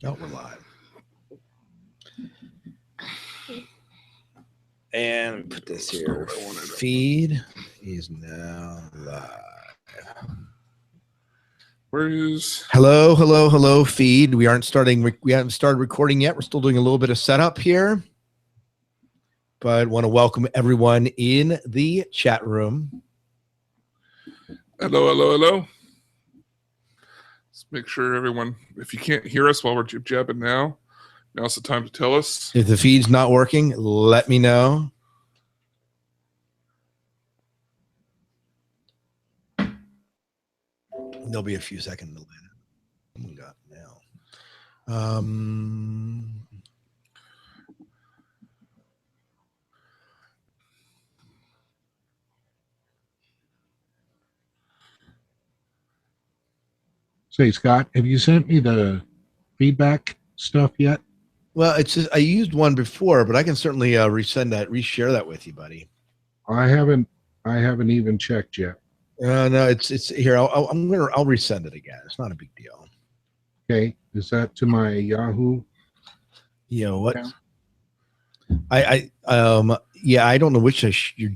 Oh, we're live. And put this here. Feed is now live. Where is? Hello, feed. We haven't started recording yet. We're still doing a little bit of setup here, but want to welcome everyone in the chat room. Hello. Let's make sure everyone. If you can't hear us while we're jib-jabbing now's the time to tell us. If the feed's not working, let me know. There'll be a few seconds later. We got now. Say, Scott, have you sent me the feedback stuff yet? Well, it's just, I used one before, but I can certainly reshare that with you, buddy. I haven't even checked yet. No, it's here. I'll resend it again. It's not a big deal. Okay, is that to my Yahoo? You know what? Yeah. I don't know which your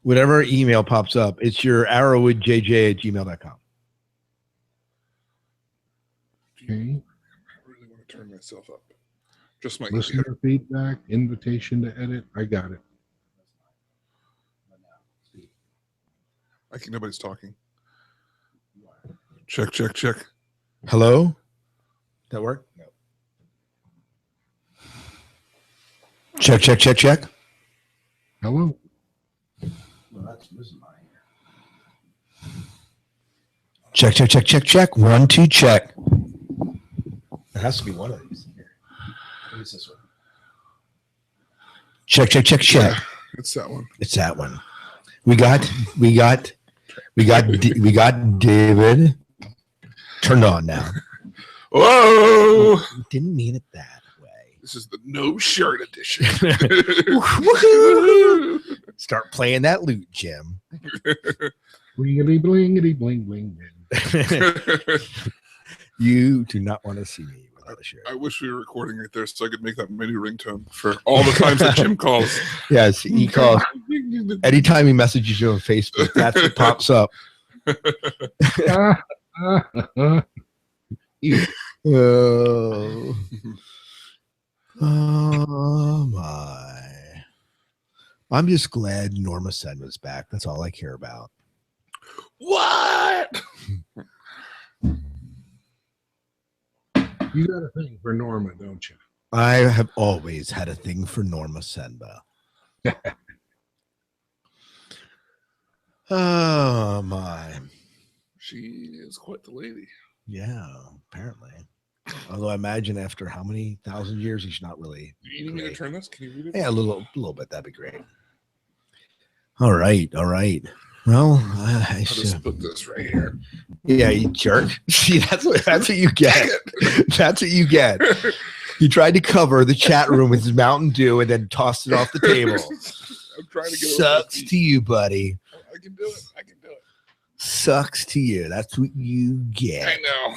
whatever email pops up. It's your arrowwoodjj@gmail.com. Okay. I really want to turn myself up. Just my Listener feedback, invitation to edit. I got it. I think nobody's talking. Check. Hello? That work? No. Check. Hello. Well, this is mine here. Check. 1, 2, check. There has to be one of these here. Maybe it's this one. Check. Yeah, it's that one. It's that one. We got David turned on now. Whoa! Didn't mean it that way. This is the no shirt edition. Start playing that lute, Jim. Blingity blingity bling bling bling. You do not want to see me without a shirt. I wish we were recording right there so I could make that mini ringtone for all the times that Jim calls. Yes, he calls. Anytime he messages you on Facebook, that's what pops up. Oh my. I'm just glad Norma Sen was back. That's all I care about. What? You got a thing for Norma, don't you? I have always had a thing for Norma Senba. Oh my. She is quite the lady. Yeah, apparently. Although I imagine after how many thousand years, he's not really. Do you need me to turn this? Can you read it? Yeah, a little bit. That'd be great. All right. Well, I'll just put this right here. Yeah, you jerk. See, that's what you get. That's what you get. He tried to cover the chat room with his Mountain Dew and then tossed it off the table. I'm trying to get Sucks to you, buddy. I can do it. Sucks to you. That's what you get. I know.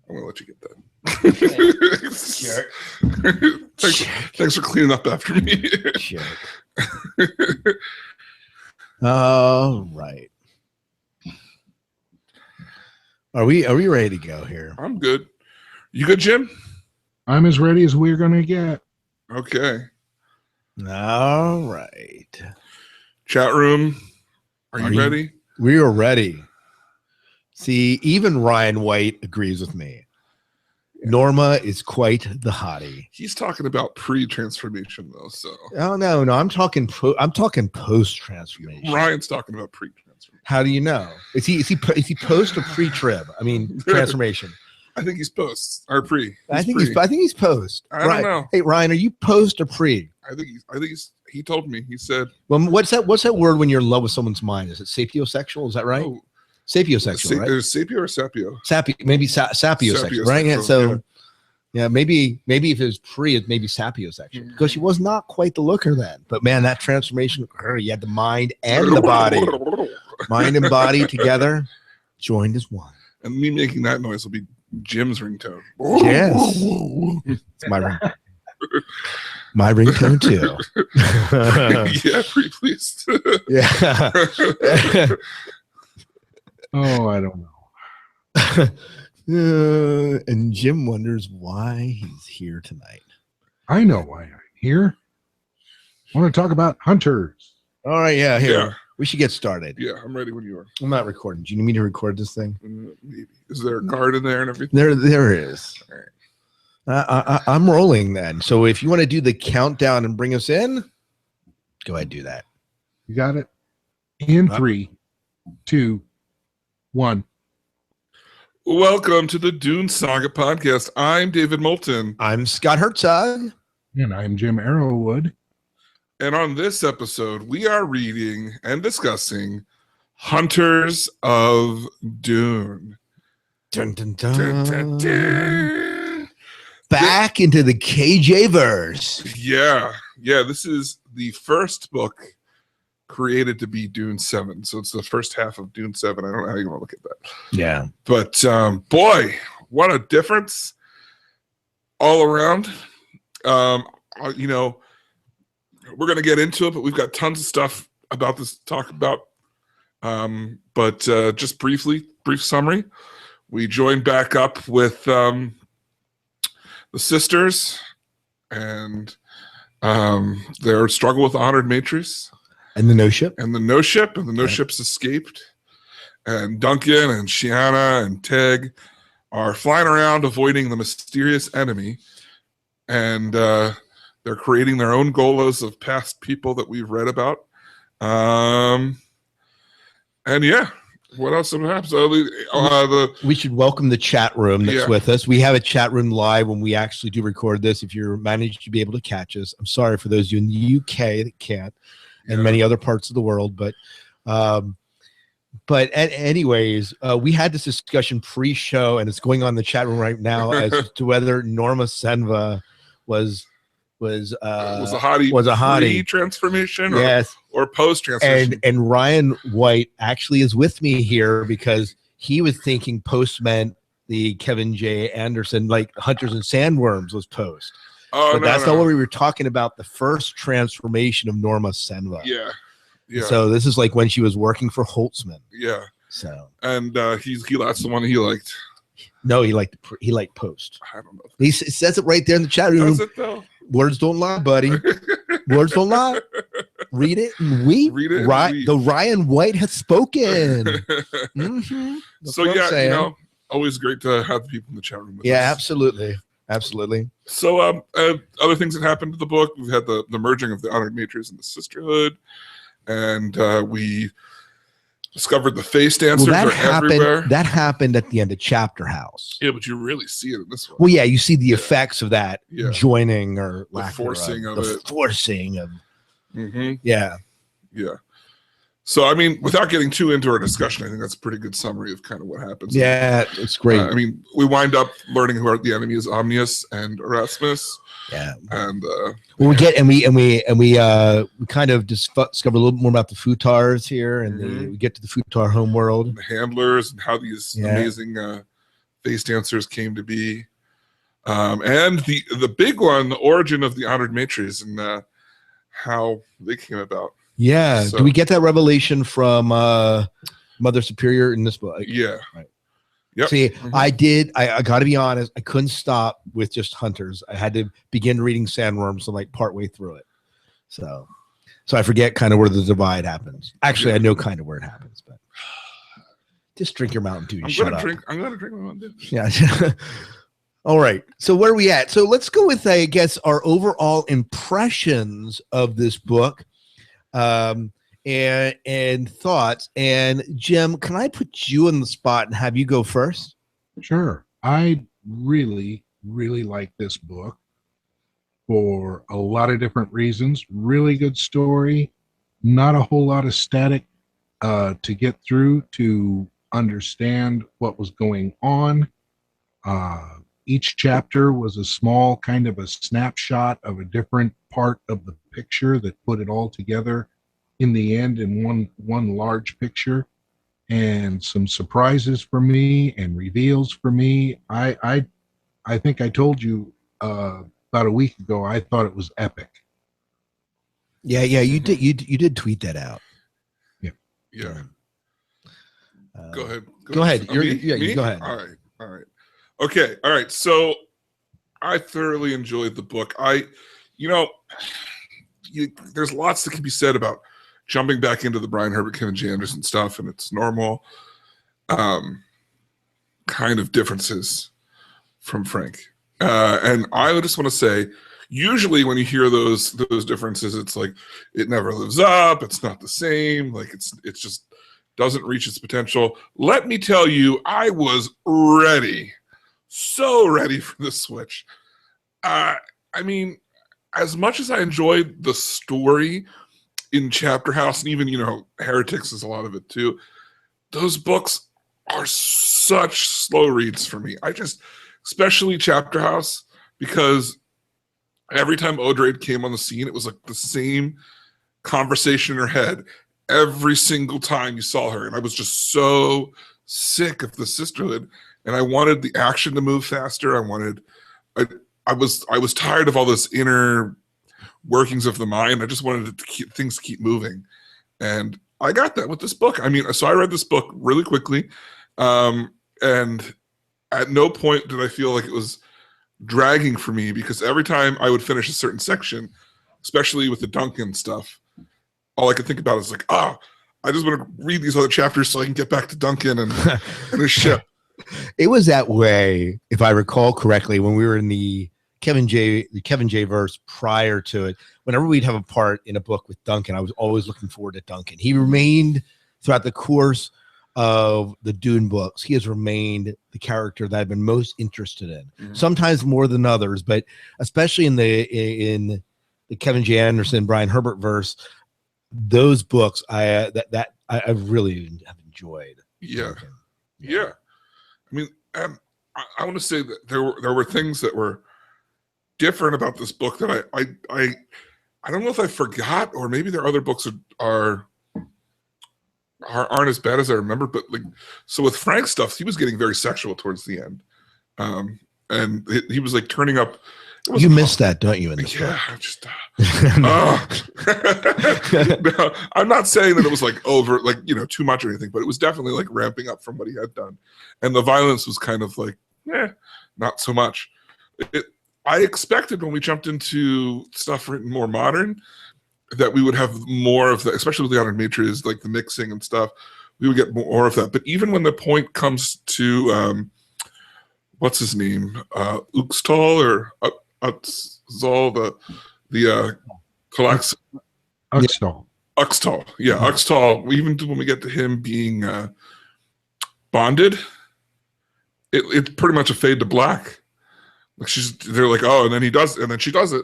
I'm gonna let you get that. Jerk. Thanks for cleaning up after me. Jerk. All right. Are we ready to go here? I'm good. You good, Jim? I'm as ready as we're gonna get. Okay. All right. Chat room. Are you ready? We are ready. See, even Ryan White agrees with me. Norma is quite the hottie. He's talking about pre-transformation though, so. Oh no, I'm talking post-transformation. Ryan's talking about pre-transformation. How do you know? Is he post or pre-trib? I mean, transformation. I think he's post or pre. I think he's post. I don't know. Hey Ryan, are you post or pre? I think he told me. He said, well, what's that word when you're in love with someone's mind? Is it sapiosexual? Is that right? Oh, sapiosexual, right? There's sapio or sapio? Maybe sapiosexual, right? Yeah. So, Yeah, maybe if it was pre, it maybe Sapios actually, because she was not quite the looker then. But man, that transformation, her, you had the mind and the body, mind and body together, joined as one. And me making that noise will be Jim's ringtone. Yes, it's my ring. My ringtone too. Yeah, pretty pleased. Yeah. Oh, I don't know. And Jim wonders why he's here tonight. I know why I'm here. I want to talk about hunters. All right, yeah, here. Yeah. We should get started. Yeah, I'm ready when you are. I'm not recording. Do you need me to record this thing? Maybe. Is there a card in there and everything? There is. All right. I'm rolling then. So if you want to do the countdown and bring us in, go ahead and do that. You got it? In 3, 2, 1. Welcome to the Dune Saga podcast. I'm David Moulton. I'm Scott Herzog. And I'm Jim Arrowwood. And on this episode, we are reading and discussing Hunters of Dune. Dun, dun, dun. Dun, dun, dun. Back into the KJ verse. Yeah. This is the first book created to be Dune 7. So it's the first half of Dune 7. I don't know how you want to look at that. Yeah. But boy, what a difference all around. We're going to get into it, but we've got tons of stuff about this to talk about. But just brief summary. We joined back up with the sisters and their struggle with the honored matrice. And the no ship. And the no ship's escaped. And Duncan and Shana and Teg are flying around avoiding the mysterious enemy. And they're creating their own golas of past people that we've read about. And yeah, what else happens? We should welcome the chat room that's with us. We have a chat room live when we actually do record this. If you're managed to be able to catch us, I'm sorry for those of you in the UK that can't, and many other parts of the world. But anyways, we had this discussion pre-show, and it's going on in the chat room right now as to whether Norma Senva was a hottie transformation or post transformation. And Ryan White actually is with me here because he was thinking post meant the Kevin J. Anderson, like Hunters and Sandworms, was post. But that's not what we were talking about. The first transformation of Norma Senva. Yeah. So this is like when she was working for Holtzman. Yeah. So and that's the one he liked. No, he liked post. I don't know. He says it right there in the chat room. Does it though? Words don't lie, buddy. Words don't lie. Read it and weep. The Ryan White has spoken. Mm-hmm. So always great to have the people in the chat room. Yeah, absolutely. So other things that happened to the book, we've had the merging of the honored matrices and the sisterhood, and we discovered the face dancers are everywhere. That happened at the end of Chapter House. Yeah, but you really see it in this one. Well, yeah, you see the effects of that joining or the forcing of the it. Forcing of. Mm-hmm. Yeah. So, I mean, without getting too into our discussion, I think that's a pretty good summary of kind of what happens. Yeah, it's great. I mean, we wind up learning who the enemy is: Omnius and Erasmus. Yeah, and we kind of discover a little more about the Futars here, and we get to the Futar homeworld, the handlers, and how these amazing face dancers came to be, and the big one, the origin of the honored matrices and how they came about. Yeah. So, do we get that revelation from Mother Superior in this book? Yeah. Right. Yep. See, I got to be honest. I couldn't stop with just Hunters. I had to begin reading Sandworms and like partway through it. So I forget kind of where the divide happens. Actually, I know kind of where it happens, but just drink your Mountain Dew. I'm going to drink my Mountain Dew. Yeah. All right. So where are we at? So let's go with, I guess, our overall impressions of this book. And thoughts. And Jim, can I put you on the spot and have you go first? Sure. I really, really like this book for a lot of different reasons. Really good story. Not a whole lot of static to get through to understand what was going on. each chapter was a small kind of a snapshot of a different part of the picture that put it all together in the end in one large picture, and some surprises for me and reveals for me. I think I told you about a week ago, I thought it was epic. Yeah, you did. You did tweet that out. Yeah. Go ahead. Go ahead. Me? You go ahead. All right. Okay. All right. So I thoroughly enjoyed the book. There's lots that can be said about jumping back into the Brian Herbert, Kevin J. Anderson stuff, and it's normal kind of differences from Frank. And I just want to say, usually when you hear those differences, it's like it never lives up. It's not the same. Like it's just doesn't reach its potential. Let me tell you, I was ready, so ready for the switch. I mean, as much as I enjoyed the story in Chapter House, and even Heretics is a lot of it too, those books are such slow reads for me. Especially Chapter House, because every time Odrade came on the scene, it was like the same conversation in her head every single time you saw her. And I was just so sick of the sisterhood, and I wanted the action to move faster. I was tired of all this inner workings of the mind. I just wanted things to keep moving. And I got that with this book. I mean, so I read this book really quickly. And at no point did I feel like it was dragging for me, because every time I would finish a certain section, especially with the Duncan stuff, all I could think about is like, I just want to read these other chapters so I can get back to Duncan and his ship. It was that way, if I recall correctly, when we were in the Kevin J verse prior to it. Whenever we'd have a part in a book with Duncan, I was always looking forward to Duncan. He remained throughout the course of the Dune books. He has remained the character that I've been most interested in. Mm-hmm. Sometimes more than others, but especially in the Kevin J. Anderson, Brian Herbert verse, those books I really have enjoyed. Yeah. I mean, I want to say that there were things that were different about this book that I don't know if I forgot, or maybe there are other books that aren't as bad as I remember. But like, so with Frank's stuff, he was getting very sexual towards the end, and he was like turning up. You missed that, don't you? In this book? I just. No, I'm not saying that it was like over, like too much or anything, but it was definitely like ramping up from what he had done, and the violence was kind of like, not so much. I expected when we jumped into stuff written more modern that we would have more of that, especially with the Animators, like the mixing and stuff. We would get more of that. But even when the point comes to what's his name, Uxtal or Uxtal, the Colax. Uxtal. Uxtal, yeah, Uxtal. Even when we get to him being bonded, it's pretty much a fade to black. Like they're like, and then he does, and then she does it.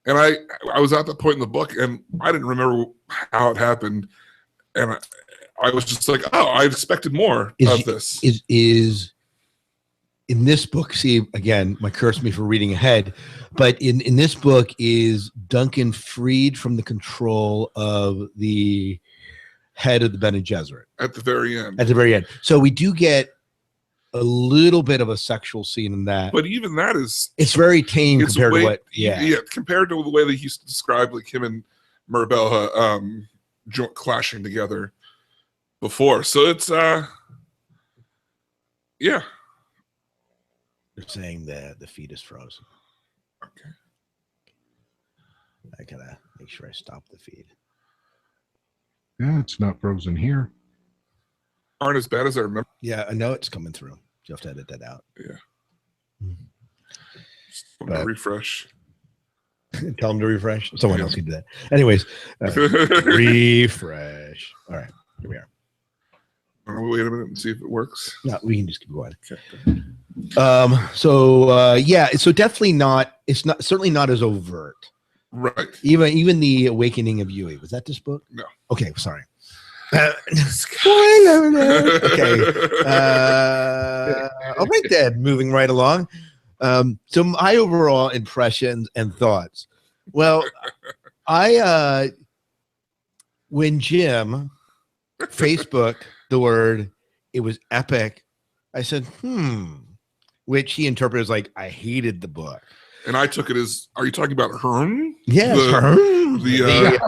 And I was at that point in the book, and I didn't remember how it happened, and I was just like, I expected more of this. Is in this book? See, again, my curse me for reading ahead, but in this book, is Duncan freed from the control of the head of the Bene Gesserit at the very end? At the very end, so we do get a little bit of a sexual scene in that, but even that it's very tame compared to what compared to the way they used to describe like him and Murbella clashing together before. So it's they're saying the feed is frozen. Okay, I gotta make sure I stop the feed. Yeah, it's not frozen here. Aren't as bad as I remember. Yeah, I know it's coming through. You have to edit that out. Yeah. Just refresh. Tell them to refresh. Someone else can do that. Anyways, refresh. All right, here we are. Wait a minute and see if it works. No, we can just keep going. Okay. So definitely not. It's not certainly not as overt. Right. Even the Awakening of Yui, was that this book? No. Okay, sorry. Spoiler alert. Okay. All right then, moving right along. So my overall impressions and thoughts. Well, when Jim Facebook the word, it was epic, I said, which he interpreted as like, I hated the book. And I took it as, are you talking about Herm? Yes, the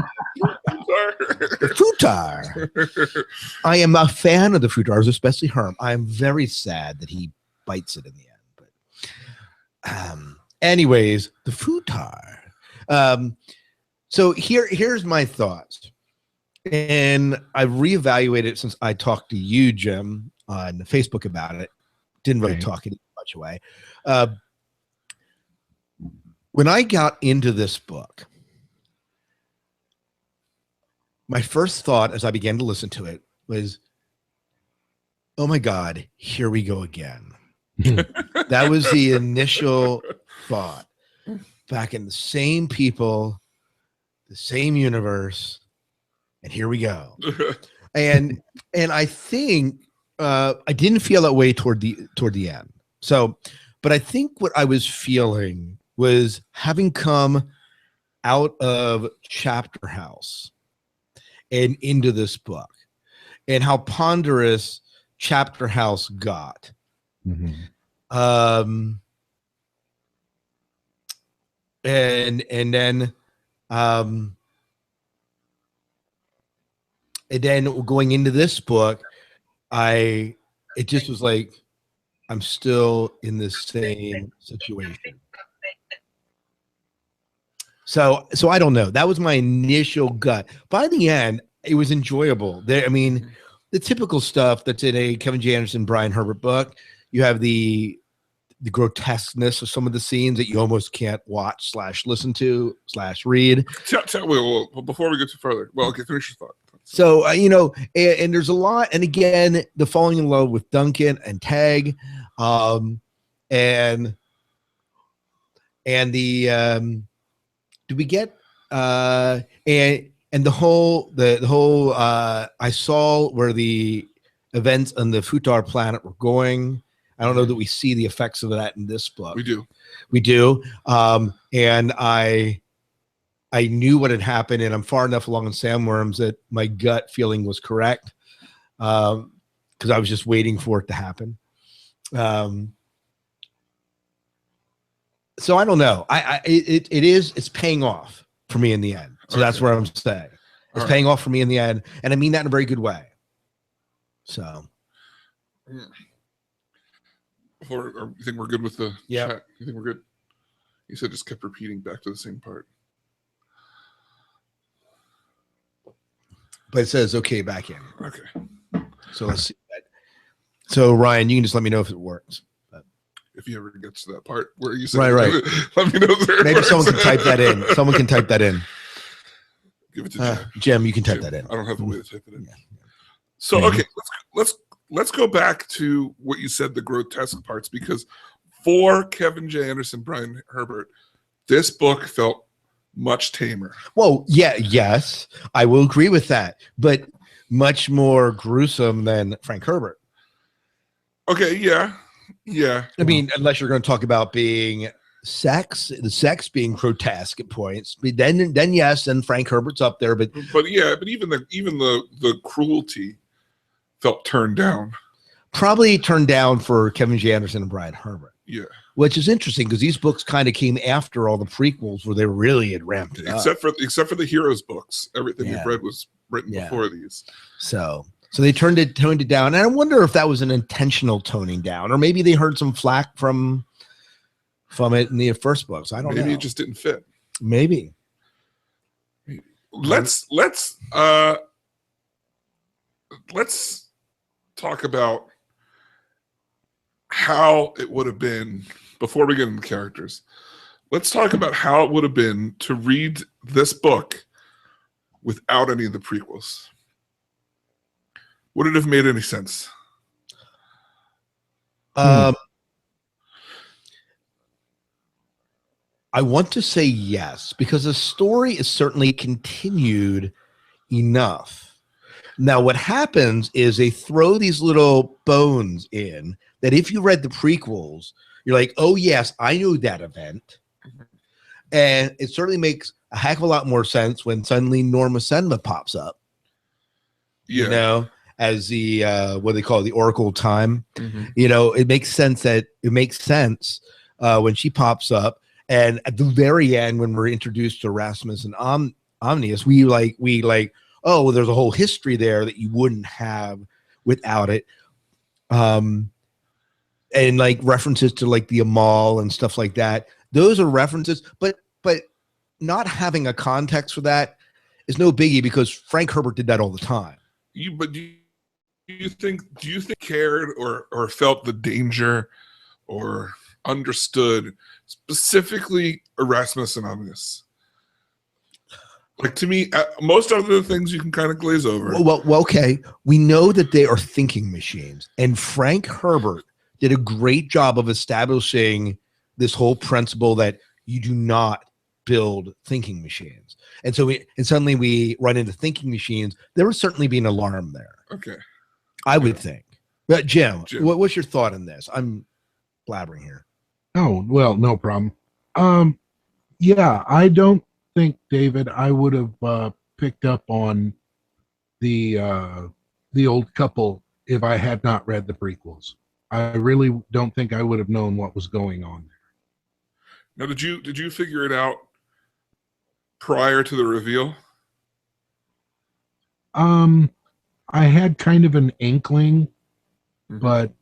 Futar. I am a fan of the Futars, especially Herm. I am very sad that he bites it in the end. But anyways, the Futar. So here's my thoughts. And I've reevaluated since I talked to you, Jim, on Facebook about it. Didn't really talk it much away. When I got into this book, my first thought as I began to listen to it was, oh my God, here we go again. That was the initial thought. Back in the same people, the same universe, and here we go. and I think I didn't feel that way toward the end. So, but I think what I was feeling was having come out of Chapter House and into this book, and how ponderous Chapter House got. Mm-hmm. And then going into this book, it just was like, I'm still in the same situation. So I don't know. That was my initial gut. By the end, it was enjoyable. I mean, the typical stuff that's in a Kevin J. Anderson, Brian Herbert book. You have the grotesqueness of some of the scenes that you almost can't watch / listen to / read. Well, before we get too further, okay, finish your thought. So, and there's a lot. And again, the falling in love with Duncan and Tag, and the, do we get, and the whole, I saw where the events on the Futar planet were going. I don't know that we see the effects of that in this book. We do. And I knew what had happened, and I'm far enough along in Sandworms that my gut feeling was correct, because I was just waiting for it to happen. So I don't know. It's paying off for me in the end. So that's where I'm saying. It's paying off for me in the end, and I mean that in a very good way. So. You think we're good with the chat? You think we're good? You said just kept repeating back to the same part. But it says, okay, back in. Okay. So let's see that. So Ryan, you can just let me know if it works. But if he ever gets to that part where you said, right. Let me know. Maybe someone can type that in. Someone can type that in. Give it to Jim. Jim, you can type that in. I don't have the way to type it in. Yeah. So, okay, let's go back to what you said, the grotesque parts, because for Kevin J. Anderson, Brian Herbert, this book felt much tamer. Well, yes, I will agree with that, but much more gruesome than Frank Herbert. Okay, yeah. I mean, unless you're going to talk about being the sex being grotesque at points, then yes, and Frank Herbert's up there, but even the cruelty felt turned down. Probably turned down for Kevin J. Anderson and Brian Herbert. Yeah. Which is interesting because these books kind of came after all the prequels where they really had ramped it up. Except for the Heroes books. Everything we've read was written before these. So they toned it down. And I wonder if that was an intentional toning down, or maybe they heard some flack from it in the first books. I don't know. Maybe it just didn't fit. Maybe. Let's talk about how it would have been before we get into characters. Let's talk about how it would have been to read this book without any of the prequels. Would it have made any sense? I want to say yes, because the story is certainly continued enough. Now, what happens is they throw these little bones in that if you read the prequels, You're like, oh yes, I know that event. And it certainly makes a heck of a lot more sense when suddenly Norma Senma pops up. Yeah. You know, as the what they call it, the Oracle of Time. Mm-hmm. You know, it makes sense when she pops up. And at the very end, when we're introduced to Erasmus and Omnius, we like, oh, well, there's a whole history there that you wouldn't have without it. And like references to like the Amal and stuff like that. Those are references, but not having a context for that is no biggie because Frank Herbert did that all the time. Do you think cared or felt the danger or understood specifically Erasmus and Omnius? Like, to me, most other things you can kind of glaze over. Well, okay. We know that they are thinking machines, and Frank Herbert did a great job of establishing this whole principle that you do not build thinking machines. And so suddenly we run into thinking machines. There would certainly be an alarm there. Okay. I would think. But Jim, Jim. What's your thought on this? I'm blabbering here. Oh, well, no problem. Yeah, I don't think, David, I would have picked up on the old couple if I had not read the prequels. I really don't think I would have known what was going on there. Now, did you figure it out prior to the reveal? I had kind of an inkling, but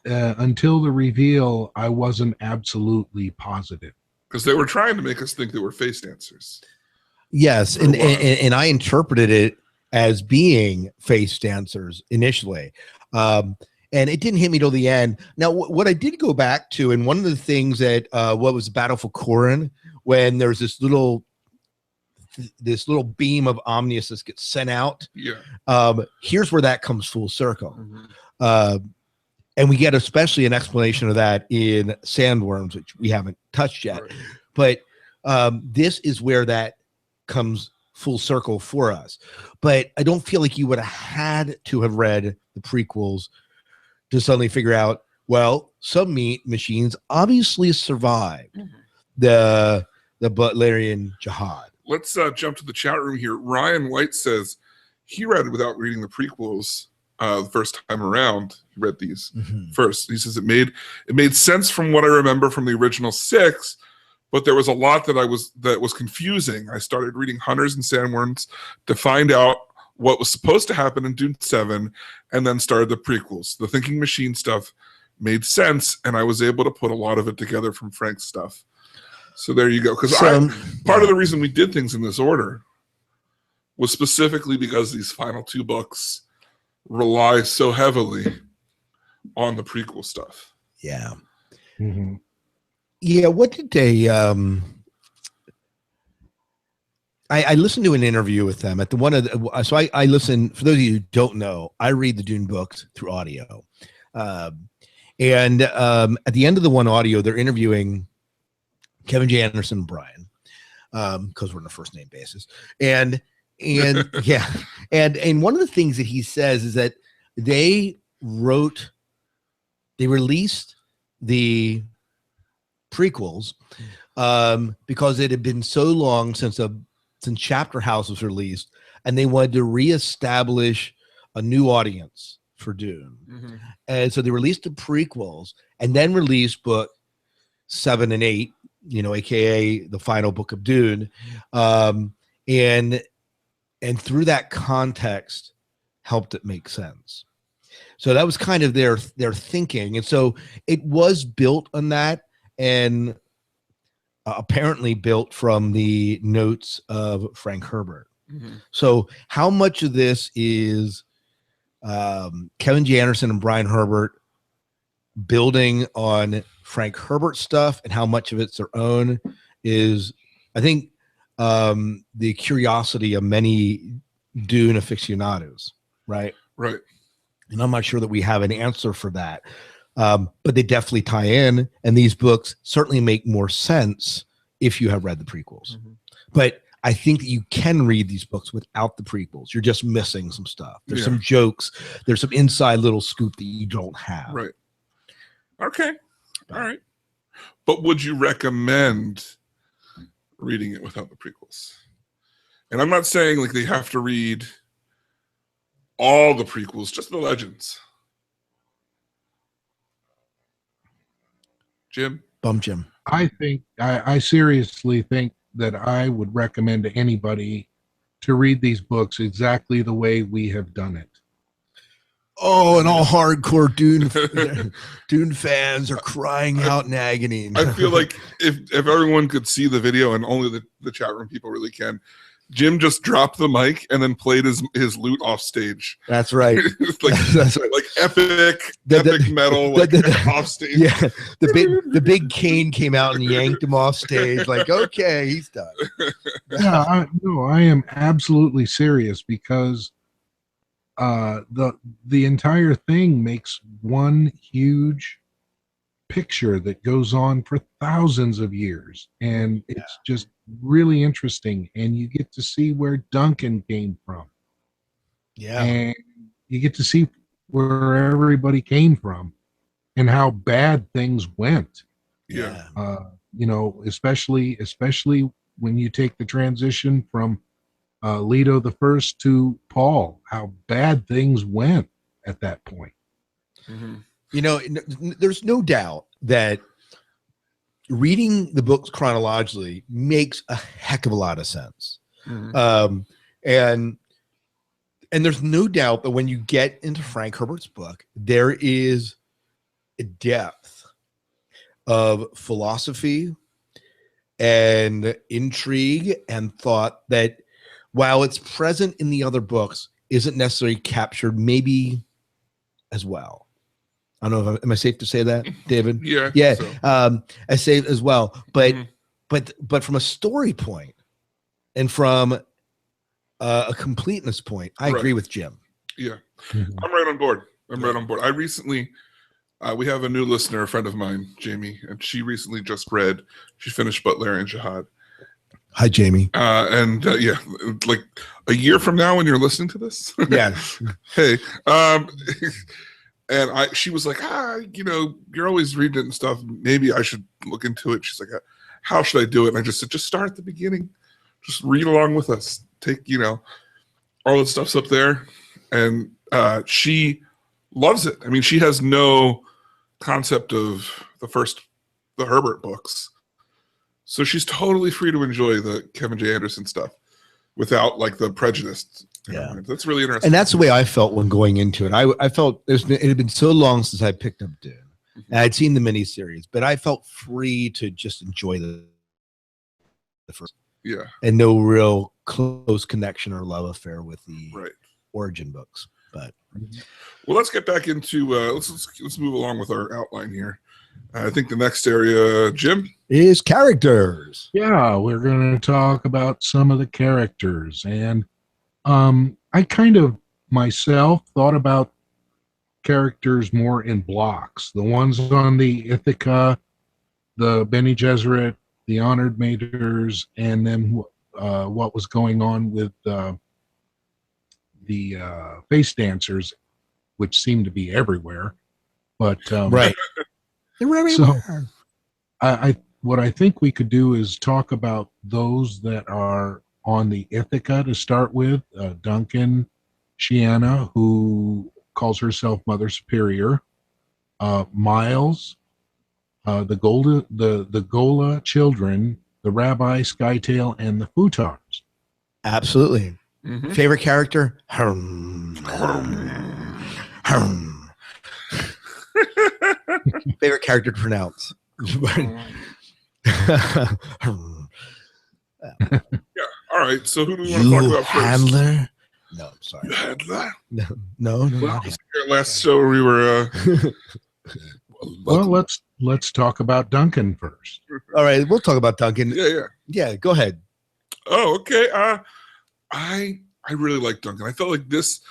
until the reveal, I wasn't absolutely positive. Because they were trying to make us think they were face dancers. Yes, and I interpreted it as being face dancers initially. And it didn't hit me till the end. Now, what I did go back to, and one of the things that what was Battle for Cron, when there's this little beam of Omnius that gets sent out. Yeah. Here's where that comes full circle. And we get especially an explanation of that in Sandworms, which we haven't touched yet. Right. But this is where that comes full circle for us. But I don't feel like you would have had to have read the prequels to suddenly figure out, well, some meat machines obviously survived the Butlerian Jihad. Let's jump to the chat room here. Ryan White says he read it without reading the prequels the first time around. He read these first. He says it made sense from what I remember from the original 6, but there was a lot that was confusing. I started reading Hunters and Sandworms to find out what was supposed to happen in Dune 7, and then started the prequels. The thinking machine stuff made sense, and I was able to put a lot of it together from Frank's stuff. So there you go. Because part of the reason we did things in this order was specifically because these final 2 books rely so heavily on the prequel stuff. Yeah. Yeah. What did they? I listened to an interview with them at the one of the, so I listen, for those of you who don't know, I read the Dune books through audio. And at the end of the one audio, they're interviewing Kevin J. Anderson and Brian, because we're on a first name basis. And yeah. And one of the things that he says is that they released the prequels because it had been so long since Chapter House was released, and they wanted to reestablish a new audience for Dune. And so they released the prequels and then released book 7 and 8, aka the final book of Dune. And through that context helped it make sense. So that was kind of their thinking. And so it was built on that, and apparently built from the notes of Frank Herbert. So how much of this is Kevin J. Anderson and Brian Herbert building on Frank Herbert stuff, and how much of it's their own is, I think, the curiosity of many Dune aficionados, right? Right. And I'm not sure that we have an answer for that. But they definitely tie in, and these books certainly make more sense if you have read the prequels. But I think that you can read these books without the prequels. You're just missing some stuff. There's some jokes. There's some inside little scoop that you don't have. Right. Okay. All right. But would you recommend reading it without the prequels? And I'm not saying like they have to read all the prequels, just the legends. Jim? Jim. I seriously think that I would recommend to anybody to read these books exactly the way we have done it. Oh, and all hardcore Dune fans are crying out in agony. I feel like if everyone could see the video, and only the chat room people really can, Jim just dropped the mic and then played his lute off stage. That's right. That's right. Like epic metal, off stage. Yeah, the big cane came out and yanked him off stage. Like, okay, he's done. Yeah, I am absolutely serious, because the entire thing makes one huge picture that goes on for thousands of years, and it's just really interesting, and you get to see where Duncan came from, and you get to see where everybody came from and how bad things went. Especially when you take the transition from Leto the First to Paul, how bad things went at that point. There's no doubt that reading the books chronologically makes a heck of a lot of sense. And there's no doubt that when you get into Frank Herbert's book, there is a depth of philosophy and intrigue and thought that, while it's present in the other books, isn't necessarily captured maybe as well. I don't know. Am I safe to say that, David? Yeah. So. I say it as well, but from a story point and from a completeness point, I agree with Jim. Yeah, I'm right on board. I recently, we have a new listener, a friend of mine, Jamie, and she recently just read. She finished Butler and Jihad. Hi, Jamie. Like a year from now when you're listening to this. Yeah. Hey. And she was like, you're always reading it and stuff. Maybe I should look into it. She's like, how should I do it? And I just said, just start at the beginning. Just read along with us. Take, all the stuff's up there. And she loves it. I mean, she has no concept of the Herbert books. So she's totally free to enjoy the Kevin J. Anderson stuff without like the prejudice. That's really interesting. And that's the way I felt when going into it. I felt it had been so long since I picked up Dune. And I'd seen the miniseries, but I felt free to just enjoy the first. Yeah. And no real close connection or love affair with the origin books. But well, let's get back into let's move along with our outline here. I think the next area, Jim, is characters. Yeah, we're going to talk about some of the characters. And I kind of myself thought about characters more in blocks. The ones on the Ithaca, the Bene Gesserit, the Honored Maters, and then what was going on with the face dancers, which seem to be everywhere. But right. They're everywhere. So what I think we could do is talk about those that are on the Ithaca to start with. Duncan, Shana, who calls herself Mother Superior, Miles, the Gola children, the Rabbi, Skytail, and the Futars. Absolutely. Favorite character? Favorite character to pronounce? All right. So who do we want to talk about first? Handler? No, I'm sorry. You Handler? No. Last show we were. Well, let's talk about Duncan first. All right, we'll talk about Duncan. Yeah. Go ahead. Oh, okay. I really like Duncan. I felt like this,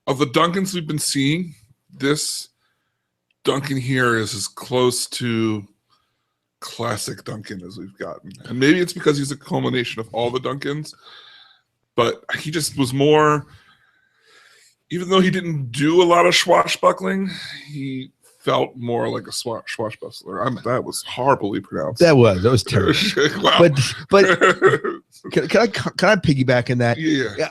of the Duncans we've been seeing, this Duncan here is as close to classic Duncan as we've gotten. And maybe it's because he's a culmination of all the Duncans, but he just was more, even though he didn't do a lot of swashbuckling, he felt more like a swashbuckler. That was horribly pronounced. That was terrible. Wow. But can I piggyback in that? Yeah.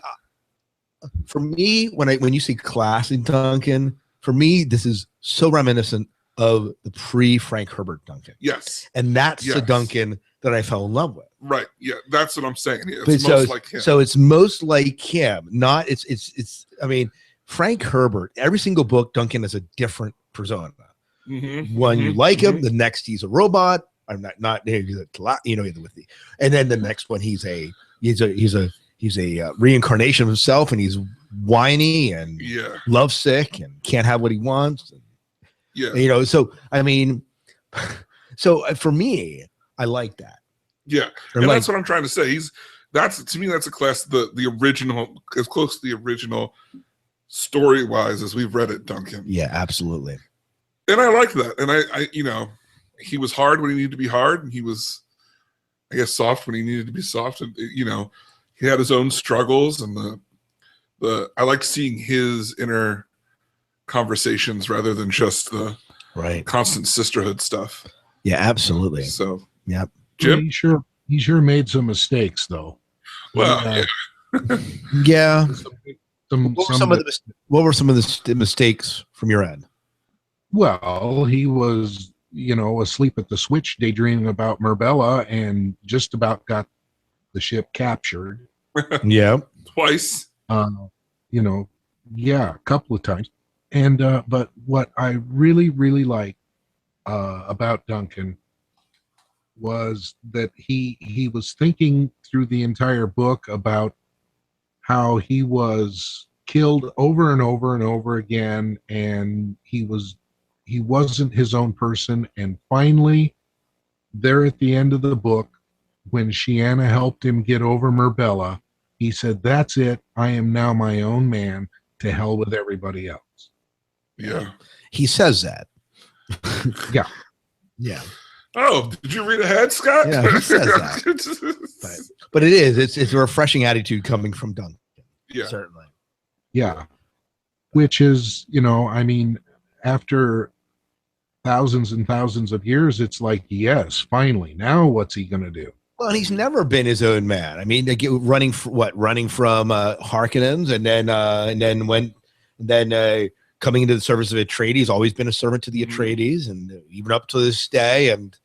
For me, when you say class in Duncan, for me, this is so reminiscent of the pre-Frank Herbert Duncan. Yes. And that's the Duncan that I fell in love with. Right. Yeah, that's what I'm saying. It's most like him. So it's most like him. Not it's I mean, Frank Herbert, every single book, Duncan has a different persona. One you like him, the next he's a robot. I'm not he's a with the, and then the next one he's a reincarnation of himself, and he's whiny and lovesick and can't have what he wants. And, so I mean, so for me, I like that. Yeah, and that's what I'm trying to say. To me, that's a class, the original, as close to the original story wise as we've read it, Duncan. Yeah, absolutely. And I like that. And I he was hard when he needed to be hard, and he was, I guess, soft when he needed to be soft. And he had his own struggles, and I like seeing his inner conversations rather than just the constant sisterhood stuff. Yeah, absolutely. So yeah, Jim, he sure made some mistakes though. Well, yeah. What were some of the mistakes from your end? Well, he was, asleep at the switch, daydreaming about Murbella, and just about got the ship captured. Yeah, twice. A couple of times. And but what I really, really like about Duncan was that he was thinking through the entire book about how he was killed over and over and over again, and he wasn't his own person. And finally, there at the end of the book, when Shana helped him get over Murbella, he said, "That's it. I am now my own man. To hell with everybody else." Yeah. He says that. Yeah. Yeah. Oh, did you read ahead, Scott? Yeah, he says that. But it's a refreshing attitude coming from Duncan. Yeah. Certainly. Yeah. Which is, after thousands and thousands of years, it's like, yes, finally. Now what's he going to do? Well, he's never been his own man. I mean, running from Harkonnens, and then coming into the service of Atreides. He's always been a servant to the Atreides, and even up to this day. And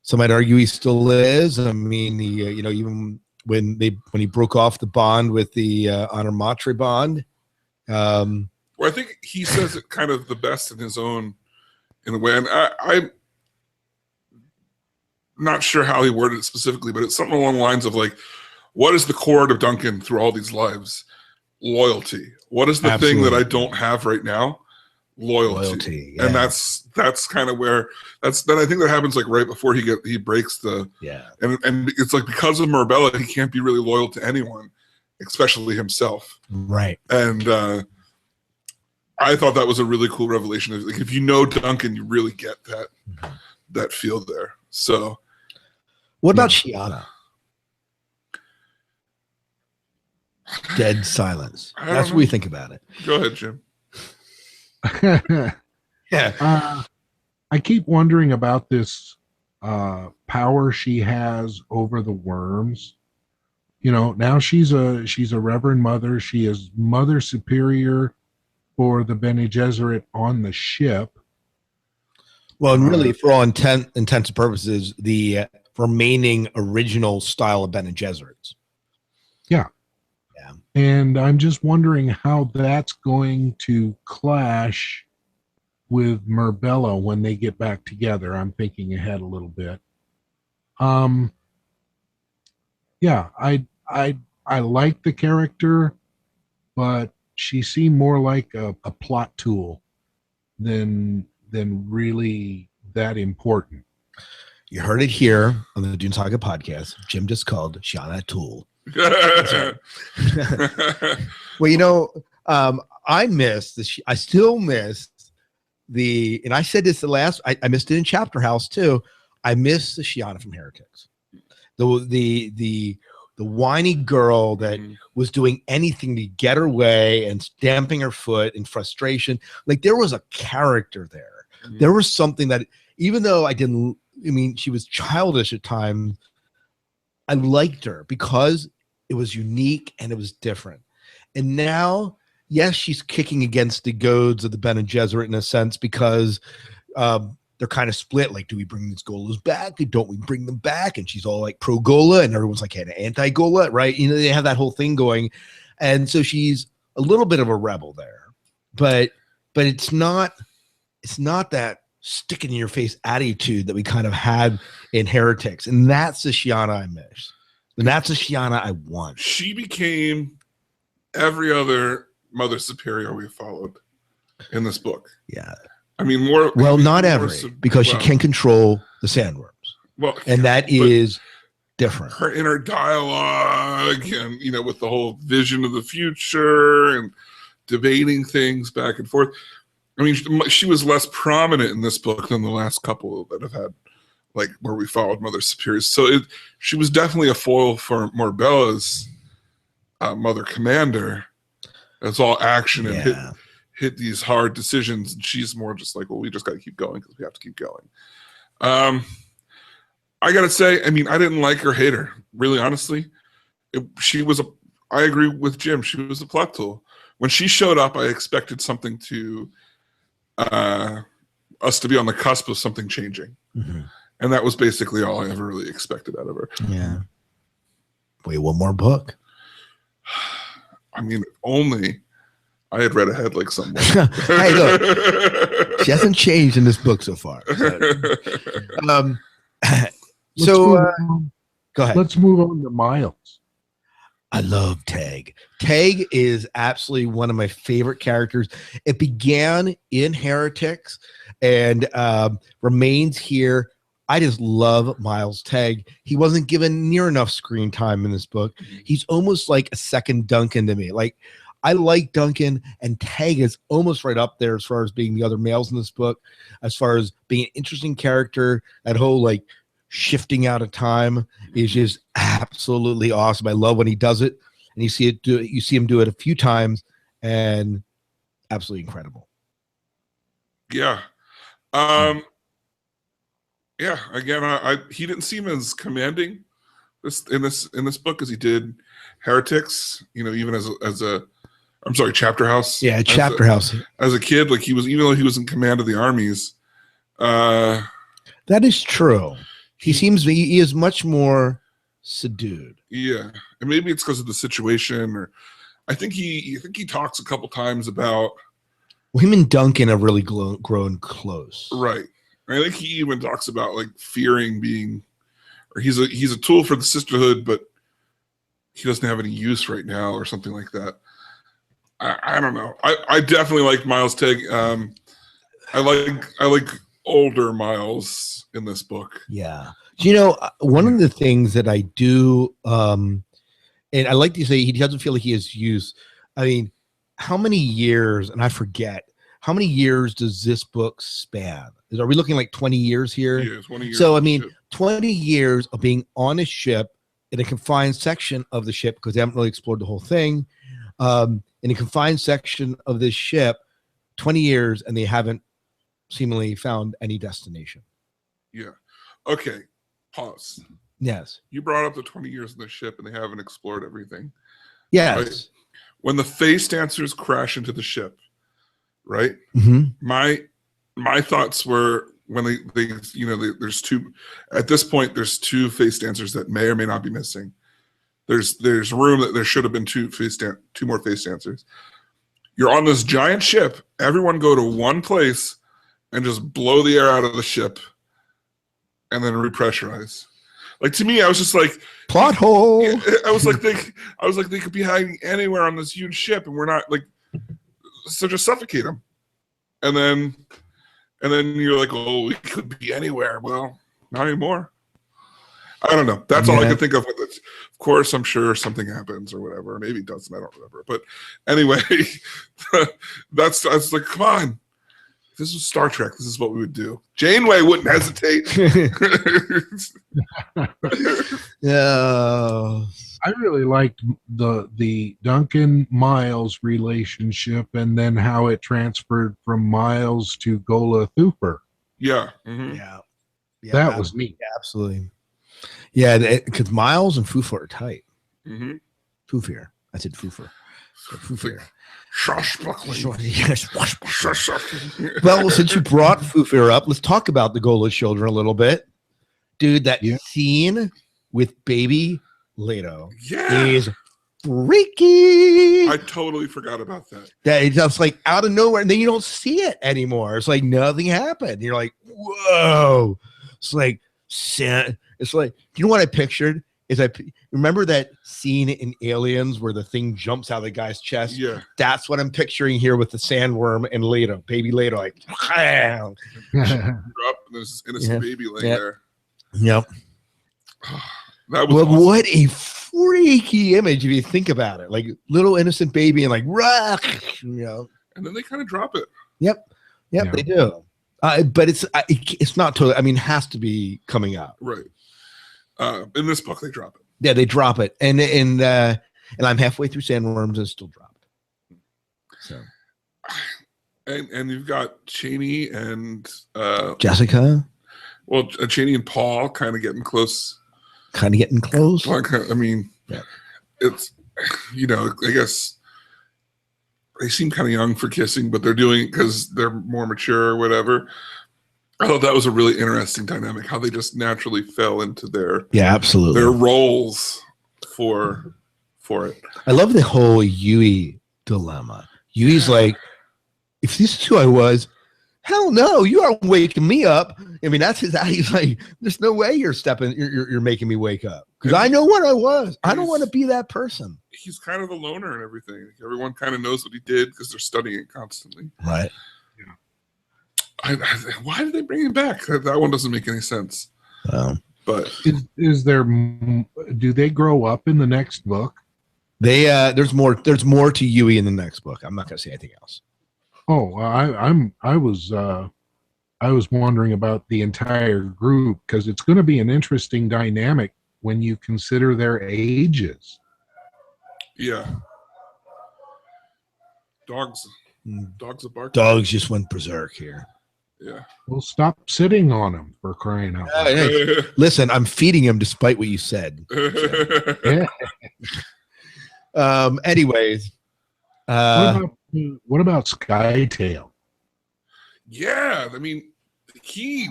some might argue he still is. I mean, even when he broke off the bond with the Honor Matre bond. Well, I think he says it kind of the best in a way. And I'm not sure how he worded it specifically, but it's something along the lines of like, what is the cord of Duncan through all these lives? Loyalty. What is the thing that I don't have right now? Loyalty. Yeah. And that's kind of where then I think that happens like right before he breaks the and it's like because of Murbella, he can't be really loyal to anyone, especially himself. Right. And I thought that was a really cool revelation. Like if you know Duncan, you really get that feel there. So what about Shana? Dead silence. That's what we think about it. Go ahead, Jim. Yeah. I keep wondering about this power she has over the worms. Now she's a Reverend Mother. She is Mother Superior for the Bene Gesserit on the ship. Well, and really, for all intents and purposes, the remaining original style of Bene Gesserits. Yeah. Yeah. And I'm just wondering how that's going to clash with Murbella when they get back together. I'm thinking ahead a little bit. Yeah, I like the character, but she seemed more like a plot tool than really that important. You heard it here on the Dune Saga podcast. Jim just called Shana a tool. Well, I missed this. I still miss and I said this I missed it in Chapter House too. I missed the Shana from Heretics. The whiny girl that was doing anything to get her way and stamping her foot in frustration. Like there was a character there. There was something that, even though she was childish at times, I liked her because it was unique and it was different. And now, yes, she's kicking against the goads of the Bene Gesserit in a sense, because they're kind of split. Like, do we bring these golas back? Don't we bring them back? And she's all like pro gola, and everyone's like anti-gola, right? They have that whole thing going. And so she's a little bit of a rebel there, but it's not that stick in your face attitude that we kind of had in Heretics. And that's the Shana I miss. And that's the Shana I want. She became every other Mother Superior we followed in this book. Yeah. I mean, not every, because she can control the Sandworms. Well, and that is different. Her inner dialogue, and with the whole vision of the future and debating things back and forth. I mean, she was less prominent in this book than the last couple that have had, like, where we followed Mother Superiors. So she was definitely a foil for Murbella's Mother Commander. It's all action and hit these hard decisions, and she's more just like, well, we just got to keep going because we have to keep going. I gotta say, I mean, I didn't like her, hate her, really, honestly. I agree with Jim. She was a plot tool. When she showed up, I expected something to us to be on the cusp of something changing, and that was basically all I ever really expected out of her. Yeah. Wait, one more book. I mean, only I had read ahead like someone. Hey, look, she hasn't changed in this book so far. Go ahead. Let's move on to Miles. I love Tag. Tag is absolutely one of my favorite characters. It began in Heretics and remains here. I just love Miles Tag. He wasn't given near enough screen time in this book. He's almost like a second Duncan to me. Like, I like Duncan, and Tag is almost right up there as far as being the other males in this book, as far as being an interesting character. That whole like shifting out of time is just absolutely awesome. I love when he does it, and you see him do it a few times, and absolutely incredible. Yeah. Yeah. Again, he didn't seem as commanding in this book as he did Heretics. Even as a I'm sorry, Chapter House. Yeah, Chapter House. As a kid, like even though he was in command of the armies. That is true. He is much more subdued. Yeah, and maybe it's because of the situation, or I think he talks a couple times about him and Duncan have really grown close. Right. I think he even talks about like fearing being, or he's a tool for the sisterhood, but he doesn't have any use right now, or something like that. I don't know. I definitely like Miles Tag. I like older Miles in this book. Yeah. One of the things that I do, and I like to say he doesn't feel like he has use. I mean, how many years, and I forget, how many years does this book span? Are we looking like 20 years here? Yeah, 20 years. So, I mean, 20 years of being on a ship in a confined section of the ship, because they haven't really explored the whole thing. In a confined section of this ship, 20 years, and they haven't seemingly found any destination. Yeah. Okay. Pause. Yes. You brought up the 20 years in the ship, and they haven't explored everything. Yes. Right? When the Face Dancers crash into the ship, right? Mm-hmm. My thoughts were when they there's two at this point. There's two Face Dancers that may or may not be missing. There's room that there should have been two more Face Dancers. You're on this giant ship. Everyone go to one place and just blow the air out of the ship, and then repressurize. Like, to me, I was just like, plot hole. I was like they could be hiding anywhere on this huge ship, and we're not, like, so just suffocate them. And then you're like, oh, we could be anywhere. Well, not anymore. I don't know. That's all I can think of with it. Of course, I'm sure something happens or whatever. Maybe it doesn't. I don't remember. But anyway, that's like, come on. If this was Star Trek, this is what we would do. Janeway wouldn't hesitate. Yeah. I really liked the Duncan Miles relationship, and then how it transferred from Miles to Gola Thooper. Yeah. Yeah, That was neat. Yeah, absolutely. Yeah, because Miles and Fufa are tight. Mm-hmm. Fufir. I said Fufer. Fufir. Well, since you brought Fufir up, let's talk about the Gola children a little bit. Dude, that scene with baby Leto is freaky. I totally forgot about that. That it's just like out of nowhere, and then you don't see it anymore. It's like nothing happened. You're like, whoa. It's like, it's like, you know what I pictured? Is I remember that scene in Aliens where the thing jumps out of the guy's chest? Yeah. That's what I'm picturing here with the sandworm and Leto, baby Leto, like, Up and there's this innocent baby laying there. Yep. That was awesome. What a freaky image if you think about it. Like little innocent baby and like rock, And then they kind of drop it. Yep, they do. But it's not totally. I mean, it has to be coming out. Right. In this book, they drop it. Yeah, they drop it, and I'm halfway through Sandworms and still drop it. So, and you've got Cheney and Jessica. Well, Cheney and Paul kind of getting close. I mean, it's I guess they seem kind of young for kissing, but they're doing it because they're more mature or whatever. I thought that was a really interesting dynamic, how they just naturally fell into their absolutely their roles for it. I love the whole Yui dilemma. Yui's like, if this is who I was, hell no, you aren't waking me up. I mean, that's he's like, there's no way you're making me wake up because I know what I was. I don't want to be that person. He's kind of the loner and everything. Everyone kind of knows what he did because they're studying it constantly. Right. Why did they bring him back? That one doesn't make any sense. But is there? Do they grow up in the next book? They there's more to Yui in the next book. I'm not going to say anything else. Oh, I was wondering about the entire group because it's going to be an interesting dynamic when you consider their ages. Yeah. Dogs are barking. Dogs just went berserk here. Yeah. Well, stop sitting on them for crying out loud. Hey, listen, I'm feeding him despite what you said. Yeah. Anyways. What about Skytail? Yeah, I mean, he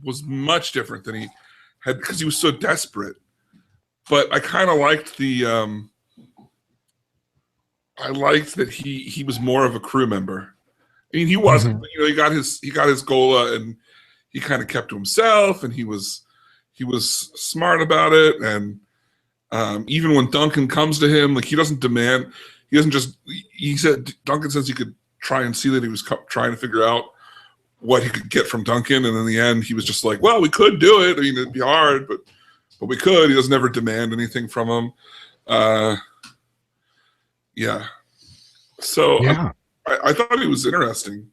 was much different than he had because he was so desperate. But I kind of liked I liked that he was more of a crew member. I mean, he wasn't. He got his gola, and he kind of kept to himself, and he was smart about it. And even when Duncan comes to him, like he doesn't demand. He doesn't just. He said Duncan says he could try and see that he was trying to figure out what he could get from Duncan, and in the end, he was just like, "Well, we could do it. I mean, it'd be hard, but we could." He doesn't ever demand anything from him. Yeah. So yeah. I thought he was interesting.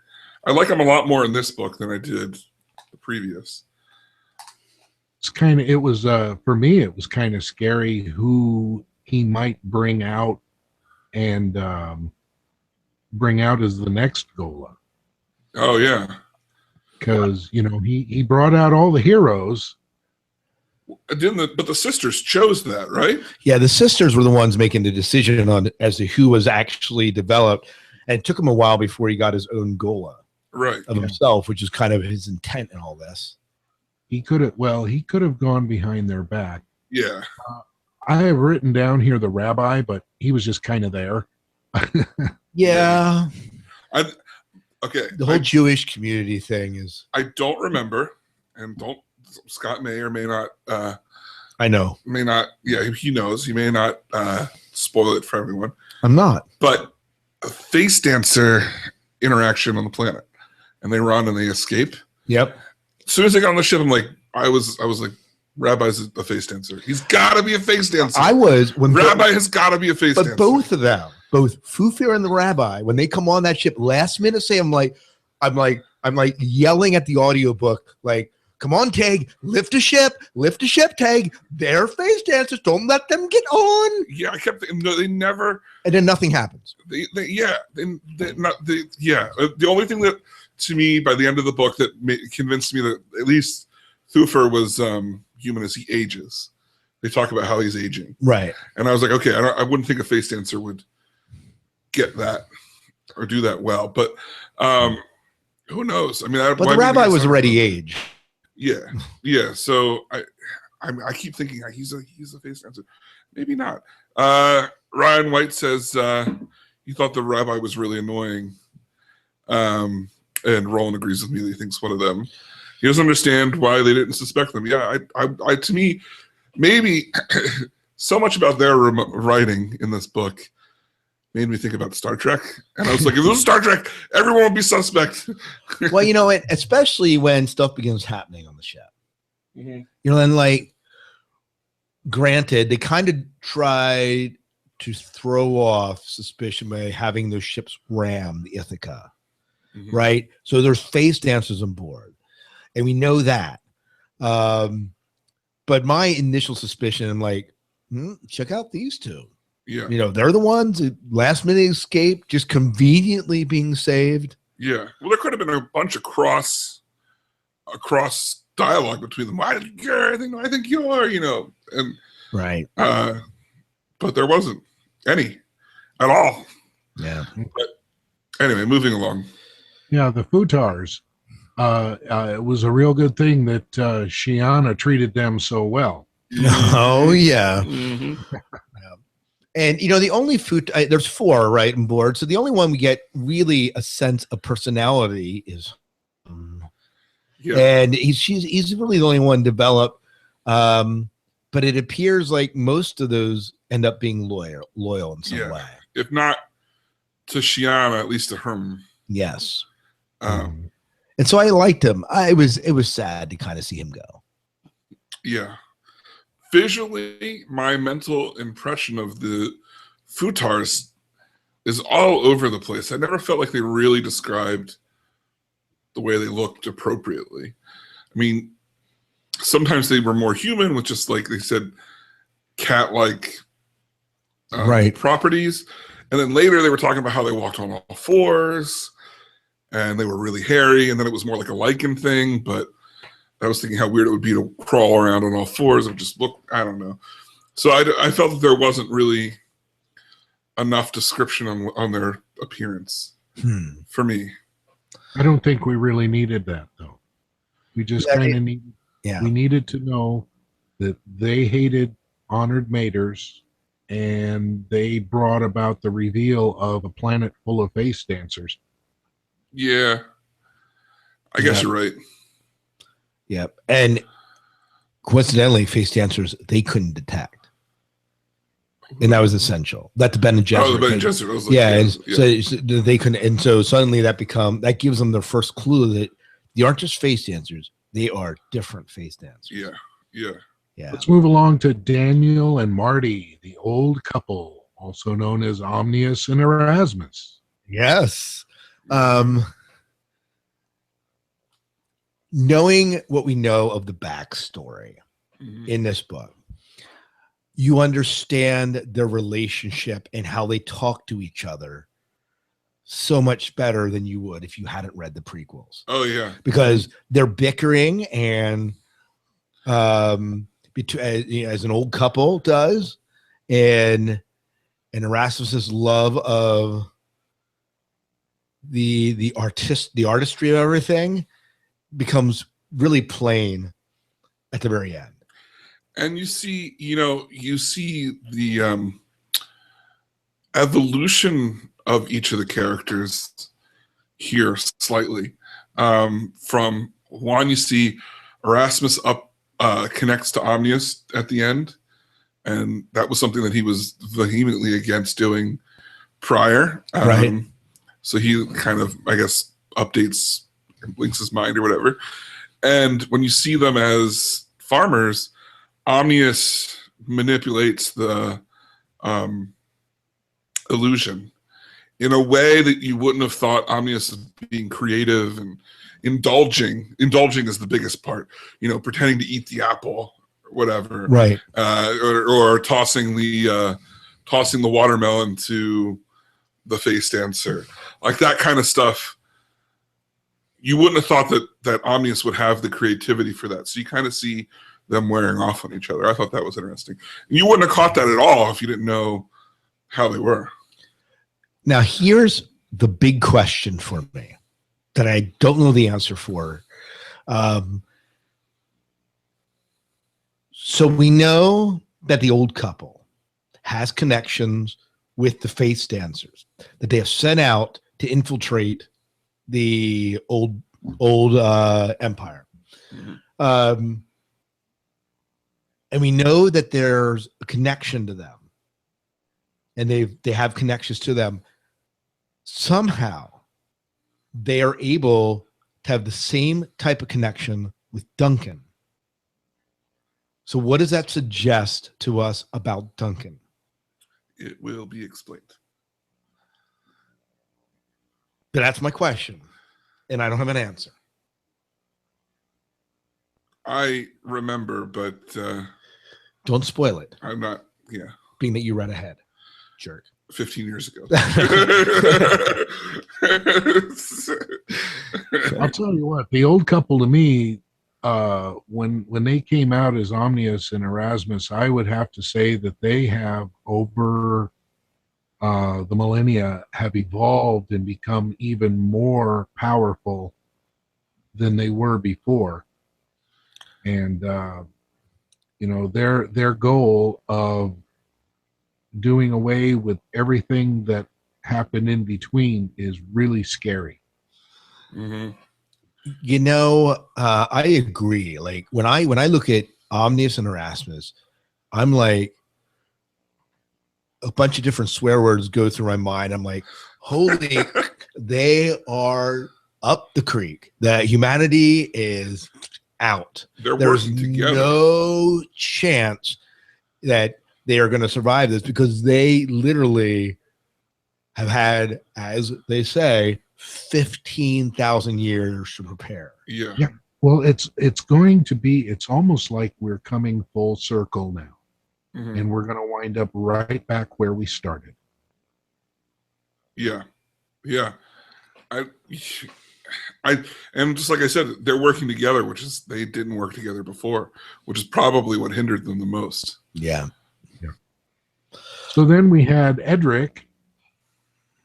I like him a lot more in this book than I did the previous. It was for me, it was kind of scary who he might bring out and bring out as the next Gola. Oh, yeah. Because, he brought out all the heroes. But the sisters chose that, right? Yeah, the sisters were the ones making the decision on as to who was actually developed. And it took him a while before he got his own Gola of himself, which is kind of his intent in all this. He could have gone behind their back. Yeah. I have written down here the rabbi, but he was just kind of there. Yeah. Okay. The whole Jewish community thing is. I don't remember, and Scott may or may not. I know. May not. Yeah, he knows. He may not spoil it for everyone. I'm not. But a face dancer interaction on the planet, and they run and they escape. Yep. As soon as I got on the ship, I was like, Rabbi's a face dancer. He's got to be a face dancer. Rabbi has got to be a face dancer. But both of them, both Fufir and the Rabbi, when they come on that ship last minute, I'm like yelling at the audiobook, like, come on, Tag, lift a ship, Tag. They're face dancers. Don't let them get on. Yeah, I kept thinking, no, they never. And then nothing happens. The only thing that, to me, by the end of the book, that convinced me that at least Thufir was human as he ages. They talk about how he's aging. Right. And I was like, okay, I wouldn't think a face dancer would get that or do that well. But who knows? I mean, but the rabbi was already aged. Yeah. Yeah. So I keep thinking he's a face dancer. Maybe not. Ryan White says he thought the rabbi was really annoying. And Roland agrees with me that he thinks one of them. He doesn't understand why they didn't suspect them. Yeah, I to me, maybe so much about their writing in this book made me think about Star Trek. And I was like, if it was Star Trek, everyone would be suspect. Well, you know, especially when stuff begins happening on the ship. Mm-hmm. You know, and like, granted, they kind of tried to throw off suspicion by having those ships ram the Ithaca, right? So there's face dancers on board, and we know that. But my initial suspicion, I'm like, check out these two. Yeah. You know, they're the ones that last minute escape, just conveniently being saved. Yeah. Well, there could have been a bunch of cross dialogue between them. I think you're, you know, and right. But there wasn't any at all. Yeah. But anyway, moving along. Yeah, the Futars. It was a real good thing that Shana treated them so well. Oh yeah. Mm-hmm. And you know, the only there's 4 right on board, so the only one we get really a sense of personality is, and he's really the only one developed. But it appears like most of those end up being loyal in some way. If not to Shana, at least to Herm. Yes. And so I liked him. It was sad to kind of see him go. Yeah. Visually, my mental impression of the Futars is all over the place. I never felt like they really described the way they looked appropriately. I mean, sometimes they were more human with just, like they said, cat-like properties. And then later they were talking about how they walked on all 4s and they were really hairy. And then it was more like a lichen thing, but I was thinking how weird it would be to crawl around on all 4s and just look, I don't know. So I felt that there wasn't really enough description on their appearance for me. I don't think we really needed that, though. We just kind of we needed to know that they hated honored maters, and they brought about the reveal of a planet full of face dancers. Yeah. I guess you're right. Yep. And coincidentally, face dancers, they couldn't detect. And that was essential. That the Bene Gesserit. Oh, the Bene Gesserit. So they couldn't. And so suddenly that gives them their first clue that they aren't just face dancers. They are different face dancers. Yeah. Let's move along to Daniel and Marty, the old couple, also known as Omnius and Erasmus. Yes. Knowing what we know of the backstory in this book, you understand their relationship and how they talk to each other so much better than you would if you hadn't read the prequels. Oh yeah, because they're bickering and as an old couple does, and Erasmus's love of the artistry of everything becomes really plain at the very end. And you see the evolution of each of the characters here slightly. From one, you see Erasmus connects to Omnius at the end, and that was something that he was vehemently against doing prior. Right. So he kind of, I guess, updates and blinks his mind or whatever. And when you see them as farmers, Omnius manipulates the illusion in a way that you wouldn't have thought Omnius as being creative and indulging. Indulging is the biggest part, pretending to eat the apple or whatever, Right. Or tossing the watermelon to the face dancer, like that kind of stuff. You wouldn't have thought that Omnius would have the creativity for that. So you kind of see them wearing off on each other. I thought that was interesting. And you wouldn't have caught that at all if you didn't know how they were. Now, here's the big question for me that I don't know the answer for. So we know that the old couple has connections with the face dancers, that they have sent out to infiltrate the old empire. Mm-hmm. And we know that there's a connection to them, and they have connections to them. Somehow they are able to have the same type of connection with Duncan. So what does that suggest to us about Duncan? It will be explained. But that's my question, and I don't have an answer. I remember, but don't spoil it. I'm not, yeah. Being that you read ahead, jerk. 15 years ago. I'll tell you what, the old couple to me, when they came out as Omnius and Erasmus, I would have to say that they have over the millennia have evolved and become even more powerful than they were before. And their goal of doing away with everything that happened in between is really scary. Mm-hmm. I agree. Like when I look at Omnius and Erasmus, I'm like, a bunch of different swear words go through my mind. I'm like, holy, they are up the creek. That humanity is out. There's no chance that they are going to survive this, because they literally have had, as they say, 15,000 years to prepare. Yeah. Well, it's going to be, it's almost like we're coming full circle now. Mm-hmm. And we're going to wind up right back where we started. Yeah. I and just like I said, they're working together, which is, they didn't work together before, which is probably what hindered them the most. Yeah. So then we had Edric,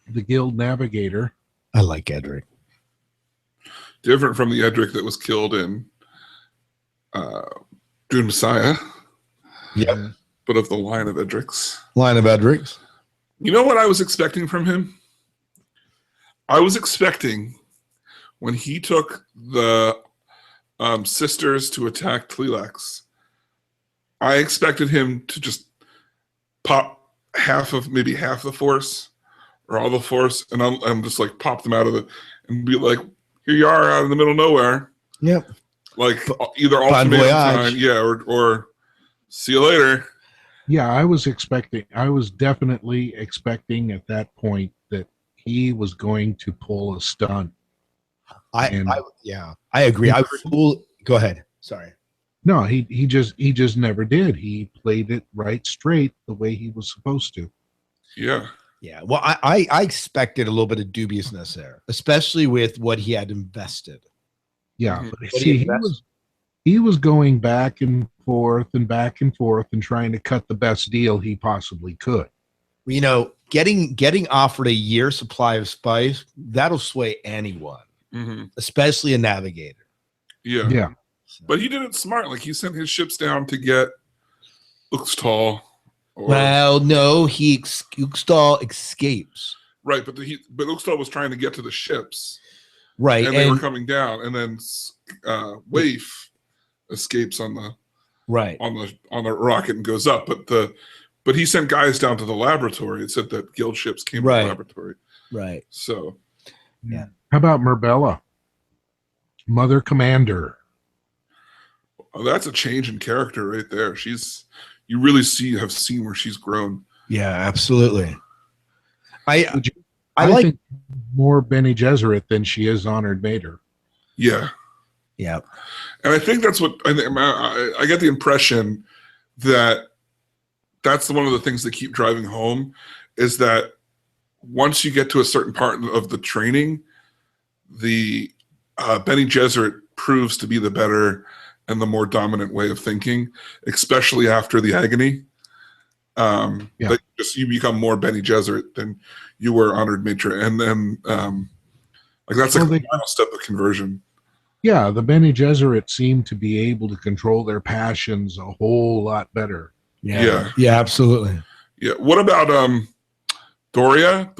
the guild navigator. I like Edric. Different from the Edric that was killed in Dune Saga. Yep. But of the line of Edrics. You know what I was expecting from him? I was expecting, when he took the sisters to attack Tleilax, I expected him to just pop maybe half the force or all the force, and I'm just like pop them out of it and be like, here you are out in the middle of nowhere. Yep. Like either ultimatum time, or see you later. Yeah, I was definitely expecting at that point that he was going to pull a stunt. I agree. Go ahead. Sorry. No, he just never did. He played it right straight the way he was supposed to. Yeah. Yeah. Well, I expected a little bit of dubiousness there, especially with what he had invested. Yeah. Mm-hmm. But see, he was going back and forth and trying to cut the best deal he possibly could. Getting offered a year supply of spice, that'll sway anyone, mm-hmm. especially a navigator. Yeah. But he did it smart. Like, he sent his ships down to get Uxtal. Well, no, Uxtal escapes. Right, but Uxtal was trying to get to the ships. Right. And they were coming down, and then Waif escapes on the rocket and goes up. But he sent guys down to the laboratory. It said that guild ships came to the laboratory. Right. So, yeah. How about Murbella, Mother Commander? Oh, that's a change in character right there. You really have seen where she's grown. Yeah, absolutely. I think more Bene Gesserit than she is Honored Mater. Yeah. Yeah. And I think that's what I get the impression that that's one of the things that keep driving home is that once you get to a certain part of the training, the Bene Gesserit proves to be the better and the more dominant way of thinking, especially after the agony. That you become more Bene Gesserit than you were Honored Mater, and then that's the final step of conversion. Yeah, the Bene Gesserit seem to be able to control their passions a whole lot better. Yeah, absolutely. Yeah. What about Doria,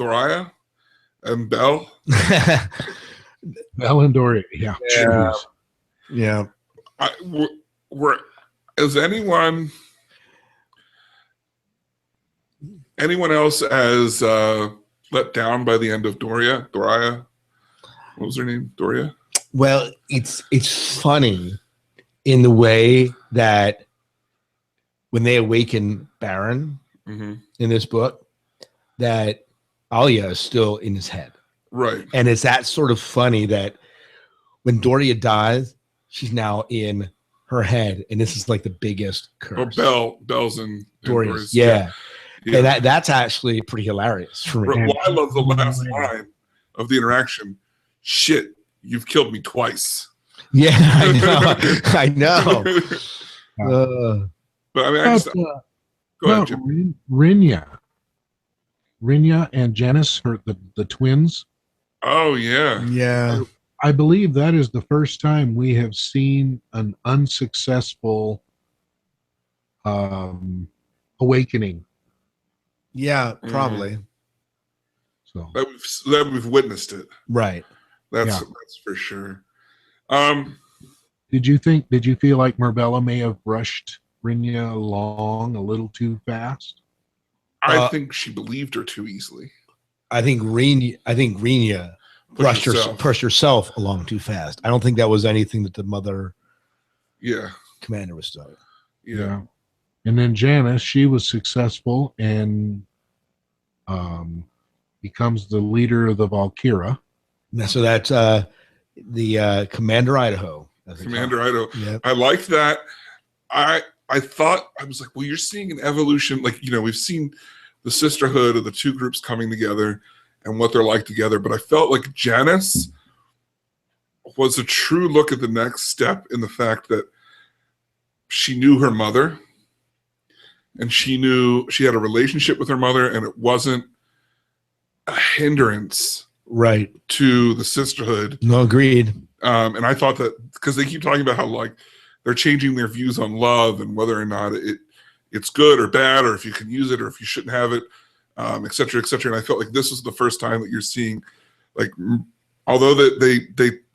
and Belle? Belle and Doria, yeah. Yeah. Is anyone else as let down by the end of Doria? What was her name? Doria? Well, it's funny in the way that when they awaken Baron in this book, that Alia is still in his head. Right. And it's that sort of funny that when Doria dies, she's now in her head. And this is like the biggest curse. Belle's in Doria's. Yeah. And that's actually pretty hilarious for me. Well, I love the last line of the interaction. Shit, you've killed me twice. Yeah, I know. But I mean, go ahead, Jim. Rhaenyra and Janice, the twins. Oh, yeah. Yeah. I believe that is the first time we have seen an unsuccessful awakening. Yeah, probably. So that we've witnessed it. Right. That's for sure. Did you feel like Murbella may have rushed Rhaenyra along a little too fast? I think she believed her too easily. I think Rhaenyra pushed herself along too fast. I don't think that was anything that the mother commander was doing. Yeah. And then Janice, she was successful and becomes the leader of the Valkyra. So that's the Commander Idaho. Commander Idaho. Yep. I liked that. I thought, I was like, well, you're seeing an evolution. Like, we've seen the sisterhood of the two groups coming together and what they're like together. But I felt like Janice was a true look at the next step in the fact that she knew her mother and she knew she had a relationship with her mother, and it wasn't a hindrance to the sisterhood. No, agreed. And I thought that because they keep talking about how like they're changing their views on love and whether or not it's good or bad, or if you can use it or if you shouldn't have it, et cetera, et cetera. And I felt like this was the first time that you're seeing, like, although that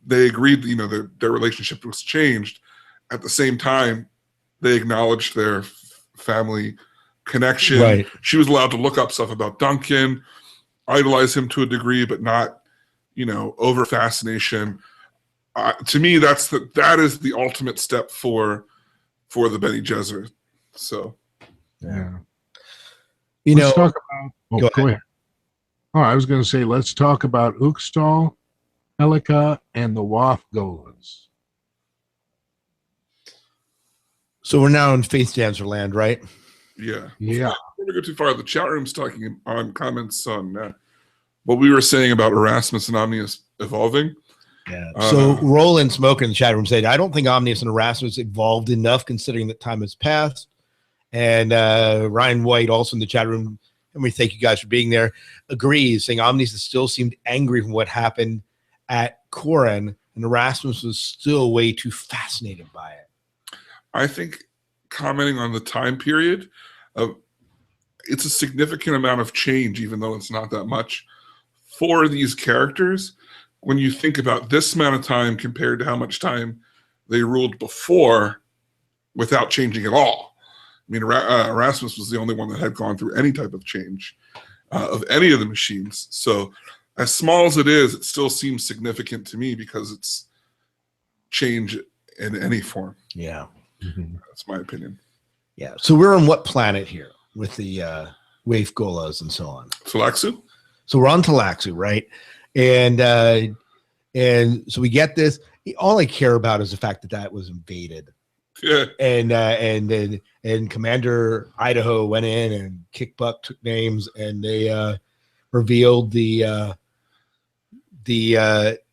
they agreed, their relationship was changed, at the same time they acknowledged their family connection. Right. She was allowed to look up stuff about Duncan, idolize him to a degree, but not, over fascination. To me, that is the ultimate step for the Bene Gesserit. So, yeah. Let's talk about. Go ahead. Oh, I was going to say, let's talk about Uxtal, Helica, and the Waff golas. So we're now in Faith Dancer land, right? Yeah. Yeah. Before we go too far, the chat room's talking on comments on what we were saying about Erasmus and Omnius evolving. Yeah. So Roland Smoker in the chat room said, I don't think Omnius and Erasmus evolved enough considering that time has passed. And Ryan White, also in the chat room, and we thank you guys for being there, agrees, saying Omnius still seemed angry from what happened at Cron, and Erasmus was still way too fascinated by it. I think commenting on the time period, it's a significant amount of change, even though it's not that much, for these characters. When you think about this amount of time compared to how much time they ruled before without changing at all. I mean, Erasmus was the only one that had gone through any type of change of any of the machines. So as small as it is, it still seems significant to me because it's change in any form. Yeah. Mm-hmm. That's my opinion. Yeah. So we're on what planet here with the wave golas and so on? Philaxu? So we're on Talaxu, right? And so we get this. All I care about is the fact that was invaded. Yeah. And Commander Idaho went in and kicked butt, took names, and they revealed the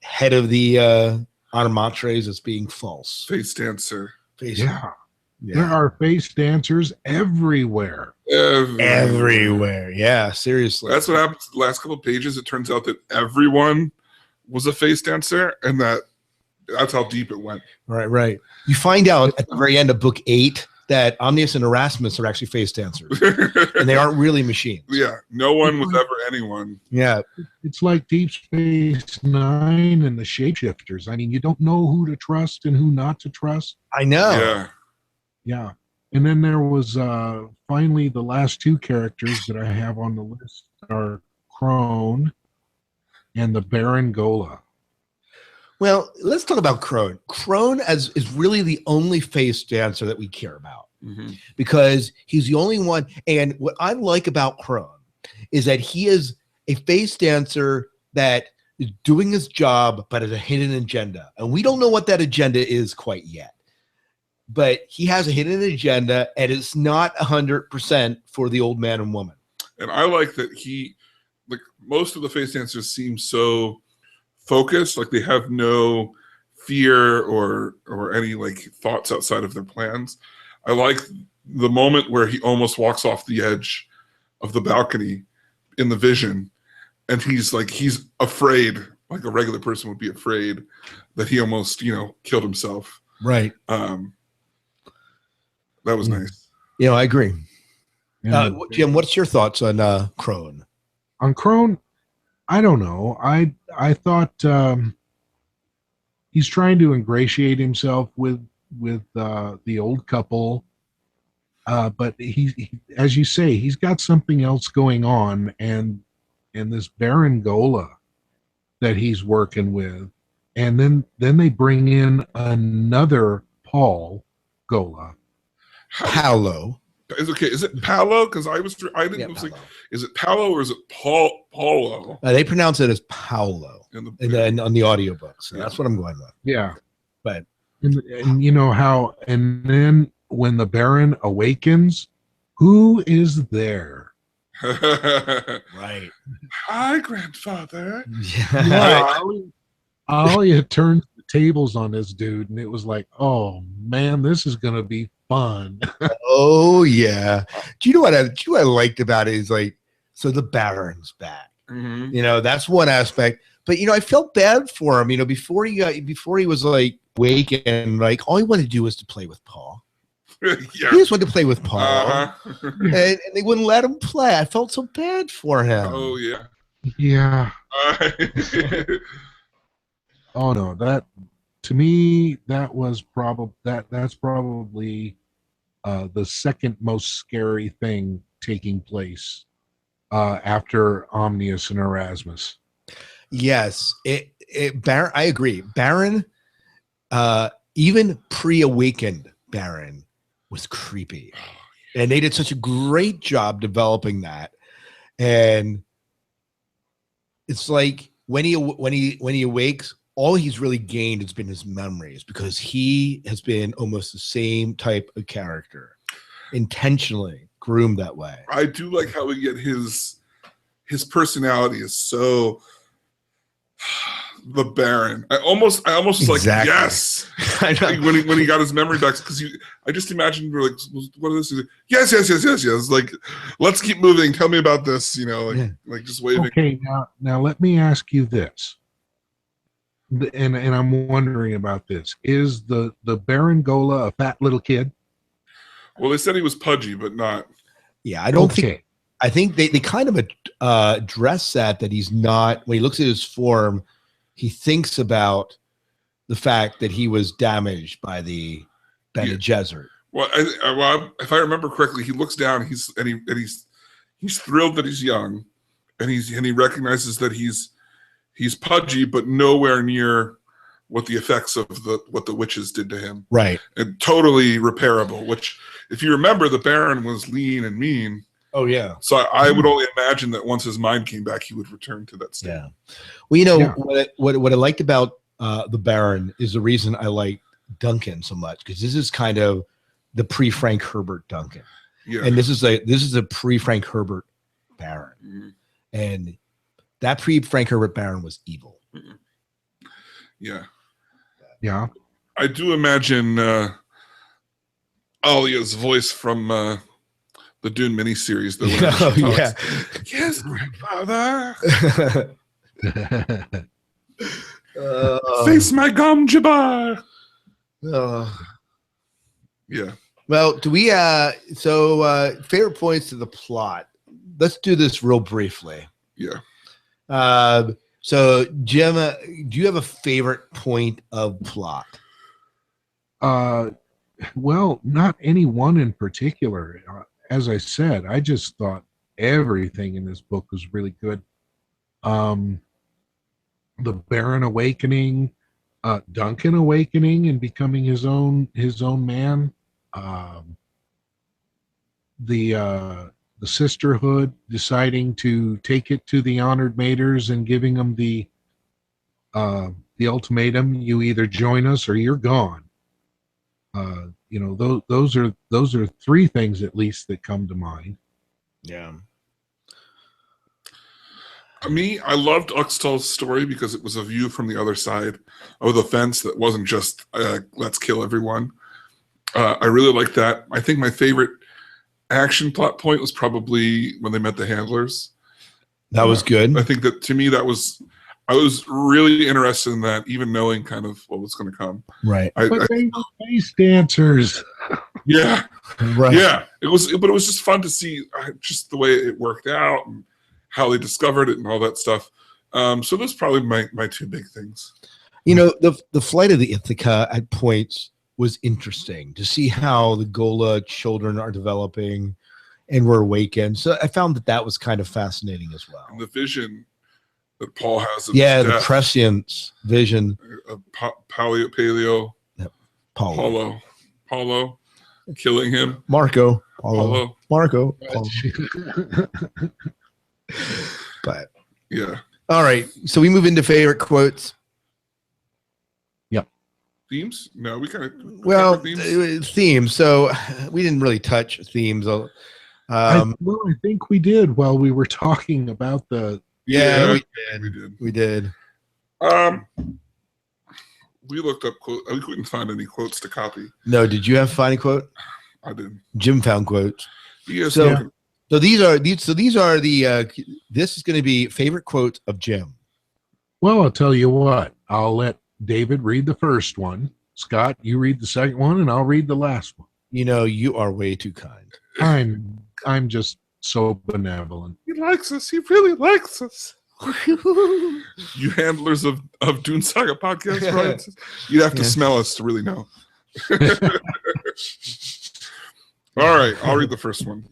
head of the Animatres as being false. Face dancer. Yeah. There are face dancers everywhere. Everywhere. Yeah, seriously. That's what happened to the last couple of pages. It turns out that everyone was a face dancer, and that's how deep it went. Right. You find out at the very end of book 8 that Omnius and Erasmus are actually face dancers, and they aren't really machines. Yeah, no one was ever anyone. Yeah. It's like Deep Space Nine and the shapeshifters. I mean, you don't know who to trust and who not to trust. I know. Yeah. Yeah. And then there was finally the last 2 characters that I have on the list are Cron and the Baron Gola. Well, let's talk about Cron. Cron is really the only face dancer that we care about, because he's the only one. And what I like about Cron is that he is a face dancer that is doing his job, but has a hidden agenda. And we don't know what that agenda is quite yet. But he has a hidden agenda, and it's not 100% for the old man and woman. And I like that most of the face dancers seem so focused, like they have no fear or any thoughts outside of their plans. I like the moment where he almost walks off the edge of the balcony in the vision, and he's afraid, like a regular person would be afraid, that he almost killed himself. Right. That was nice. I agree. Jim, what's your thoughts on Cron? On Cron, I don't know. I thought he's trying to ingratiate himself with the old couple, but he, as you say, he's got something else going on, and this Baron Gola that he's working with, and then they bring in another Paul Gola. Paolo. Is it Paolo? Because I didn't was like, is it Paolo or is it Paulo? They pronounce it as Paolo on the audiobook. So that's what I'm going with. Yeah. But and you know how, and then when the Baron awakens, who is there? Right. Hi, grandfather. Yeah. Alia turned the tables on this dude, and it was like, oh man, this is gonna be fun. Oh yeah. Do you know what I liked about it is so the Baron's back. That's one aspect. But I felt bad for him. Before he was awake and all he wanted to do was to play with Paul. Yeah. He just wanted to play with Paul, and they wouldn't let him play. I felt so bad for him. Oh yeah. Yeah. Oh no, that to me that was that's probably the second most scary thing taking place after Omnius and Erasmus. Yes, Baron. I agree. Baron, even pre-awakened Baron was creepy, and they did such a great job developing that. And it's like when he awakes, all he's really gained has been his memories, because he has been almost the same type of character, intentionally groomed that way. I do like how we get his personality is so the Baron. I almost was Exactly. like, yes. when he got his memory back, because I just imagined we're like, what is this? Yes. Like, let's keep moving. Tell me about this. Like just waving. Okay, now let me ask you this. And I'm wondering about this. Is the Baron Gola a fat little kid? Well, they said he was pudgy, but not. Yeah, I don't think. I think they kind of address that he's not. When he looks at his form, he thinks about the fact that he was damaged by the Bene Gesserit. Well, if I remember correctly, he looks down. He's thrilled that he's young, and he recognizes that he's pudgy, but nowhere near what the effects of what the witches did to him. Right. And totally repairable, which, if you remember, the Baron was lean and mean, Oh yeah. So I would only imagine that once his mind came back, he would return to that state. Yeah. Well, you know what I liked about the Baron is the reason I like Duncan so much, because this is kind of the pre-Frank Herbert Duncan, and this is a pre-Frank Herbert Baron, and that pre-Frank Herbert Baron was evil. Yeah. Yeah. I do imagine Alia's voice from the Dune miniseries. Yeah. Yes, grandfather. Face my gum jabbar. Yeah. Well, do we favorite points to the plot? Let's do this real briefly. Yeah. So Jim, do you have a favorite point of plot? Well, not any one in particular. As I said, I just thought everything in this book was really good. The Baron awakening, Duncan awakening and becoming his own man. The sisterhood deciding to take it to the honored maters and giving them the ultimatum: you either join us or you're gone. Those are three things at least that come to mind. Yeah. I loved Uxtal's story because it was a view from the other side of the fence that wasn't just let's kill everyone. I really liked that. I think my favorite action plot point was probably when they met the handlers. That was good. I think that to me I was really interested in that, even knowing kind of what was going to come. Right. But they were face dancers. Yeah. Right. Yeah. But it was just fun to see just the way it worked out and how they discovered it and all that stuff. So those are probably my two big things. You know, the flight of the Ithaca at points was interesting to see how the Gola children are developing and were awakened. So I found that was kind of fascinating as well. And the vision that Paul has of the prescience vision. Paleo. Yep. Paulo. Killing him. Marco. Paulo. Marco. Paulo. But yeah. All right. So we move into favorite quotes. Yep. Themes? No, we kind of themes. So we didn't really touch themes. I think we did while we were talking about the. Yeah, we did. We looked up quotes. We couldn't find any quotes to copy. No, did you find a quote? I did. Jim found quotes. Yes. So these are the. This is going to be favorite quotes of Jim. Well, I'll tell you what. I'll let David read the first one. Scott, you read the second one, and I'll read the last one. You know, you are way too kind. I'm just so benevolent. He likes us. He really likes us. You handlers of Dune Saga podcast, right? You'd have to smell us to really know. All right, I'll read the first one.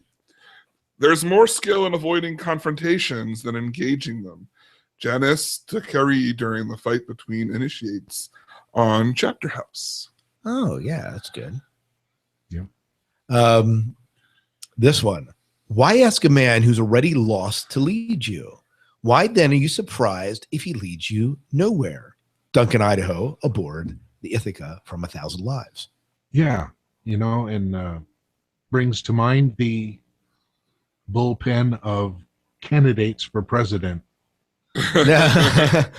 There's more skill in avoiding confrontations than engaging them. Janice to Carrie during the fight between initiates on Chapter House. Oh, yeah, that's good. Yeah. This one. Why ask a man who's already lost to lead you? Why then are you surprised if he leads you nowhere? Duncan, Idaho, aboard the Ithaca from 1,000 Lives. Yeah, and brings to mind the bullpen of candidates for president. A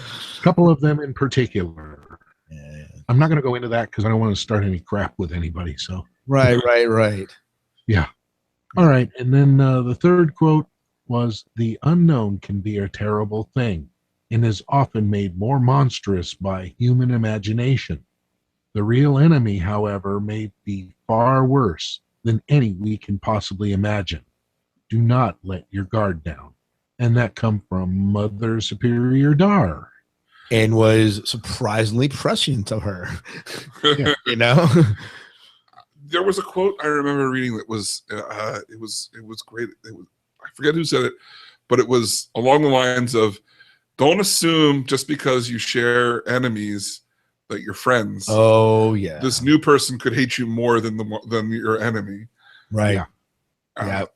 couple of them in particular. Yeah. I'm not going to go into that because I don't want to start any crap with anybody. So Right. Yeah. All right. And then the third quote was, the unknown can be a terrible thing and is often made more monstrous by human imagination. The real enemy, however, may be far worse than any we can possibly imagine. Do not let your guard down. And that come from Mother Superior Dar. And was surprisingly prescient of her. Yeah. There was a quote I remember reading that was it was great. I forget who said it, but it was along the lines of, don't assume just because you share enemies that you're friends. Oh yeah. This new person could hate you more than your enemy. Right. Yeah.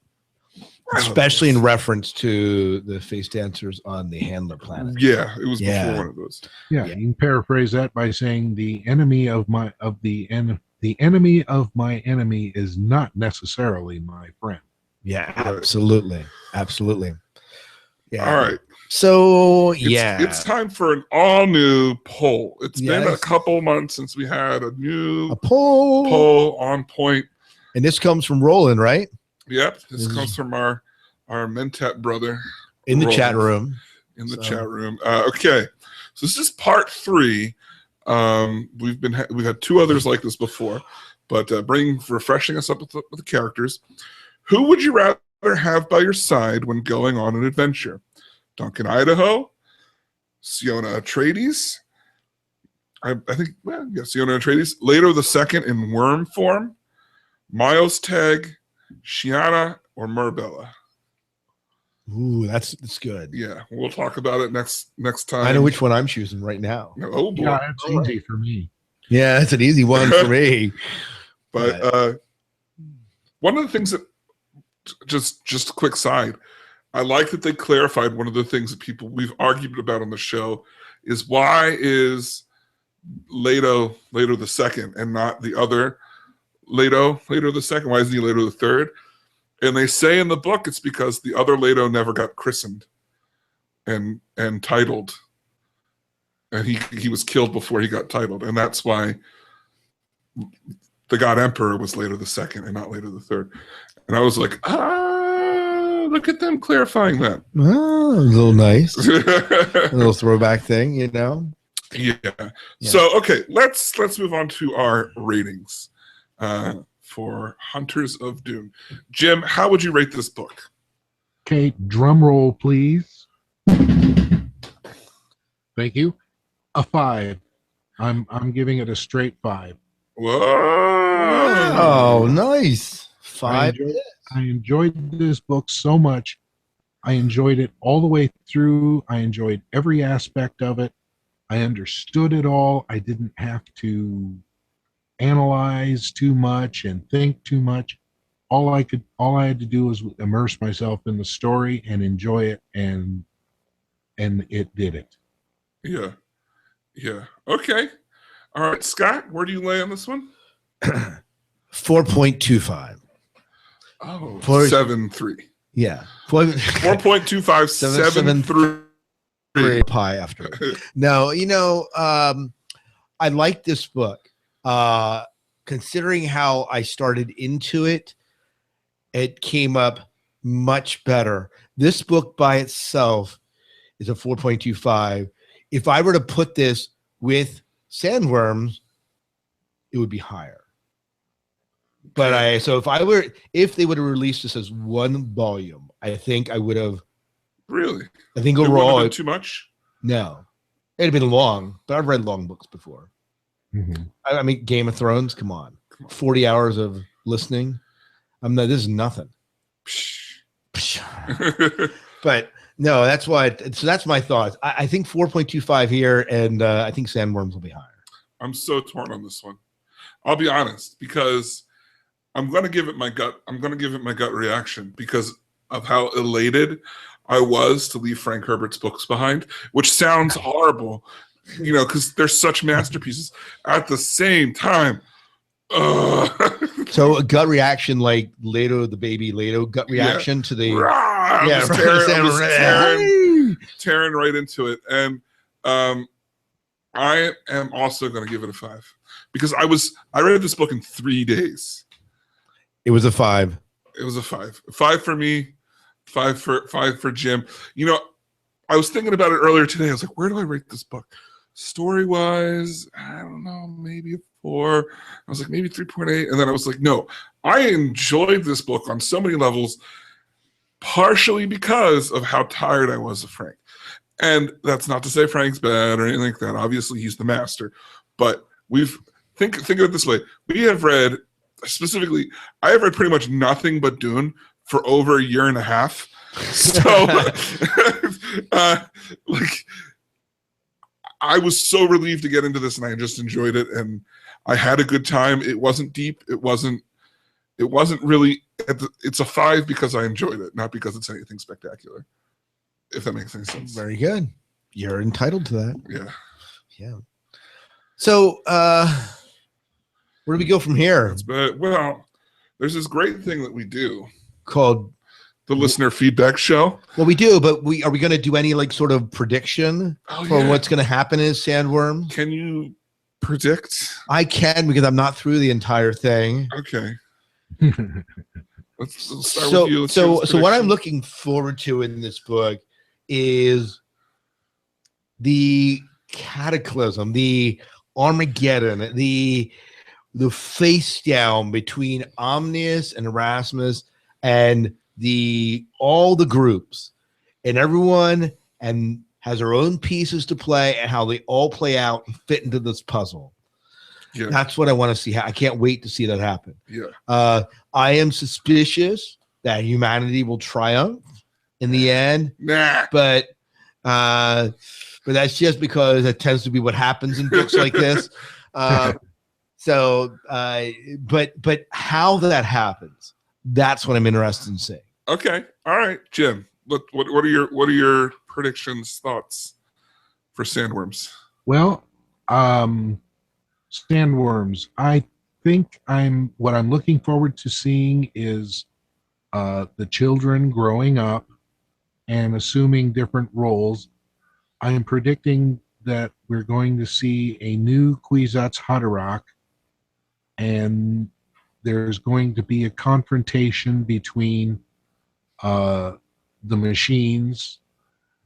Especially in reference to the face dancers on the Handler planet. Yeah, it was before one of those. Yeah, you can paraphrase that by saying the enemy of my enemy is not necessarily my friend. Yeah, absolutely. Absolutely. Yeah. All right. So it's time for an all new poll. It's been a couple months since we had a poll on point. And this comes from Roland, right? Yep. This comes from our Mentat brother in the chat room. In the chat room. Okay. So this is part 3. We've had 2 others like this before, but refreshing us up with the characters. Who would you rather have by your side when going on an adventure? Duncan Idaho, Siona Atreides. I think, Siona Atreides. Leto the Second in worm form. Miles Teg, Shana, or Murbella. Ooh, that's good. Yeah, we'll talk about it next time. I know which one I'm choosing right now. Oh boy, yeah, that's easy for me. Yeah, that's an easy one for me. But one of the things that just a quick side, I like that they clarified one of the things that we've argued about on the show is why is Leto the Second and not the other Leto the Second? Why isn't he Leto the Third? And they say in the book it's because the other Leto never got christened and titled, and he was killed before he got titled, and that's why the God Emperor was Leto the Second and not Leto the Third. And I was like, look at them clarifying that. Oh, a little nice. A little throwback thing, you know? Yeah. So, okay, let's move on to our ratings for Hunters of Dune. Jim, how would you rate this book? Okay, drum roll, please. Thank you. A 5. I'm giving it a straight 5. Whoa! Oh, nice. 5. I enjoyed this book so much. I enjoyed it all the way through. I enjoyed every aspect of it. I understood it all. I didn't have to analyze too much and think too much. All I had to do was immerse myself in the story and enjoy it, and it did it. Yeah. Okay. All right, Scott, where do you lay on this one? 4.25. Oh, 7.3. Yeah. 4.25, 7.3. Pie after. No, I like this book. Considering how I started into it, it came up much better. This book by itself is a 4.25. If I were to put this with Sandworms, it would be higher. But if they would have released this as one volume, I think I would have. Really? I think overall, it too much. No, it'd have been long. But I've read long books before. Mm-hmm. I mean, Game of Thrones. Come on. 40 hours of listening. This is nothing. But no, that's why. So that's my thoughts. I think 4.25 here, and I think Sandworms will be higher. I'm so torn on this one. I'll be honest, because I'm going to give it my gut. I'm going to give it my gut reaction because of how elated I was to leave Frank Herbert's books behind, which sounds horrible, because they're such masterpieces. At the same time, so a gut reaction like Leto, the baby Leto gut reaction to the tearing right into it, and I am also going to give it a 5 because I read this book in 3 days. It was a 5. It was a 5. 5 for me, 5 for Jim. I was thinking about it earlier today. I was like, where do I rate this book? Story wise, I don't know, maybe a 4. I was like, maybe 3.8. And then I was like, no, I enjoyed this book on so many levels, partially because of how tired I was of Frank. And that's not to say Frank's bad or anything like that. Obviously, he's the master. But think of it this way. We have read, specifically, I have read pretty much nothing but Dune for over a year and a half. So, I was so relieved to get into this, and I just enjoyed it, and I had a good time. It wasn't deep. It wasn't it wasn't really. It's a 5 because I enjoyed it, not because it's anything spectacular. If that makes any sense. Very good. You're entitled to that. Yeah. Yeah. So, where do we go from here? Well, there's this great thing that we do Called the listener feedback show. Well, we do, but are we going to do any like sort of prediction for what's going to happen in Sandworms? Can you predict? I can, because I'm not through the entire thing. Okay. Let's start with you. So what I'm looking forward to in this book is the cataclysm, the Armageddon, the face down between Omnius and Erasmus and all the groups, and everyone and has their own pieces to play, and how they all play out and fit into this puzzle. Yeah. That's what I want to see. I can't wait to see that happen. Yeah. I am suspicious that humanity will triumph in the end. Nah. But that's just because it tends to be what happens in books like this. But how that happens, that's what I'm interested in seeing. Okay. All right, Jim. What are your predictions, thoughts for Sandworms? Well, Sandworms. I think what I'm looking forward to seeing is the children growing up and assuming different roles. I am predicting that we're going to see a new Kwisatz Haderach, and there's going to be a confrontation between the machines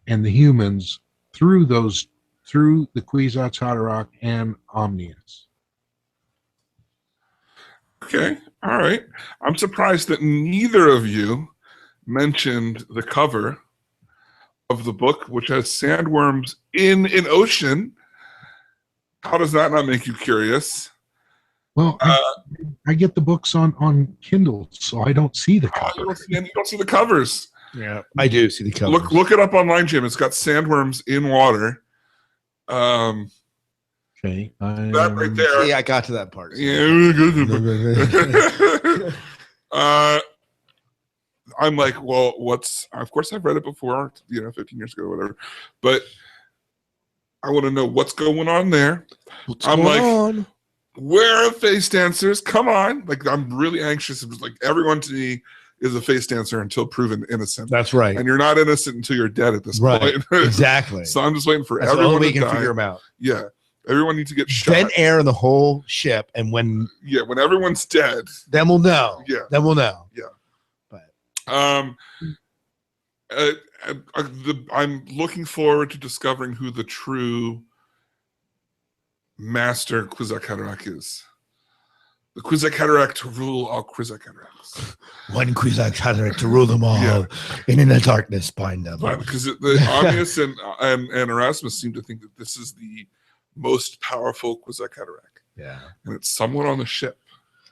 and the humans through the Kwisatz Haderach and Omnius. Okay. All right. I'm surprised that neither of you mentioned the cover of the book, which has sandworms in an ocean. How does that not make you curious? Well, I get the books on Kindle, so I don't see the cover. You don't see the covers. Yeah, I do see the covers. Look it up online, Jim. It's got sandworms in water. Okay. That right there. Yeah, I got to that part. Yeah. I'm like, well, of course I've read it before, 15 years ago or whatever, but I want to know what's going on there. Where are face dancers? Come on. Like, I'm really anxious. It was like everyone to me is a face dancer until proven innocent. That's right. And you're not innocent until you're dead at this point. Exactly. So I'm just waiting for That's everyone we to can die. figure them out. Yeah. Everyone needs to get shot. Vent air in the whole ship, and when everyone's dead, then we'll know. Yeah. Then we'll know. Yeah. But I'm looking forward to discovering who the true master Kwisatz Haderach is. The Kwisatz Haderach to rule all Kwisatz Haderachs. One Kwisatz Haderach to rule them all, and in the darkness bind them. Because the Omnius and Erasmus seem to think that this is the most powerful Kwisatz Haderach. Yeah. And it's someone on the ship.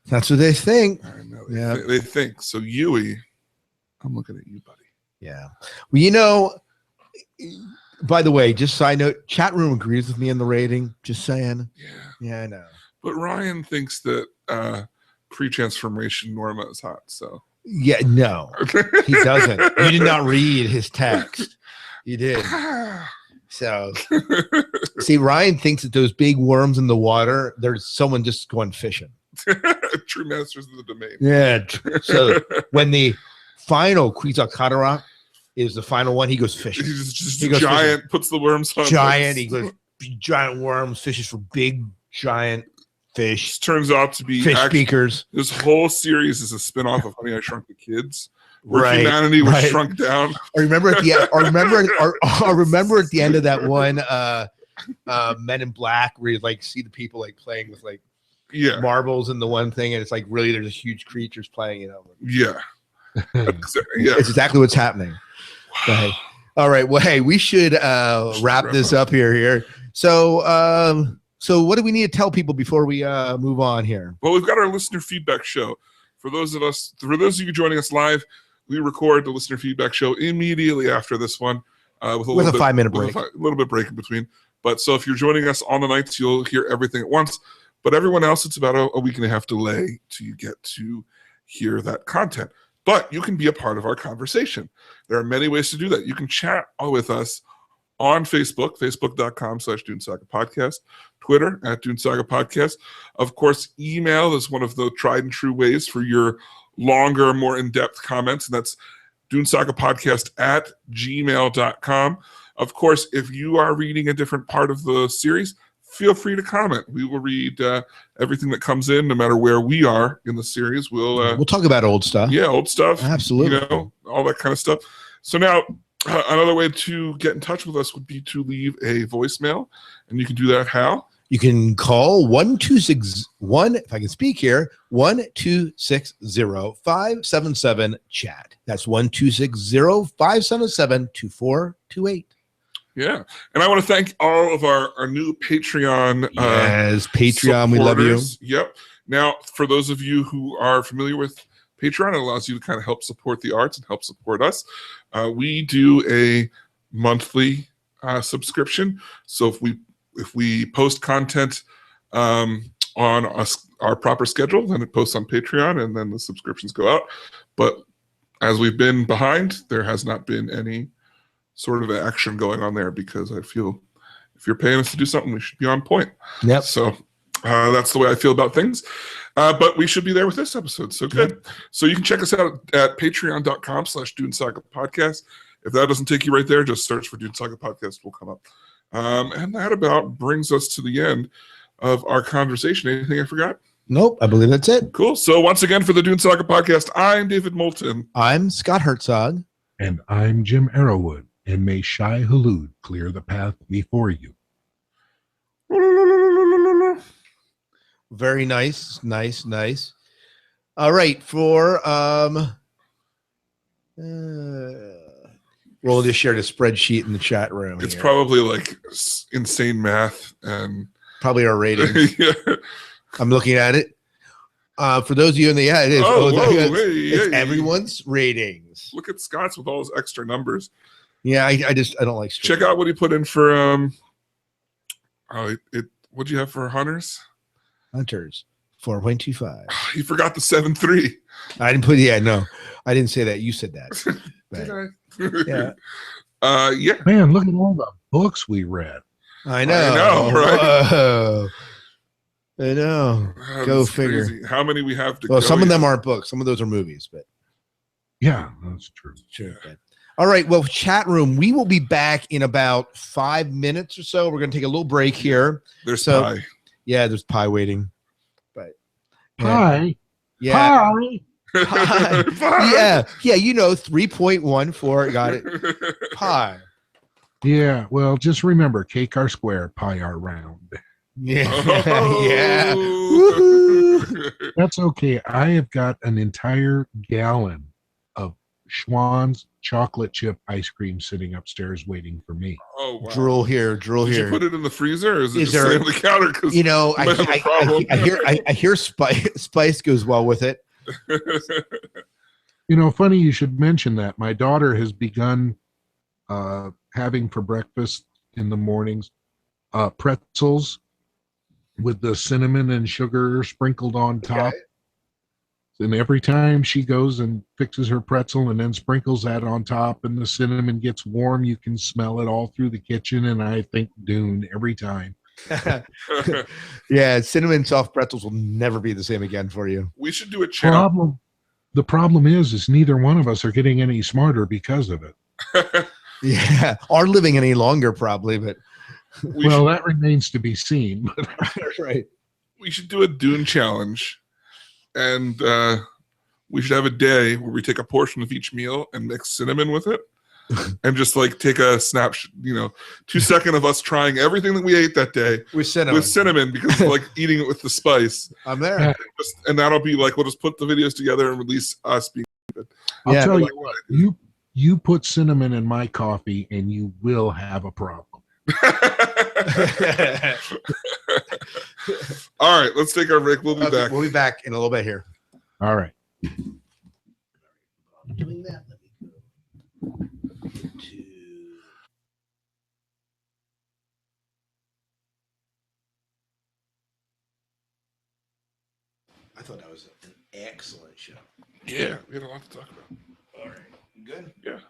That's what they think. I know. They think. So Yui, I'm looking at you, buddy. Yeah. Well, by the way, just side note, chat room agrees with me in the rating. Just saying. Yeah, I know. But Ryan thinks that pre-transformation Norma is hot. So yeah, no, he doesn't. You did not read his text. You did. So see, Ryan thinks that those big worms in the water, there's someone just going fishing. True masters of the domain. Yeah. So when the final Kwisatz Haderach is the final one, he goes fishing. He's just he goes giant, fishing. Puts the worms on. Giant. He goes giant worms, fishes for big giant fish. This turns out to be fish speakers. This whole series is a spinoff of Honey, I Shrunk the Kids, where humanity was shrunk down. I remember at the end. I remember at the end of that one Men in Black, where you like see the people like playing with like marbles in the one thing, and it's like really there's huge creatures playing. Yeah. It's exactly what's happening. Wow. All right. Well, hey, we should wrap this up here. So what do we need to tell people before we move on here? Well, we've got our listener feedback show. For those of you joining us live, we record the listener feedback show immediately after this one with a 5-minute break. A little bit break in between. But so if you're joining us on the nights, you'll hear everything at once. But everyone else, it's about a week and a half delay till you get to hear that content. But you can be a part of our conversation. There are many ways to do that. You can chat with us on Facebook, facebook.com/Dune Saga Podcast, Twitter @Dune Saga Podcast. Of course, email is one of the tried and true ways for your longer, more in-depth comments, and that's dunesagapodcast@gmail.com. Of course, if you are reading a different part of the series, feel free to comment. We will read everything that comes in, no matter where we are in the series. We'll talk about old stuff. Yeah, old stuff. Absolutely. You know, all that kind of stuff. So now, another way to get in touch with us would be to leave a voicemail, and you can do that how? You can call 1261, if I can speak here, 1260-577-CHAT. That's 1260-577-2428. Yeah. And I want to thank all of our new Patreon yes, Patreon, we love you. Yep. Now, for those of you who are familiar with Patreon, it allows you to kind of help support the arts and help support us. We do a monthly subscription. So if we post content on our proper schedule, then it posts on Patreon, and then the subscriptions go out. But as we've been behind, there has not been any sort of action going on there, because I feel if you're paying us to do something, we should be on point. Yep. So that's the way I feel about things. But we should be there with this episode. So good. Yep. So you can check us out at patreon.com/Dune Saga Podcast. If that doesn't take you right there, just search for Dune Saga Podcast. Will come up. And that about brings us to the end of our conversation. Anything I forgot? Nope, I believe that's it. Cool. So once again, for the Dune Saga Podcast, I'm David Moulton. I'm Scott Herzog. And I'm Jim Arrowwood. And may Shai Hulud clear the path before you. Very nice. Nice. All right, for we'll just share the spreadsheet in the chat room. It's here. Probably like insane math and probably our ratings. Yeah. I'm looking at it. For those of you in the it is. It's everyone's ratings. Look at Scott's with all his extra numbers. Yeah, I don't like. Check out what he put in for what'd you have for Hunters? Hunters 4.25. He forgot the 7.3. I didn't put. Yeah, no, I didn't say that. You said that. Did I? Yeah. Yeah. Man, look at all the books we read. I know, right? Whoa. I know. Go figure. Crazy. How many we have to well, go some of them yet? aren't books. Some of those are movies, but yeah, that's true. Sure. Okay. All right. Well, chat room, we will be back in about 5 minutes or so. We're going to take a little break here. There's pie. Yeah, there's pie waiting. But pie. Yeah. Pie. Pie. Yeah. You know, 3.14. Got it. Pie. Yeah. Well, just remember, cake are square, pie are round. Yeah. Oh. Yeah. That's okay. I have got an entire gallon of Schwann's chocolate chip ice cream sitting upstairs waiting for me. Oh, wow. Drool here. Did you put it in the freezer, or is it just there, on the counter? You know, I hear spice goes well with it. You know, funny you should mention that. My daughter has begun having for breakfast in the mornings pretzels with the cinnamon and sugar sprinkled on top. Okay. And every time she goes and fixes her pretzel and then sprinkles that on top and the cinnamon gets warm, you can smell it all through the kitchen. And I think Dune every time. Yeah, cinnamon soft pretzels will never be the same again for you. We should do a channel. The problem is neither one of us are getting any smarter because of it. Yeah, or living any longer probably, but that remains to be seen. Right. We should do a Dune challenge. And we should have a day where we take a portion of each meal and mix cinnamon with it, and just like take a snapshot, 2 seconds of us trying everything that we ate that day with cinnamon, because like eating it with the spice. I'm there, and that'll be like, we'll just put the videos together and release us being good. I'll tell you what, you put cinnamon in my coffee and you will have a problem. All right, let's take our break. We'll be back. We'll be back in a little bit here. All right. Doing that. Let me go to. I thought that was an excellent show. Yeah, we had a lot to talk about. All right, good. Yeah.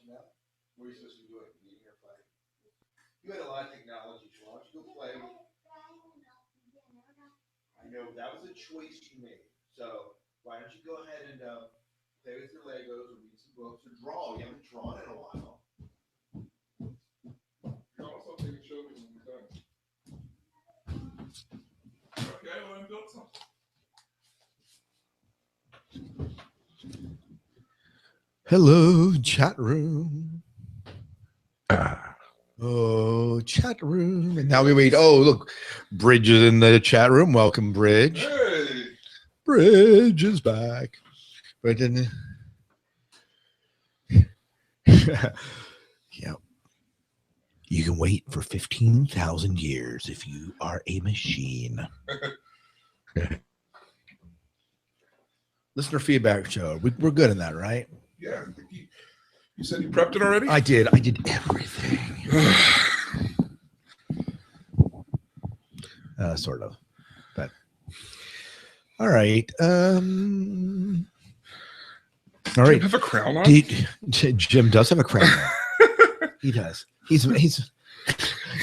now? What are you supposed to be doing? Eating or playing? You had a lot of technology, so why don't you go play? I know that was a choice you made. So why don't you go ahead and play with your Legos or read some books or draw? You haven't drawn in a while. You're also taking show me when we're done. Okay, well, I built something. Hello, chat room. Oh, chat room. And now we wait. Oh, look, Bridge is in the chat room. Welcome, Bridge. Hey. Bridge is back. But then, yeah, you can wait for 15,000 years if you are a machine. Listener feedback show. We're good in that, right? Yeah. You said you prepped it already? I did everything. Sort of. But all right. All right. Jim have a crown on? Jim does have a crown on. He does. He's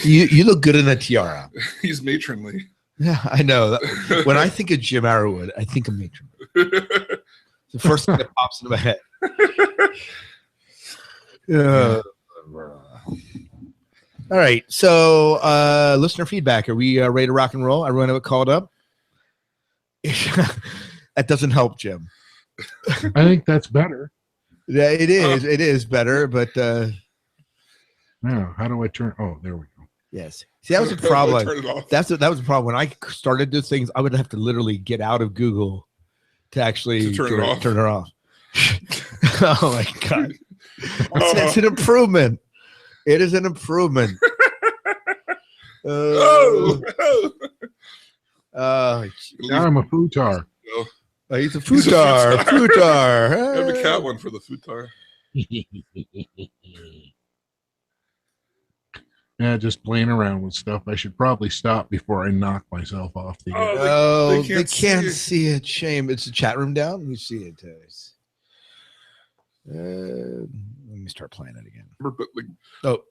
you look good in a tiara. He's matronly. Yeah, I know. When I think of Jim Arrowwood, I think of matron. The first thing that pops into my head. All right. So listener feedback. Are we ready to rock and roll? Everyone have it called up? That doesn't help, Jim. I think that's better. Yeah, it is. It is better, but now how do I turn? Oh, there we go. yes. See, that was a problem. Turn it off. That was a problem. When I started those things, I would have to literally get out of Google to actually turn it off. Oh my god. It's an improvement. It is an improvement. Now I'm a futar. He's a futar. Futar. I have a cat one for the futar. Yeah, just playing around with stuff. I should probably stop before I knock myself off the edge. Oh, they can't see it. Shame. It's the chat room down. You see it. Let me start playing it again. Oh.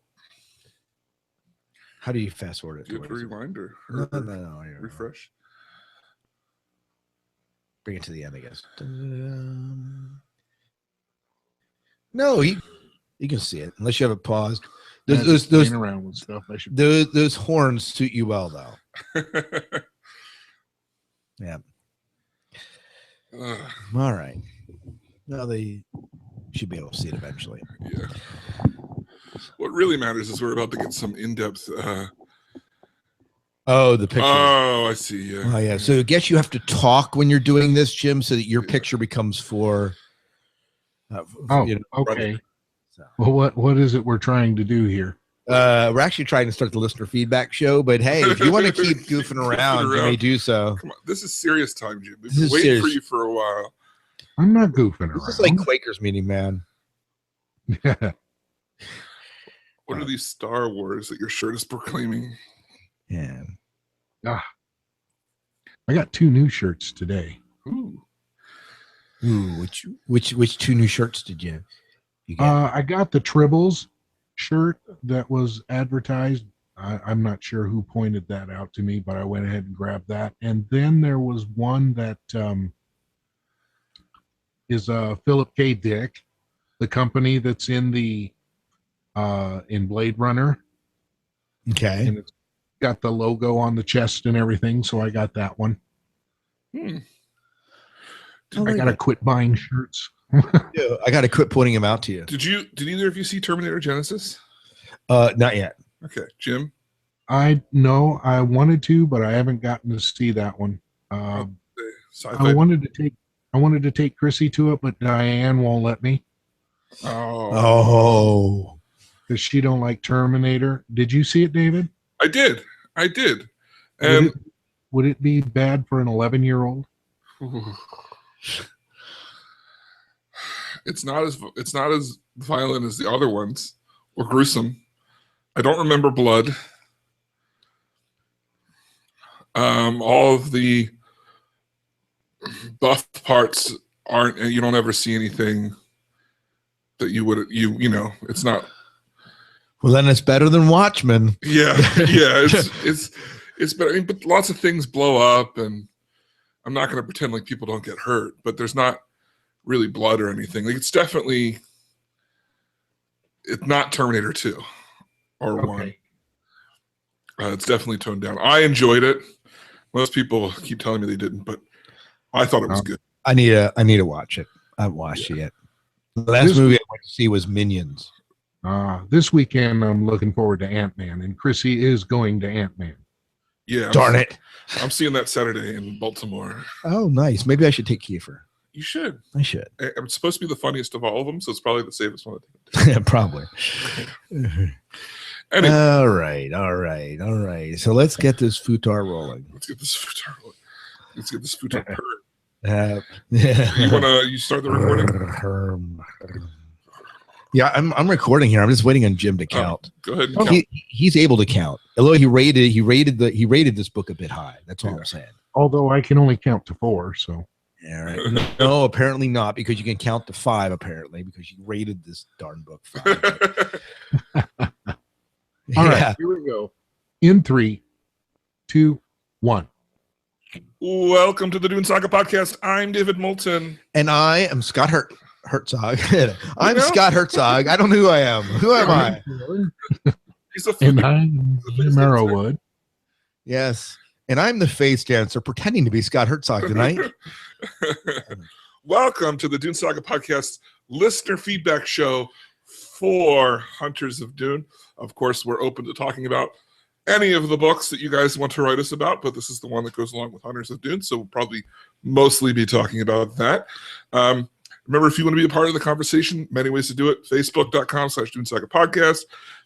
How do you fast forward it? Do you have to rewind or no, refresh? Bring it to the end, I guess. No, you can see it unless you have it paused. Those around with stuff. I should. Those horns suit you well, though. Yeah. All right. Now they should be able to see it eventually. Yeah. What really matters is we're about to get some in-depth. The picture. Oh, I see. Yeah. Oh, yeah. So I guess you have to talk when you're doing this, Jim, so that your picture becomes for. Okay. So. Well, what is it we're trying to do here? We're actually trying to start the listener feedback show, but hey, if you want to keep goofing around, you may do so. Come on, this is serious time, Jim. We've been waiting for you for a while. I'm not goofing around. This is like Quakers meeting, man. What are these Star Wars that your shirt is proclaiming? Yeah. I got 2 new shirts today. Ooh. Which 2 new shirts did you get? I got the Tribbles shirt that was advertised. I'm not sure who pointed that out to me, but I went ahead and grabbed that. And then there was one that is Philip K. Dick, the company that's in the in Blade Runner. Okay. And it's got the logo on the chest and everything, so I got that one. I gotta quit buying shirts. Yeah, I gotta quit pointing them out to you. Did either of you see Terminator Genesis? Not yet. Okay, Jim. I wanted to, but I haven't gotten to see that one. I wanted to take Chrissy to it, but Diane won't let me. Oh. Because she don't like Terminator. Did you see it, David? I did. And would it be bad for an 11-year-old? It's not as violent as the other ones, or gruesome. I don't remember blood. All of the buff parts aren't. You don't ever see anything that you would it's not. Well, then it's better than Watchmen. Yeah, it's better. I mean, but lots of things blow up, and I'm not going to pretend like people don't get hurt, but there's not really blood or anything. Like it's not Terminator 2 or 1. It's definitely toned down. I enjoyed it. Most people keep telling me they didn't, but I thought it was good. I need to watch it. I haven't watched it yet. The last movie I went to see was Minions. This weekend I'm looking forward to Ant-Man, and Chrissy is going to Ant-Man. Yeah. Darn it. I'm seeing that Saturday in Baltimore. Oh, nice. Maybe I should take Kiefer. You should. I should. It's supposed to be the funniest of all of them, so it's probably the safest one. Probably. Anyway. All right. So let's get this Futar rolling. Let's get this Futar purr. Yeah. You start the recording? Yeah, I'm recording here. I'm just waiting on Jim to count. Go ahead. And count. He's able to count. Although he rated this book a bit high. That's all I'm saying. Although I can only count to 4, so. Yeah, right. No, apparently not, because you can count to 5, apparently, because you rated this darn book 5. All right, here we go. In 3, 2, 1. Welcome to the Dune Saga podcast. I'm David Moulton. And I am Scott Herzog. I'm Scott Herzog. I don't know who I am. Who am I? And I'm Jim Arrowwood. Yes. And I'm the face dancer pretending to be Scott Herzog tonight. Welcome to the Dune Saga podcast listener feedback show for Hunters of Dune. Of course, we're open to talking about any of the books that you guys want to write us about, but this is the one that goes along with Hunters of Dune, so we'll probably mostly be talking about that. Remember, if you want to be a part of the conversation, many ways to do it. Facebook.com/Dune Saga Podcast,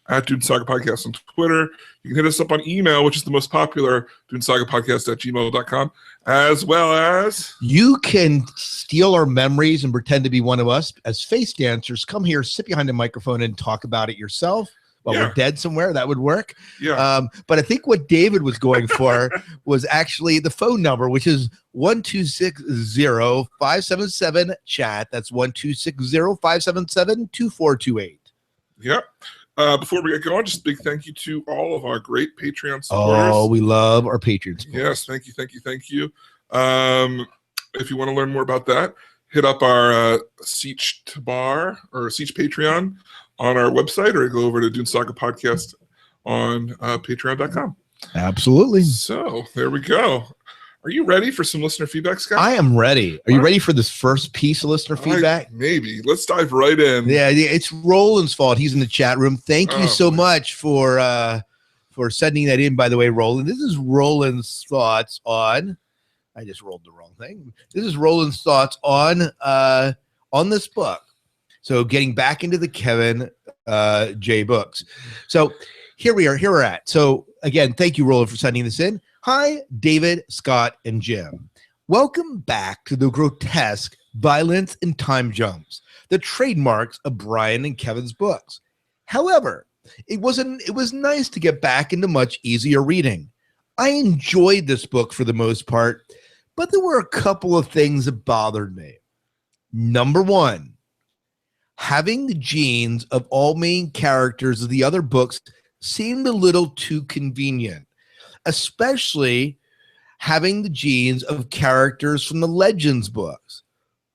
at Dune Saga Podcast on Twitter. You can hit us up on email, which is the most popular, dunesagapodcast@gmail.com, as well as... You can steal our memories and pretend to be one of us as face dancers. Come here, sit behind the microphone and talk about it yourself. While we're dead somewhere, that would work. Yeah. But I think what David was going for was actually the phone number, which is 1-260-577-CHAT. That's 1-260-577-2428. Yep. Before we get going, just a big thank you to all of our great Patreon supporters. Oh, we love our Patreons. Yes, thank you. If you want to learn more about that, hit up our Siege Bar or Siege Patreon on our website, or go over to Dune Saga Podcast on patreon.com. Absolutely. So there we go. Are you ready for some listener feedback, Scott? I am ready. Are you ready for this first piece of listener feedback? Maybe. Let's dive right in. Yeah, it's Roland's fault. He's in the chat room. Thank you so much for sending that in, by the way, Roland. This is Roland's thoughts on... I just rolled the wrong thing. This is Roland's thoughts on this book. So getting back into the Kevin J books. So here we're at. So again, thank you, Roland, for sending this in. Hi, David, Scott, and Jim. Welcome back to the grotesque, violence, and time jumps, the trademarks of Brian and Kevin's books. However, it was nice to get back into much easier reading. I enjoyed this book for the most part, but there were a couple of things that bothered me. Number one, having the genes of all main characters of the other books seemed a little too convenient, especially having the genes of characters from the Legends books.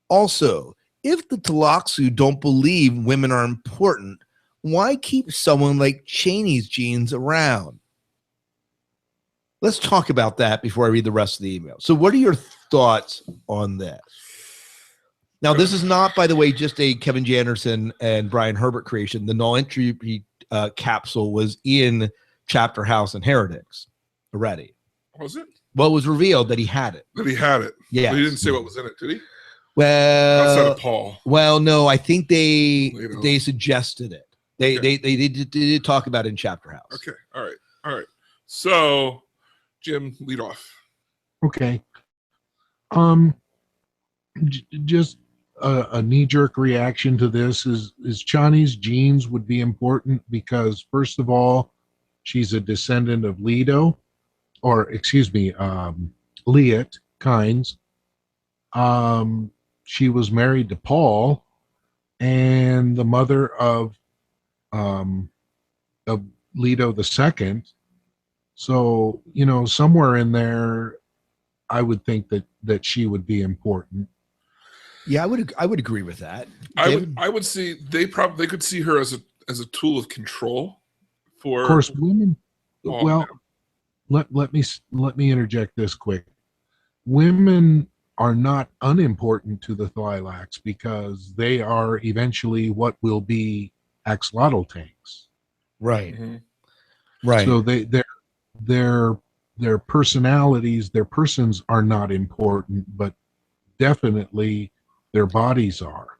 Also, if the Taloxu don't believe women are important, why keep someone like Chaney's genes around? Let's talk about that before I read the rest of the email. So what are your thoughts on this? Now, this is not, by the way, just a Kevin J. Anderson and Brian Herbert creation. The null entry capsule was in Chapter House and Heretics already. Was it? Well, it was revealed that he had it. That he had it. Yeah. But he didn't say what was in it, did he? Well, outside of Paul. Well, no, I think they suggested it. They did talk about it in Chapter House. Okay. All right. So, Jim, lead off. Okay. Just a knee-jerk reaction to this is Chani's genes would be important because, first of all, she's a descendant of Leto, or excuse me, Liet Kynes. She was married to Paul, and the mother of Leto II. So, you know, somewhere in there, I would think that she would be important. Yeah, I would agree with that. I would see they could see her as a tool of control for, of course, women. all Well, let me interject this quick. Women are not unimportant to the Thylax because they are eventually what will be axolotl tanks. Right. Mhm. Right. So their personalities, their persons are not important, but definitely their bodies are.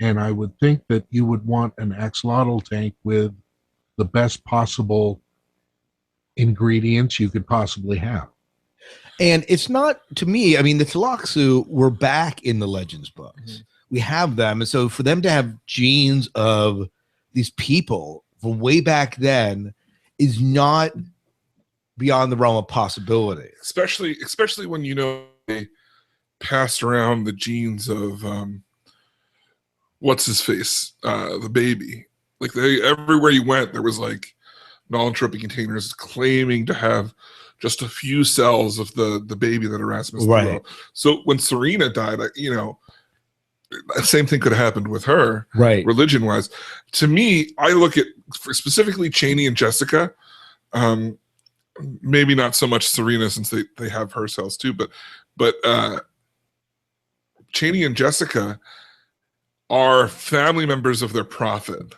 And I would think that you would want an axolotl tank with the best possible ingredients you could possibly have. And it's not, to me, I mean, the Tloxu were back in the Legends books. Mhm. We have them. And so for them to have genes of these people from way back then is not beyond the realm of possibility. Especially when, you know, they passed around the genes of what's his face, the baby. Like everywhere you went, there was like non-entropy containers claiming to have just a few cells of the baby that Erasmus threw Right. out. So when Serena died, you know, the same thing could have happened with her, Right. religion-wise. To me, I look at specifically Cheney and Jessica. Maybe not so much Serena since they have her cells too, but Cheney and Jessica are family members of their prophet,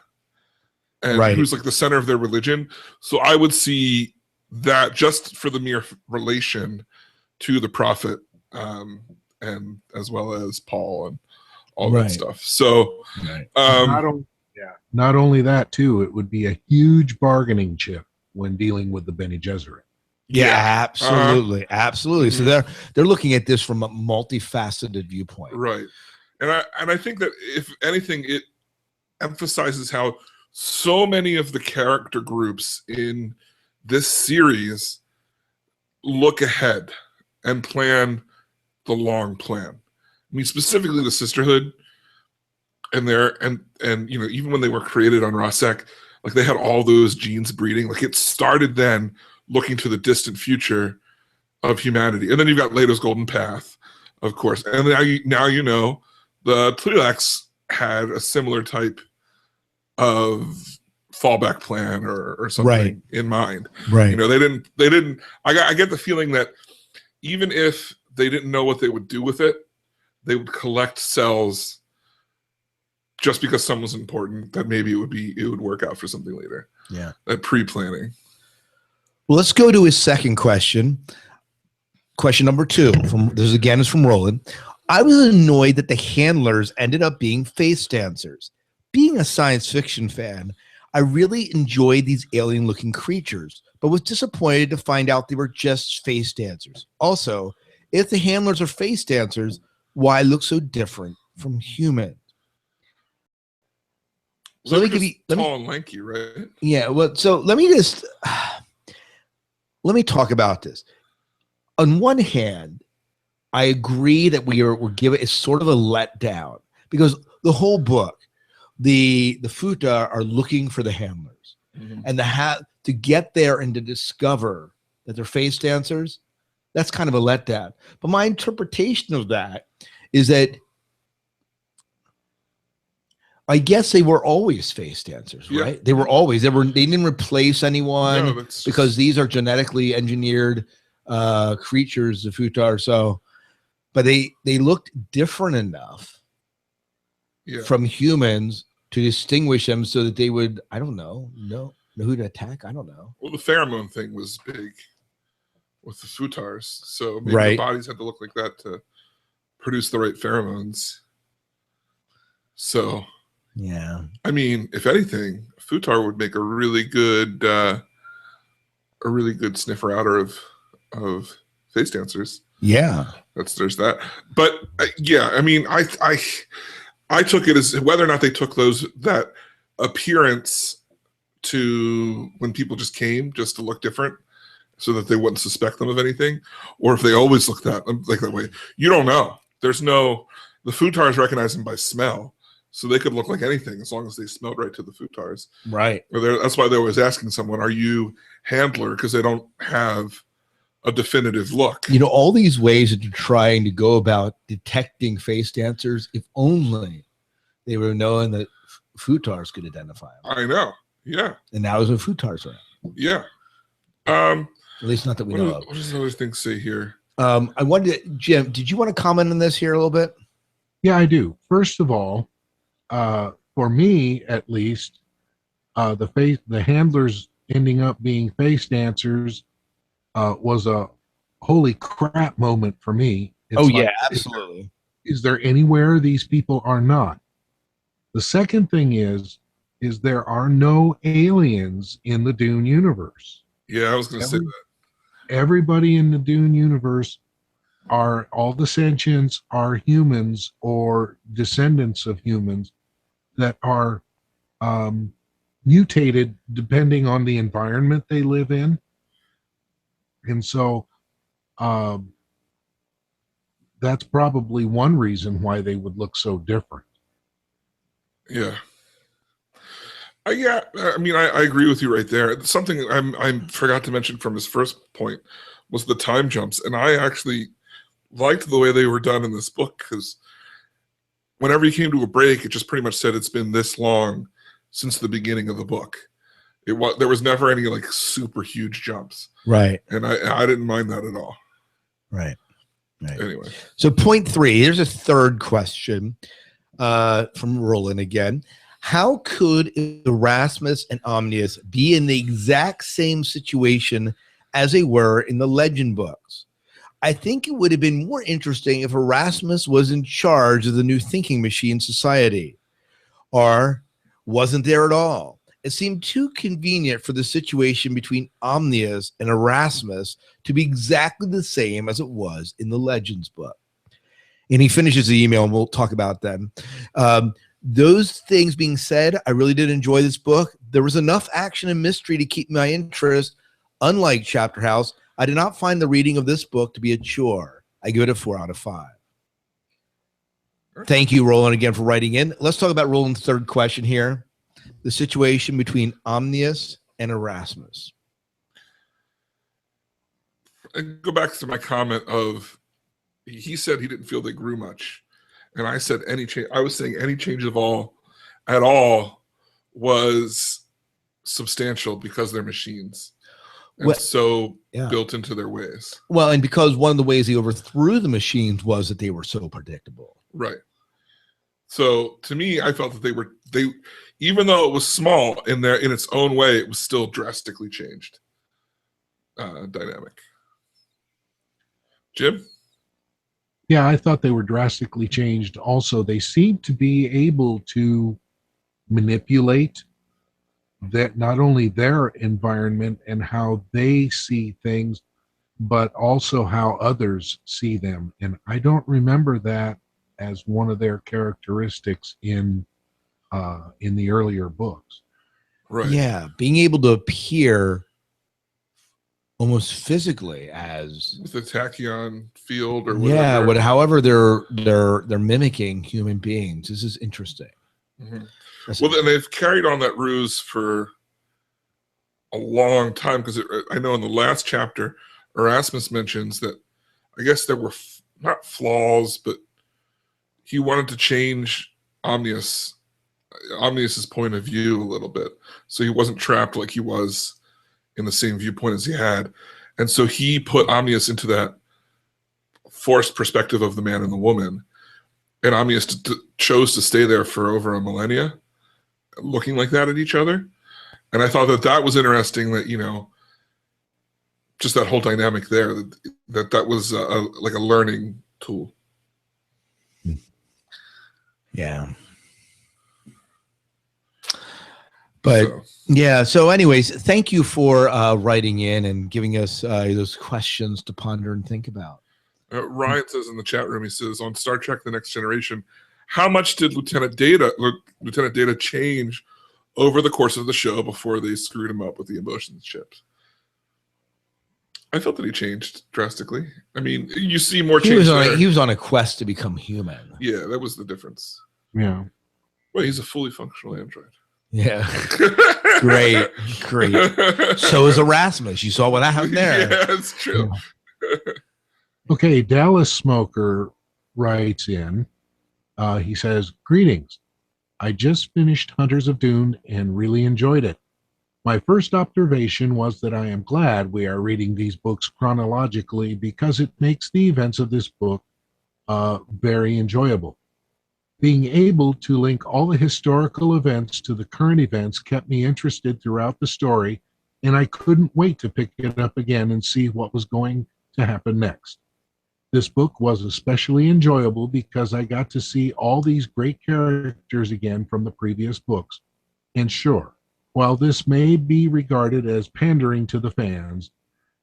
and Right. who's like the center of their religion. So I would see that just for the mere relation to the prophet, and as well as Paul and all Right. that stuff. So Not only that too, it would be a huge bargaining chip when dealing with the Bene Gesserit. Yeah, absolutely. Absolutely. So Mhm. they're looking at this from a multifaceted viewpoint. Right. And I think that if anything, it emphasizes how so many of the character groups in this series look ahead and plan the long plan. I mean, specifically the Sisterhood and you know, even when they were created on Rosek, like they had all those genes breeding. Like it started then looking to the distant future of humanity. And then you've got Leto's Golden Path, of course. And now you know the Twi'leks had a similar type of fallback plan or something Right. in mind. Right. You know, they didn't I get the feeling that even if they didn't know what they would do with it, they would collect cells just because some was important, that maybe it would work out for something later. Yeah. That pre-planning. Well, let's go to his second question. Question number 2 is from Roland. I was annoyed that the handlers ended up being face dancers. Being a science fiction fan, I really enjoyed these alien looking creatures, but was disappointed to find out they were just face dancers. Also, if the handlers are face dancers, why look so different from humans? So Let me tall and lanky, right? Yeah, well, so let me talk about this. On one hand, I agree that we're given it's sort of a letdown because the whole book, the Futar are looking for the handlers, and to get there and to discover that they're face dancers, that's kind of a letdown. But my interpretation of that is that I guess they were always face dancers, right? Yeah. They were always they didn't replace anyone because these are genetically engineered creatures, the Futar. So, but they looked different enough from humans to distinguish them so that they would, I don't know who to attack. I don't know. Well, the pheromone thing was big with the Futars, so maybe the bodies had to look like that to produce the right pheromones. So, yeah, I mean, if anything, Futar would make a really good sniffer outer of face dancers. Yeah, there's that. But yeah, I mean, I took it as whether or not they took that appearance to when people just came just to look different so that they wouldn't suspect them of anything, or if they always looked like that way. You don't know. The Futars recognize them by smell, So they could look like anything as long as they smelled right to the Futars. Right. That's why they're always asking someone, are you handler? Because they don't have a definitive look. You know, all these ways that you're trying to go about detecting face dancers, if only they were knowing that Futars could identify them. I know. Yeah. And that was what Futars are. Yeah. At least not that we know of. What does another thing say here? I wanted Jim, did you want to comment on this here a little bit? Yeah, I do. First of all, for me at least, the handlers ending up being face dancers was a holy crap moment for me. It's absolutely. Is there anywhere these people are not? The second thing is there are no aliens in the Dune universe. Yeah, I was going to say that. Everybody in the Dune universe all the sentients are humans or descendants of humans that are mutated depending on the environment they live in. And so that's probably one reason why they would look so different. Yeah. Yeah, I mean, I agree with you right there. Something I forgot to mention from his first point was the time jumps. And I actually liked the way they were done in this book, because whenever you came to a break, it just pretty much said it's been this long since the beginning of the book. There was never any like super huge jumps. Right. And I didn't mind that at all. Right. Anyway. So point 3, here's a third question from Roland again. How could Erasmus and Omnius be in the exact same situation as they were in the legend books? I think it would have been more interesting if Erasmus was in charge of the new thinking machine society, or wasn't there at all. It seemed too convenient for the situation between Omnius and Erasmus to be exactly the same as it was in the Legends book. And he finishes the email, and we'll talk about them. Those things being said, I really did enjoy this book. There was enough action and mystery to keep my interest. Unlike Chapter House, I did not find the reading of this book to be a chore. I give it a 4 out of 5. Thank you, Roland, again for writing in. Let's talk about Roland's third question here. The situation between Omnius and Erasmus. I go back to my comment of, he said he didn't feel they grew much. And I said any change. I was saying any change at all was substantial because they're machines. And built into their ways. Well, and because one of the ways he overthrew the machines was that they were so predictable. Right. So to me, I felt that they even though it was small in its own way, it was still drastically changed dynamic. Jim? Yeah, I thought they were drastically changed. Also, they seemed to be able to manipulate that, not only their environment and how they see things, but also how others see them. And I don't remember that as one of their characteristics in the earlier books. Right. Yeah, being able to appear almost physically as with the tachyon field or whatever. Yeah, however they're mimicking human beings. This is interesting. Mm-hmm. Well, then they've carried on that ruse for a long time, because I know in the last chapter, Erasmus mentions that I guess there were not flaws, but he wanted to change Omnius's point of view a little bit, so he wasn't trapped like he was in the same viewpoint as he had. And so he put Omnius into that forced perspective of the man and the woman. And Omnius chose to stay there for over a millennia, looking like that at each other. And I thought that was interesting, that, just that whole dynamic there, that was like a learning tool. Yeah. But so anyways, thank you for writing in and giving us those questions to ponder and think about. Ryan says in the chat room, he says, on Star Trek The Next Generation, how much did Lieutenant Data change over the course of the show before they screwed him up with the emotions chips? I felt that he changed drastically. I mean, you see more change. He was on a quest to become human. Yeah, that was the difference. Yeah. Well, he's a fully functional android. Yeah. Great. So is Erasmus. You saw what happened there. Yeah, it's true. Okay, Dallas Smoker writes in. He says, "Greetings. I just finished Hunters of Dune and really enjoyed it. My first observation was that I am glad we are reading these books chronologically because it makes the events of this book very enjoyable. Being able to link all the historical events to the current events kept me interested throughout the story, and I couldn't wait to pick it up again and see what was going to happen next. This book was especially enjoyable because I got to see all these great characters again from the previous books. And sure, while this may be regarded as pandering to the fans,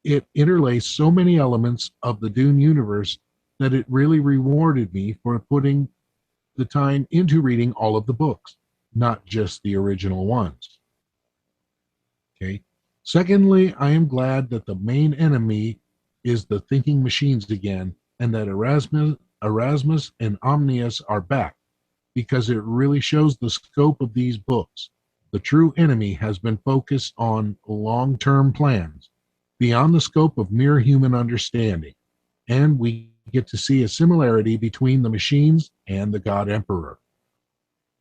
it interlaced so many elements of the Dune universe that it really rewarded me for putting the time into reading all of the books, not just the original ones. Okay. Secondly, I am glad that the main enemy is the thinking machines again, and that Erasmus and Omnius are back, because it really shows the scope of these books. The true enemy has been focused on long-term plans, beyond the scope of mere human understanding, and we get to see a similarity between the machines and the God Emperor.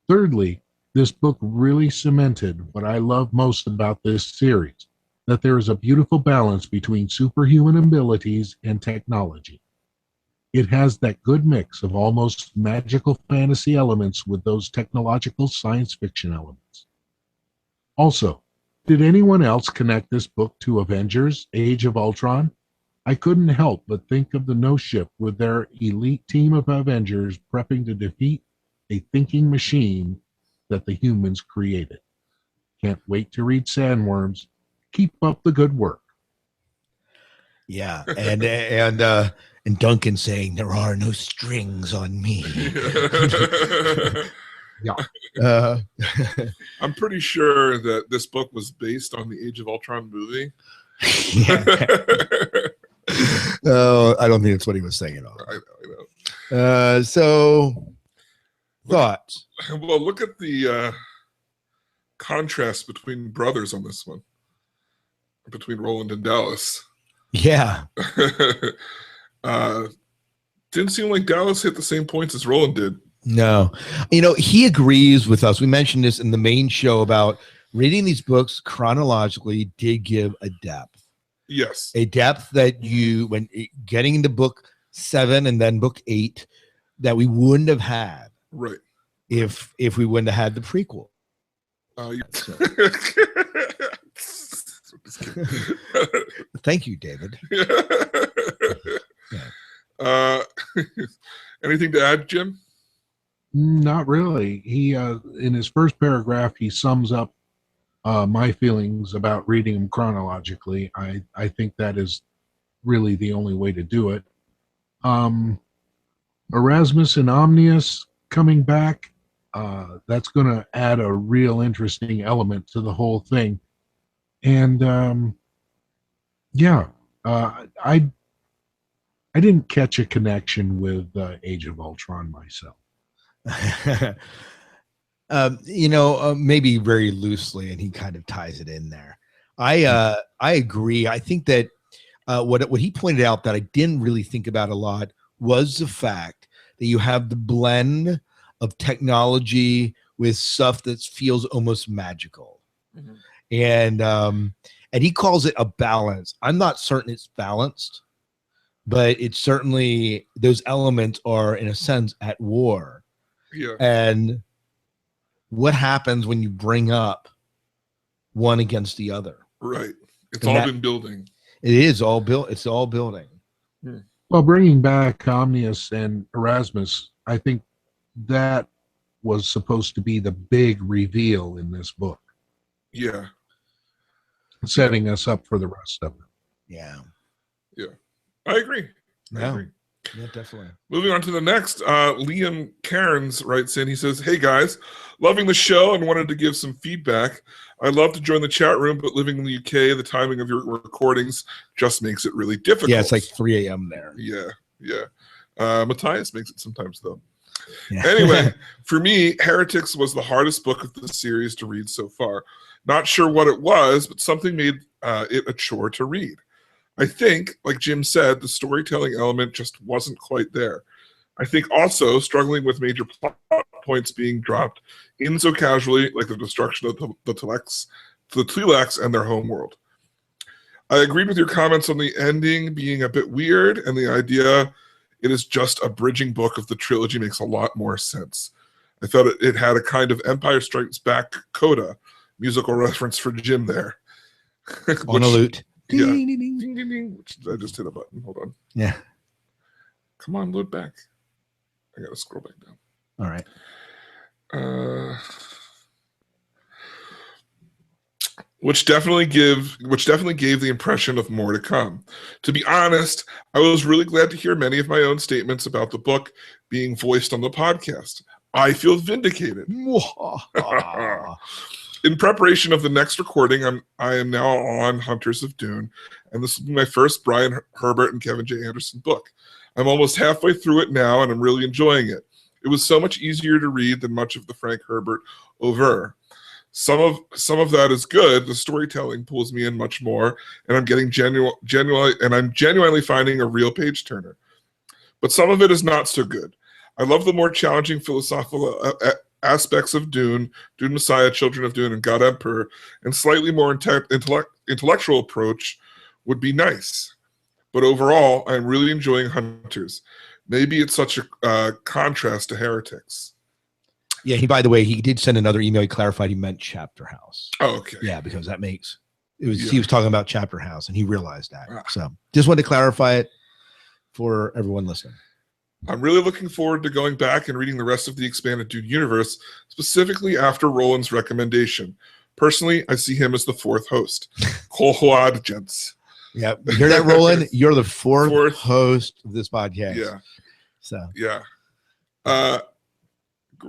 Thirdly, this book really cemented what I love most about this series, that there is a beautiful balance between superhuman abilities and technology. It has that good mix of almost magical fantasy elements with those technological science fiction elements. Also, did anyone else connect this book to Avengers: Age of Ultron? I couldn't help but think of the No Ship with their elite team of Avengers prepping to defeat a thinking machine that the humans created. Can't wait to read Sandworms. Keep up the good work." Yeah, and Duncan saying there are no strings on me. Yeah. I'm pretty sure that this book was based on the Age of Ultron movie. Oh, I don't think that's what he was saying at all. I know. So, thoughts? Well, look at the contrast between brothers on this one, between Roland and Dallas. Yeah. Didn't seem like Dallas hit the same points as Roland did. No. He agrees with us. We mentioned this in the main show about reading these books chronologically did give a depth. Yes. A depth that when getting into book 7 and then book 8 that we wouldn't have had. Right. If we wouldn't have had the prequel. Thank you, David. Yeah. Anything to add, Jim? Not really. He in his first paragraph, he sums up my feelings about reading them chronologically. I think that is really the only way to do it. Erasmus and Omnius coming back, that's going to add a real interesting element to the whole thing. And I didn't catch a connection with Age of Ultron myself. Maybe very loosely, and he kind of ties it in there. I agree. I think that what he pointed out that I didn't really think about a lot was the fact that you have the blend of technology with stuff that feels almost magical. Mm-hmm. And he calls it a balance. I'm not certain it's balanced, but it's certainly those elements are in a sense at war. Yeah. And what happens when you bring up one against the other? Right. It's all been building. It is all built. It's all building. Hmm. Well, bringing back Omnius and Erasmus, I think that was supposed to be the big reveal in this book. Yeah. Setting us up for the rest of it. Yeah. Yeah. I agree. Yeah, definitely. Moving on to the next, Liam Cairns writes in. He says, "Hey guys, loving the show and wanted to give some feedback. I'd love to join the chat room, but living in the UK, the timing of your recordings just makes it really difficult." Yeah, it's like 3 a.m. there. Yeah. Matthias makes it sometimes, though. Yeah. Anyway, for me, Heretics was the hardest book of the series to read so far. Not sure what it was, but something made it a chore to read. I think, like Jim said, the storytelling element just wasn't quite there. I think also struggling with major plot points being dropped in so casually, like the destruction of the Twi'leks and their homeworld. I agreed with your comments on the ending being a bit weird, and the idea it is just a bridging book of the trilogy makes a lot more sense. I thought it had a kind of Empire Strikes Back coda, musical reference for Jim there. On a lute. Yeah. Ding, ding, ding. Ding, ding, ding. I just hit a button. Hold on. Yeah. Come on, load back. I gotta scroll back down. All right. Which definitely gave the impression of more to come. To be honest, I was really glad to hear many of my own statements about the book being voiced on the podcast. I feel vindicated. In preparation of the next recording, I am now on Hunters of Dune, and this will be my first Brian Herbert and Kevin J. Anderson book. I'm almost halfway through it now, and I'm really enjoying it. It was so much easier to read than much of the Frank Herbert over. Some of that is good. The storytelling pulls me in much more, and I'm getting genuinely finding a real page turner. But some of it is not so good. I love the more challenging philosophical aspects of Dune, Dune Messiah, Children of Dune, and God Emperor, and slightly more intellectual approach would be nice. But overall, I'm really enjoying Hunters. Maybe it's such a contrast to Heretics. Yeah, by the way, he did send another email. He clarified he meant Chapter House. Oh, okay. Yeah, because that makes he was talking about Chapter House, and he realized that. So just wanted to clarify it for everyone listening. I'm really looking forward to going back and reading the rest of the expanded Dune universe, specifically after Roland's recommendation. Personally, I see him as the fourth host. Kolhoad gents. Yeah, you hear that, Roland? You're the fourth host of this podcast. Yeah. So yeah.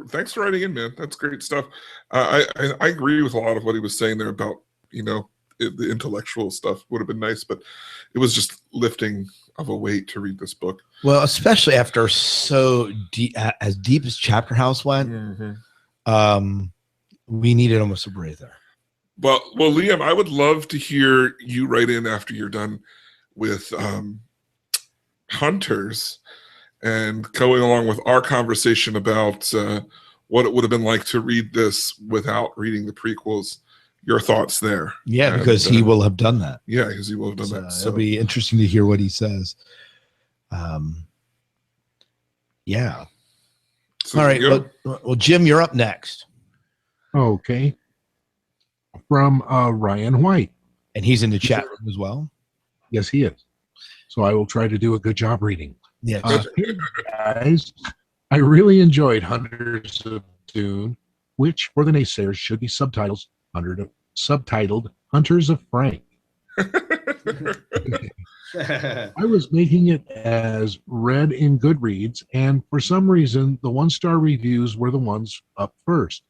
Thanks for writing in, man. That's great stuff. I agree with a lot of what he was saying there about, the intellectual stuff would have been nice, but it was just lifting of a weight to read this book. Well, especially after so deep, as deep as Chapter House went, we needed almost a breather. Well, Liam, I would love to hear you write in after you're done with Hunters, and going along with our conversation about what it would have been like to read this without reading the prequels. Your thoughts there? Yeah, because he will have done that. Yeah, because he will have done that. So it'll be interesting to hear what he says. Yeah. So all right. Well, Jim, you're up next. Okay. From Ryan White. And he's in the chat room as well. Yes, he is. So I will try to do a good job reading. Yes. Hey guys, I really enjoyed Hunters of Dune, which for the naysayers should be subtitled Hunters of Frank. I was making it as read in Goodreads, and for some reason, the 1-star reviews were the ones up first.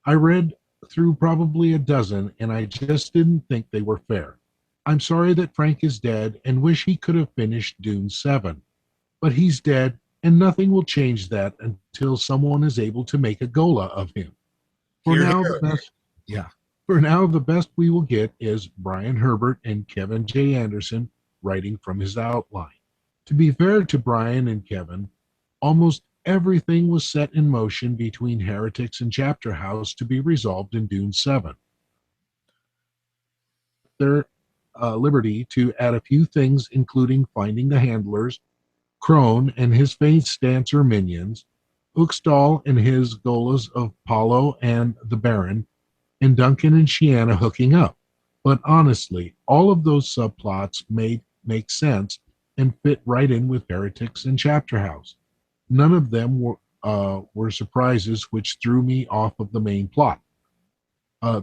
I read through probably a dozen, and I just didn't think they were fair. I'm sorry that Frank is dead and wish he could have finished Dune 7. But he's dead, and nothing will change that until someone is able to make a gola of him. For now, the best we will get is Brian Herbert and Kevin J. Anderson writing from his outline. To be fair to Brian and Kevin, almost everything was set in motion between Heretics and Chapter House to be resolved in Dune 7. Their liberty to add a few things, including finding the handlers, Cron and his face dancer minions, Uxtal and his golas of Paulo and the Baron, and Duncan and Shana hooking up. But honestly, all of those subplots make sense and fit right in with Heretics and Chapter House. None of them were surprises which threw me off of the main plot.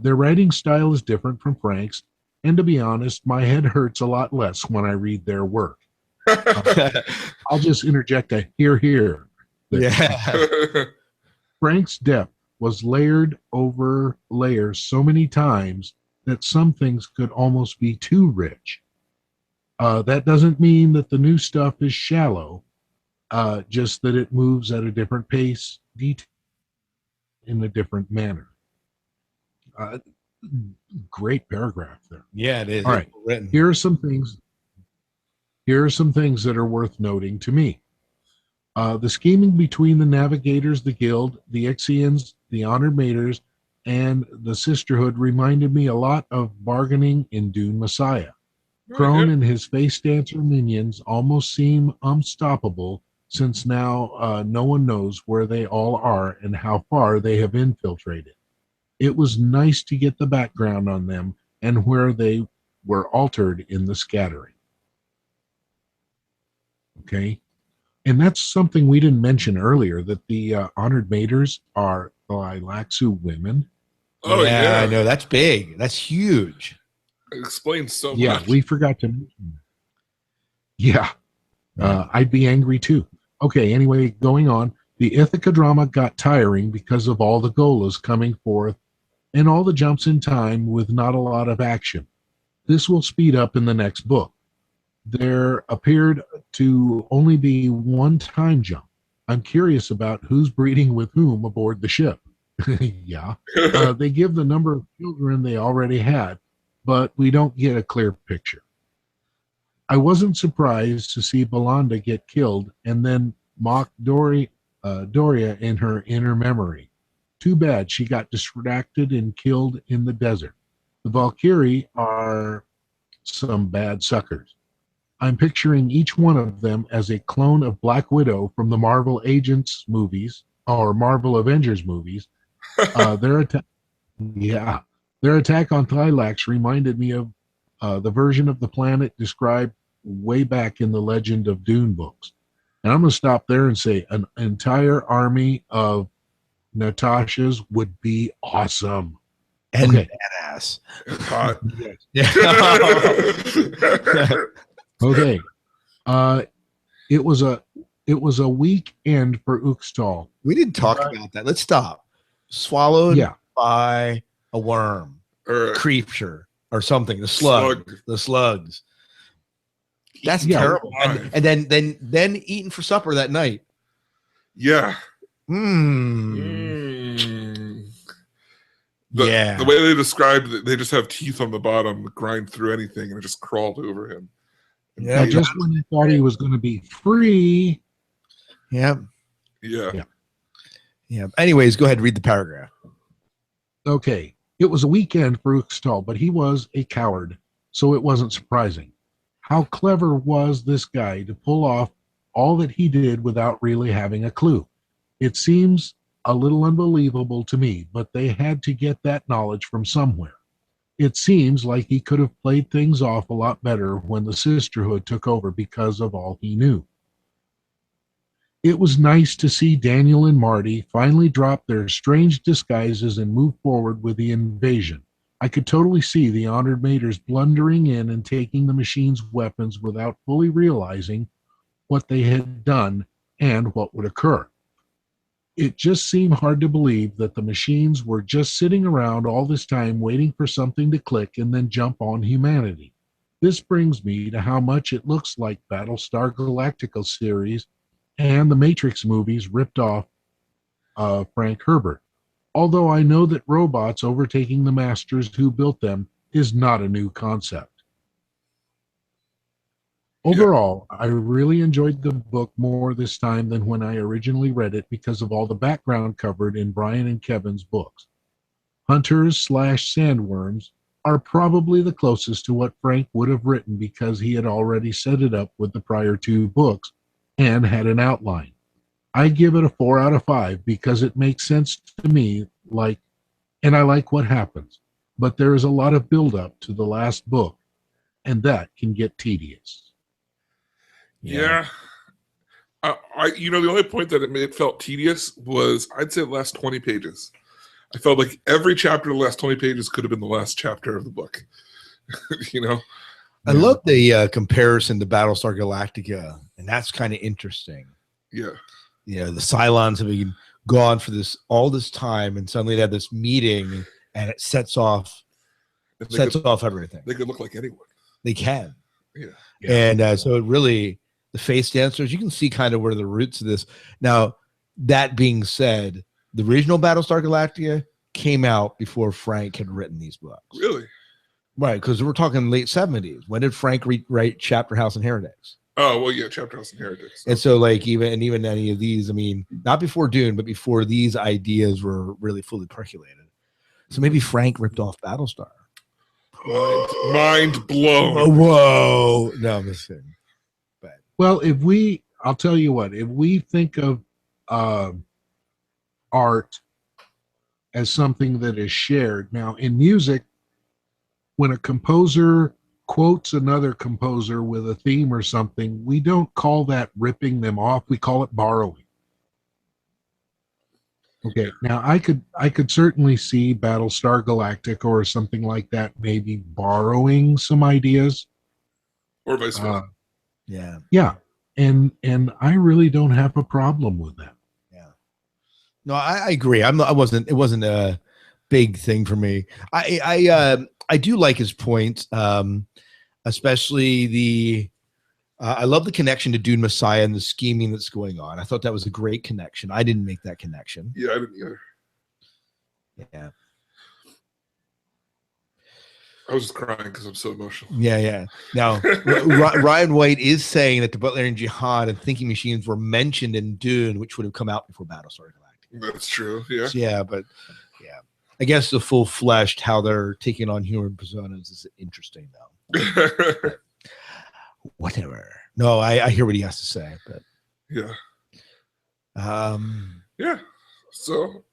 Their writing style is different from Frank's, and to be honest, my head hurts a lot less when I read their work. I'll just interject a here. Yeah. Frank's depth was layered over layers so many times that some things could almost be too rich. That doesn't mean that the new stuff is shallow. just that it moves at a different pace, detail in a different manner. Great paragraph there. Yeah, it is. All right. It's written. Here are some things. Here are some things that are worth noting to me. The scheming between the navigators, the guild, the Ixians, the honored maters, and the sisterhood reminded me a lot of bargaining in Dune Messiah. Cron and his face dancer minions almost seem unstoppable, since now no one knows where they all are and how far they have infiltrated. It was nice to get the background on them and where they were altered in the scattering. Okay. And that's something we didn't mention earlier, that the honored maters are Lilaxu women. Oh, yeah. I know. That's big. That's huge. It explains so much. Yeah, we forgot to mention that. Yeah. I'd be angry too. Okay, anyway, going on. The Ithaca drama got tiring because of all the golas coming forth and all the jumps in time with not a lot of action. This will speed up in the next book. There appeared to only be one time jump. I'm curious about who's breeding with whom aboard the ship. Yeah. They give the number of children they already had, but we don't get a clear picture. I wasn't surprised to see Belanda get killed and then mock Doria in her inner memory. Too bad she got distracted and killed in the desert. The Valkyrie are some bad suckers. I'm picturing each one of them as a clone of Black Widow from the Marvel Agents movies or Marvel Avengers movies. Their attack on Thylax reminded me of the version of the planet described way back in the Legend of Dune books. And I'm going to stop there and say an entire army of Natashas would be awesome. And okay. Badass. Hot. Yeah. Okay. It was a weak end for Uxtal. We didn't talk about that. Let's stop. Swallowed by a worm, or a creature, or something. The slugs. That's terrible. And then eaten for supper that night. Yeah. The way they described it, they just have teeth on the bottom that grind through anything, and it just crawled over him. Yeah, just when he thought he was going to be free. Yeah. Anyways, go ahead, read the paragraph. Okay. It was a weekend for Uxtal, but he was a coward, so it wasn't surprising. How clever was this guy to pull off all that he did without really having a clue? It seems a little unbelievable to me, but they had to get that knowledge from somewhere. It seems like he could have played things off a lot better when the sisterhood took over because of all he knew. It was nice to see Daniel and Marty finally drop their strange disguises and move forward with the invasion. I could totally see the honored maters blundering in and taking the machine's weapons without fully realizing what they had done and what would occur. It just seemed hard to believe that the machines were just sitting around all this time waiting for something to click and then jump on humanity. This brings me to how much it looks like Battlestar Galactica series and the Matrix movies ripped off Frank Herbert. Although I know that robots overtaking the masters who built them is not a new concept. Overall, I really enjoyed the book more this time than when I originally read it because of all the background covered in Brian and Kevin's books. Hunters/Sandworms are probably the closest to what Frank would have written because he had already set it up with the prior two books and had an outline. I give it a 4 out of 5 because it makes sense to me, and I like what happens, but there is a lot of build-up to the last book, and that can get tedious. Yeah. The only point that it felt tedious was, I'd say, the last 20 pages. I felt like every chapter of the last 20 pages could have been the last chapter of the book. I love the comparison to Battlestar Galactica, and that's kind of interesting. Yeah. The Cylons have been gone for all this time, and suddenly they have this meeting, and it sets off everything. They could look like anyone. They can. Yeah. And so it really, the face dancers. You can see kind of where the roots of this. Now, that being said, the original Battlestar Galactica came out before Frank had written these books. Really? Right, because we're talking late 70s. When did Frank write Chapter House and Heretics? Oh, well, yeah, Chapter House and Heretics. And so, like, even any of these, I mean, not before Dune, but before these ideas were really fully percolated. So maybe Frank ripped off Battlestar. Mind blown. Whoa. No, I'm just kidding. But Well, I'll tell you what, if we think of art as something that is shared. Now, in music, when a composer quotes another composer with a theme or something, we don't call that ripping them off. We call it borrowing. Okay, now I could certainly see Battlestar Galactica or something like that maybe borrowing some ideas. Or vice versa. yeah. Yeah. And I really don't have a problem with that. Yeah. No, I agree. It wasn't a big thing for me. I do like his points, especially I love the connection to Dune Messiah and the scheming that's going on. I thought that was a great connection. I didn't make that connection. Yeah, I didn't either. Yeah. I was just crying because I'm so emotional. Yeah. Now, Ryan White is saying that the Butlerian Jihad and thinking machines were mentioned in Dune, which would have come out before Battlestar Galactica. That's true. Yeah. So, yeah, but yeah. I guess the full-fleshed, how they're taking on human personas is interesting, though. Whatever. No, I hear what he has to say, but yeah. Yeah. So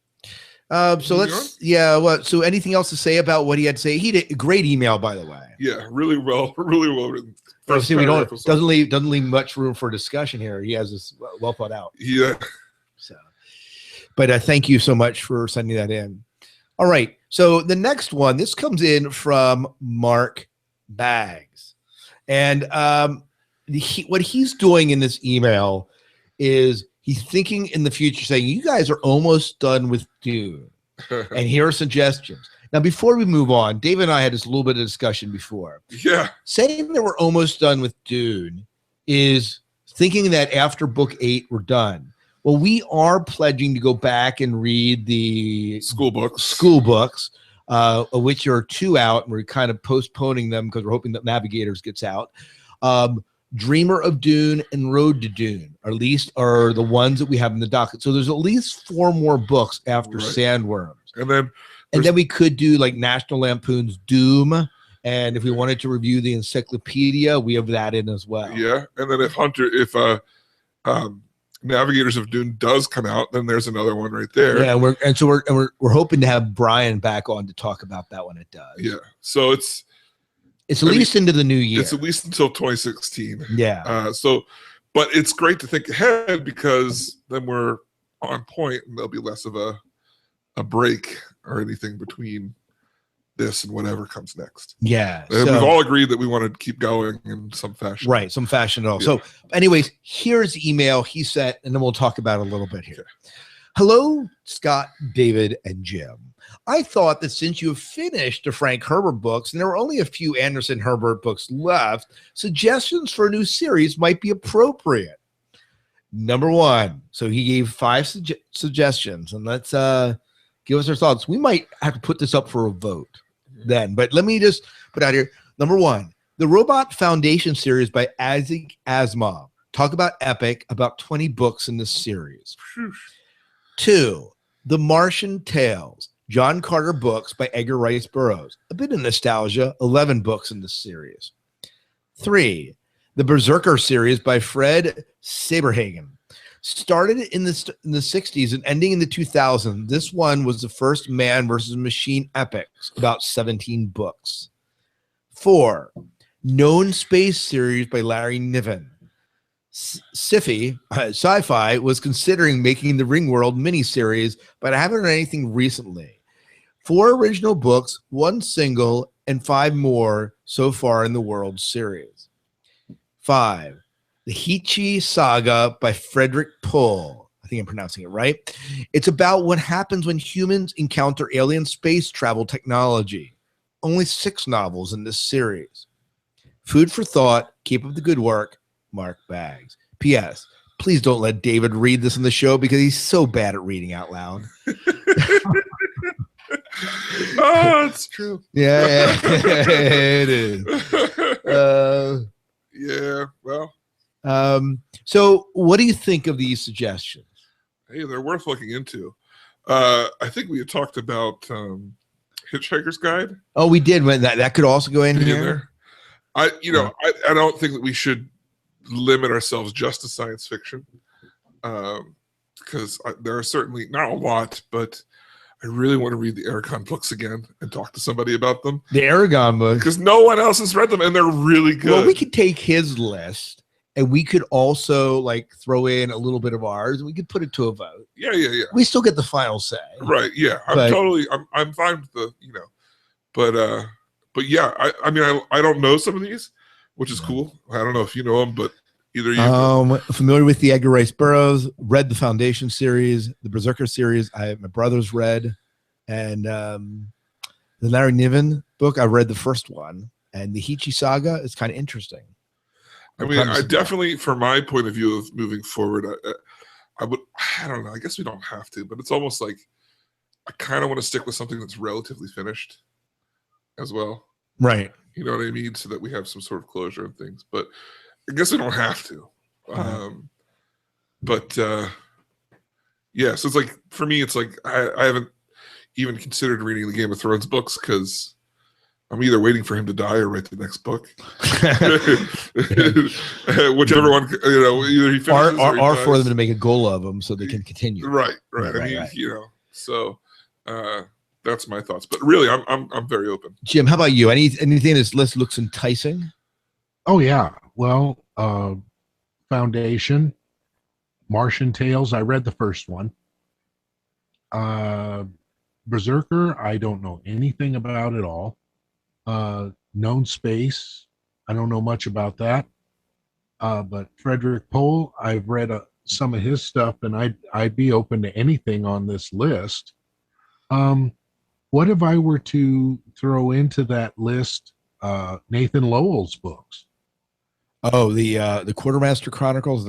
so anything else to say about what he had to say? He did a great email, by the way. Yeah, really well written. See, we doesn't leave much room for discussion here. He has this well thought out. Yeah. So, but thank you so much for sending that in. All right. So the next one, this comes in from Mark Baggs, and what he's doing in this email is he's thinking in the future, saying, "You guys are almost done with Dune, and here are suggestions." Now, before we move on, David and I had this little bit of discussion before. Yeah. Saying that we're almost done with Dune is thinking that after book 8, we're done. Well, we are pledging to go back and read the school books, of which there are 2 out, and we're kind of postponing them because we're hoping that Navigators gets out. Dreamer of Dune and Road to Dune, or at least are the ones that we have in the docket. So there's at least 4 more books after Sandworms. And then we could do like National Lampoon's Doom. And if we wanted to review the encyclopedia, we have that in as well. Yeah. And then if Navigators of Dune does come out, then there's another one right there. Yeah, we're hoping to have Brian back on to talk about that when it does. Yeah. So it's at least into the new year. It's at least until 2016. Yeah. But it's great to think ahead because then we're on point and there'll be less of a break or anything between this and whatever comes next. Yeah. And we've all agreed that we want to keep going in some fashion. Right. Some fashion at all. Yeah. So anyways, here's the email he sent, and then we'll talk about it a little bit here. Okay. Hello, Scott, David, and Jim. I thought that since you have finished the Frank Herbert books and there were only a few Anderson Herbert books left, suggestions for a new series might be appropriate. Number 1. So he gave 5 suggestions, and let's give us our thoughts. We might have to put this up for a vote then, but let me just put out here. Number 1, the Robot Foundation series by Isaac Asimov. Talk about epic, about 20 books in this series. 2, The Martian Tales, John Carter books by Edgar Rice Burroughs. A bit of nostalgia, 11 books in this series. 3, the Berserker series by Fred Saberhagen. Started in the 60s and ending in the 2000s, this one was the first man versus machine epics, about 17 books. 4, Known Space series by Larry Niven. Sci-Fi was considering making the Ringworld miniseries, but I haven't read anything recently. 4 original books, 1 single, and 5 more so far in the World series. 5, The Heechee Saga by Frederick Pohl. I think I'm pronouncing it right. It's about what happens when humans encounter alien space travel technology. Only 6 novels in this series. Food for thought. Keep up the good work. Mark Baggs. P.S. Please don't let David read this on the show because he's so bad at reading out loud. Oh, it's true. Yeah, it is. Yeah, well. So what do you think of these suggestions? Hey, they're worth looking into. I think we had talked about Hitchhiker's Guide. Oh, we did. That could also go in here. There. I don't think that we should limit ourselves just to science fiction, because there are certainly not a lot, but I really want to read the Aragon books again and talk to somebody about them. The Aragon books, because no one else has read them, and they're really good. Well, we could take his list, and we could also like throw in a little bit of ours, and we could put it to a vote. Yeah. We still get the final say, right? Yeah, I'm fine with the but yeah, I mean, I don't know some of these, which is cool. I don't know if you know them, but either you. Familiar with the Edgar Rice Burroughs, read the Foundation series, the Berserker series. My brother's read, and the Larry Niven book. I read the first one, and the Hichi Saga is kind of interesting. I mean, I definitely, from my point of view of moving forward, I don't know. I guess we don't have to, but it's almost like I kind of want to stick with something that's relatively finished as well. Right. You know what I mean? So that we have some sort of closure and things, but I guess we don't have to. Yeah, so it's like, for me, it's like I haven't even considered reading the Game of Thrones books because I'm either waiting for him to die or write the next book. Whichever one, either he finishes or for them to make a gola of them so they can continue. Right. I mean, so that's my thoughts. But really, I'm very open. Jim, how about you? Anything this list looks enticing? Oh yeah. Well, Foundation, Martian Tales. I read the first one. Berserker. I don't know anything about it all. Known Space. I don't know much about that. But Frederick Pohl, I've read some of his stuff, and I'd be open to anything on this list. What if I were to throw into that list Nathan Lowell's books? Oh, the Quartermaster Chronicles,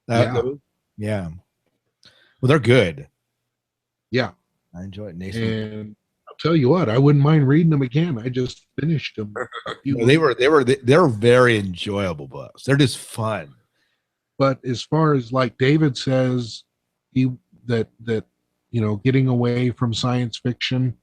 yeah. Well, they're good. Yeah, I enjoy it. Nathan. And I'll tell you what, I wouldn't mind reading them again. I just finished them. They're very enjoyable books. They're just fun. But as far as like David says, that getting away from science fiction,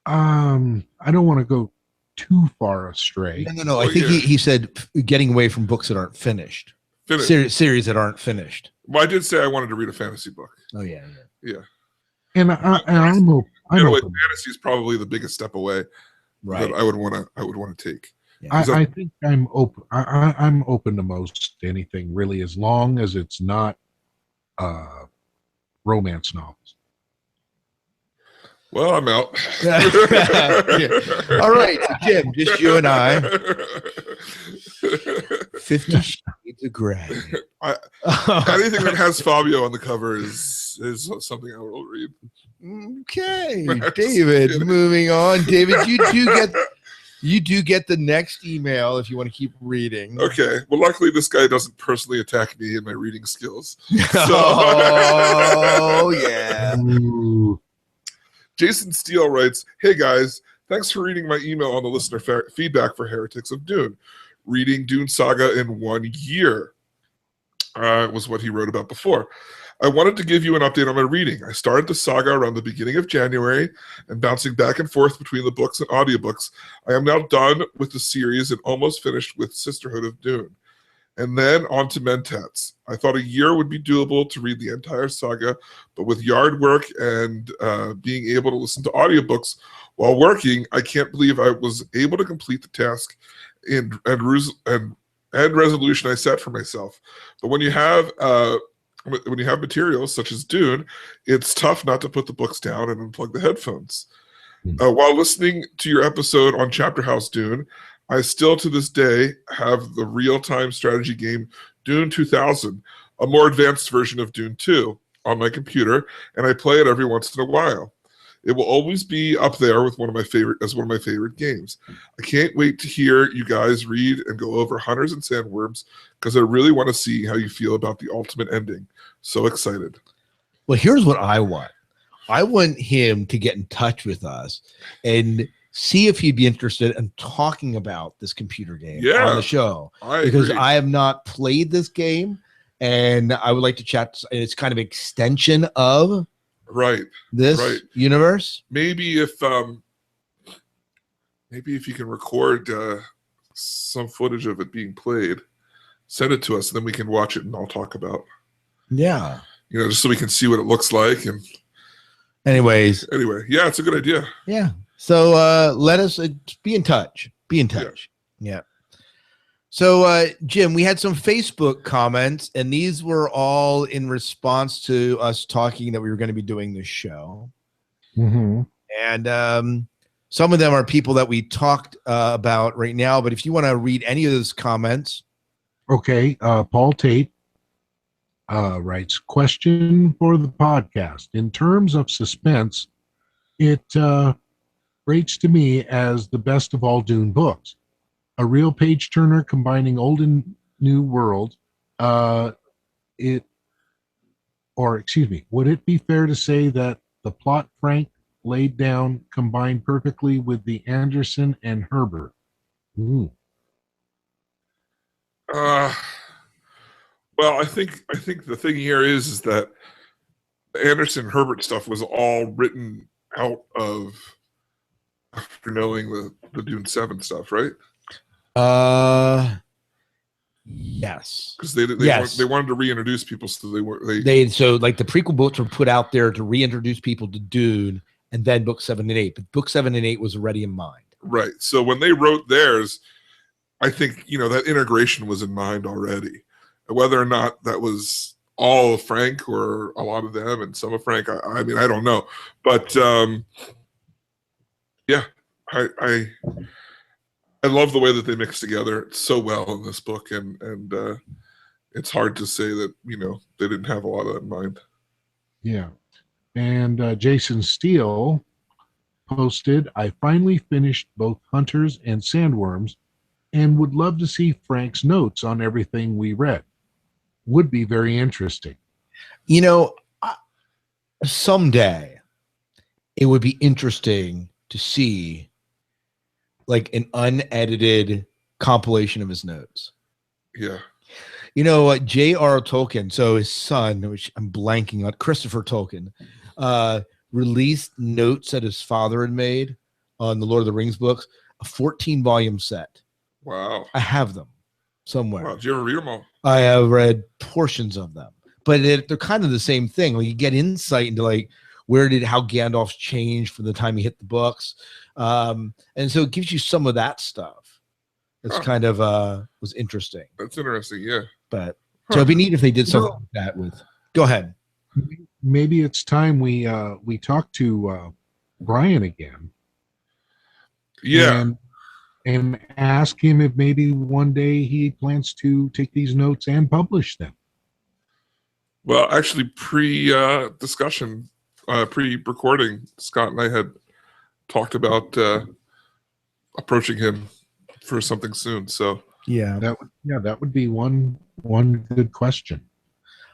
I don't want to go too far astray. No. I think he said getting away from books that aren't finished. Series that aren't finished. Well, I did say I wanted to read a fantasy book. Oh yeah. And I'm open. Fantasy is probably the biggest step away that I would want to take. Yeah. I think I'm open. I'm open to most anything really, as long as it's not romance novels. Well, I'm out. All right, Jim, just you and I. 50 Shades of Grey. Anything that has Fabio on the cover is something I will read. Okay, David. Moving on, David. You do get the next email if you want to keep reading. Okay. Well, luckily this guy doesn't personally attack me and my reading skills. Oh yeah. Ooh. Jason Steele writes, "Hey guys, thanks for reading my email on the listener feedback for Heretics of Dune. Reading Dune Saga in 1 year." Was what he wrote about before. "I wanted to give you an update on my reading. I started the saga around the beginning of January and bouncing back and forth between the books and audiobooks. I am now done with the series and almost finished with Sisterhood of Dune. And then on to Mentats. I thought a year would be doable to read the entire saga, but with yard work and being able to listen to audiobooks while working, I can't believe I was able to complete the task and resolution I set for myself. But when you have materials such as Dune, it's tough not to put the books down and unplug the headphones. While listening to your episode on Chapter House Dune, I still to this day have the real-time strategy game Dune 2000, a more advanced version of Dune 2, on my computer, and I play it every once in a while. It will always be up there with one of my favorite games. I can't wait to hear you guys read and go over Hunters and Sandworms because I really want to see how you feel about the ultimate ending. So excited. Well, here's what I want. I want him to get in touch with us and see if he'd be interested in talking about this computer game on the show. Because I have not played this game, and I would like to chat. It's kind of extension of this universe. Maybe if you can record some footage of it being played, send it to us, and then we can watch it and I'll talk about. Yeah. Just so we can see what it looks like. And anyway, yeah, it's a good idea. Yeah. So let us be in touch. Be in touch. Yeah. So, Jim, we had some Facebook comments, and these were all in response to us talking that we were going to be doing this show. Mm-hmm. And some of them are people that we talked about right now. But if you want to read any of those comments. Okay. Paul Tate writes, question for the podcast. In terms of suspense, it rates to me as the best of all Dune books. A real page turner combining old and new world. Would it be fair to say that the plot Frank laid down combined perfectly with the Anderson and Herbert? Ooh. Well, I think the thing here is that the Anderson Herbert stuff was all written out of after knowing the Dune 7 stuff, right? Yes. Because they wanted to reintroduce people, so so like the prequel books were put out there to reintroduce people to Dune, and then book 7 and 8. But book 7 and 8 was already in mind. Right. So when they wrote theirs, I think that integration was in mind already. Whether or not that was all of Frank or a lot of them and some of Frank, I mean, I don't know. But yeah, I love the way that they mix together so well in this book, and it's hard to say that they didn't have a lot of that in mind. Yeah, and Jason Steele posted, I finally finished both Hunters and Sandworms, and would love to see Frank's notes on everything we read. Would be very interesting. Someday it would be interesting to see like an unedited compilation of his notes. Yeah. J.R. Tolkien, so his son, which I'm blanking on, Christopher Tolkien, released notes that his father had made on the Lord of the Rings books, a 14-volume set. Wow. I have them somewhere. Wow. Did you ever read them all? I have read portions of them, but they're kind of the same thing. Like you get insight into like how Gandalf's changed from the time he hit the books. And so it gives you some of that stuff. It's kind of was interesting. That's interesting, yeah. But so it'd be neat if they did something like that with. Go ahead. Maybe it's time we talk to Brian again. Yeah. And ask him if maybe one day he plans to take these notes and publish them. Well, actually, pre-discussion, pre-recording, Scott and I had talked about approaching him for something soon. So that would be one good question.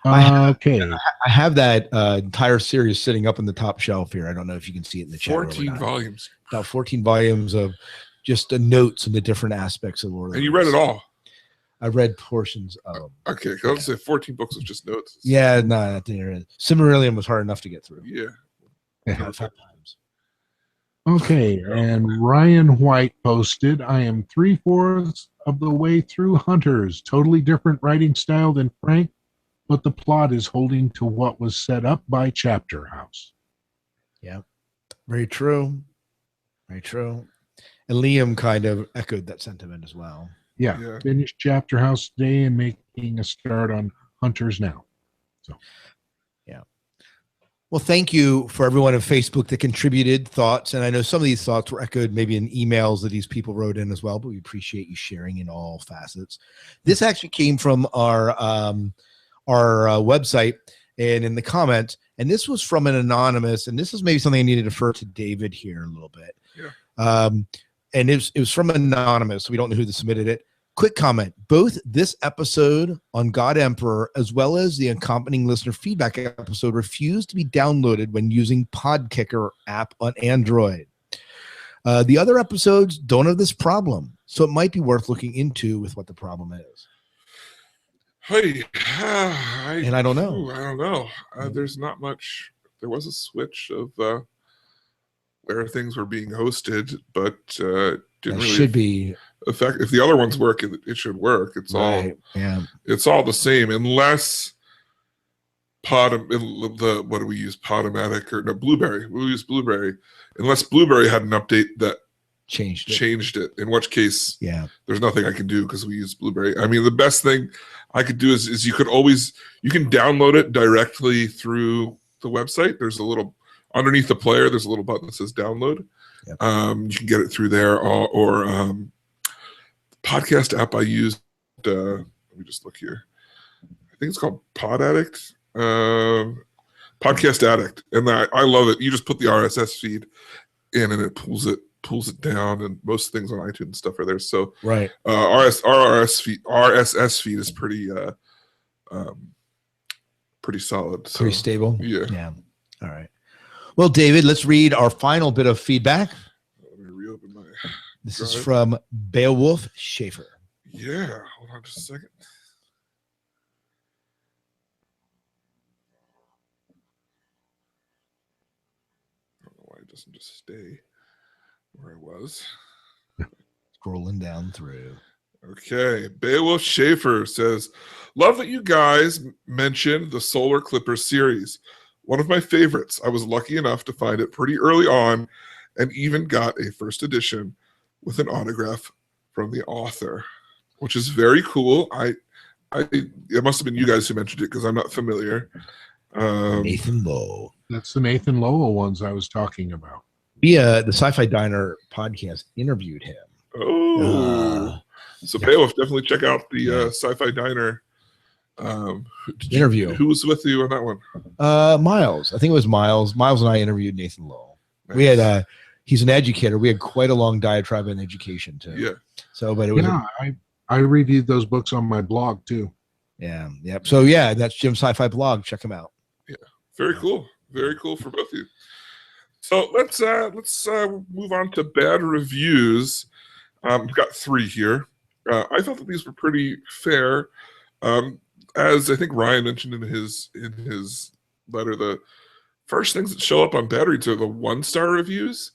Okay, I have that entire series sitting up on the top shelf here. I don't know if you can see it in the chat. 14 volumes. About 14 volumes of just the notes and the different aspects of Lord of the Rings. And you read it all? I read portions of them. Okay, because I was say 14 books was just notes. Yeah, no, that didn't. Silmarillion was hard enough to get through. Yeah. 5 times. Okay, and Ryan White posted, I am 3/4 of the way through Hunters. Totally different writing style than Frank, but the plot is holding to what was set up by Chapter House. Yeah, very true. Very true. And Liam kind of echoed that sentiment as well. Yeah. Finished Chapter House today and making a start on Hunters now. So, yeah. Well, thank you for everyone on Facebook that contributed thoughts. And I know some of these thoughts were echoed maybe in emails that these people wrote in as well, but we appreciate you sharing in all facets. This actually came from our website and in the comments, and And this was from an anonymous, and this is maybe something I need to defer to David here a little bit. Yeah. And it was from anonymous, so we don't know who submitted it. Quick comment. Both this episode on God Emperor as well as the accompanying listener feedback episode refused to be downloaded when using Podkicker app on Android. The other episodes don't have this problem, so it might be worth looking into with what the problem is. Hey, and I don't know. I don't know. There's not much. There was a switch of where things were being hosted, but didn't really should be affect. If the other ones work, it should work. It's right. It's all the same, unless what do we use? Podomatic or no Blueberry? We use Blueberry, unless Blueberry had an update that changed it. In which case, there's nothing I can do because we use Blueberry. I mean, the best thing I could do is you can download it directly through the website. There's a little underneath the player. There's a little button that says download. Yep. You can get it through there, or the podcast app I used. Let me just look here. I think it's called Pod Addict. Podcast Addict, and I love it. You just put the RSS feed in, and it pulls it down, and most things on iTunes and stuff are there. So right, RSS feed is pretty solid, pretty stable. Yeah. All right. Well, David, let's read our final bit of feedback. Let me reopen my. This is from Beowulf Schaefer. Yeah, hold on just a second. It doesn't just stay where I was. Scrolling down through. Okay. Beowulf Schaefer says, love that you guys mentioned the Solar Clippers series. One of my favorites. I was lucky enough to find it pretty early on and even got a first edition with an autograph from the author, which is very cool. It must have been you guys who mentioned it because I'm not familiar. Nathan Lowe. That's the Nathan Lowell ones I was talking about. The Sci-Fi Diner podcast interviewed him. Oh, so Beowulf, definitely check out the Sci-Fi Diner interview. Who was with you on that one? Miles. I think it was Miles. Miles and I interviewed Nathan Lowell. Nice. We had he's an educator. We had quite a long diatribe in education too. Yeah. So, but it was. I reviewed those books on my blog too. Yeah. Yep. So yeah, that's Jim's Sci-Fi blog. Check him out. Yeah. Very cool. Very cool for both of you. So let's move on to bad reviews. We've got 3 here. I thought that these were pretty fair. As I think Ryan mentioned in his letter, the first things that show up on bad reads are the 1-star reviews,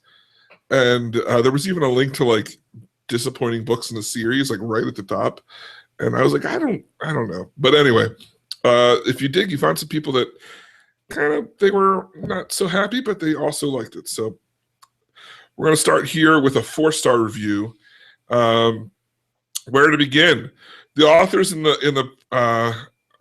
and there was even a link to like disappointing books in the series, like right at the top. And I was like, I don't know. But anyway, if you dig, you found some people that they were not so happy, but they also liked it. So we're going to start here with a 4-star review. Where to begin? The authors in the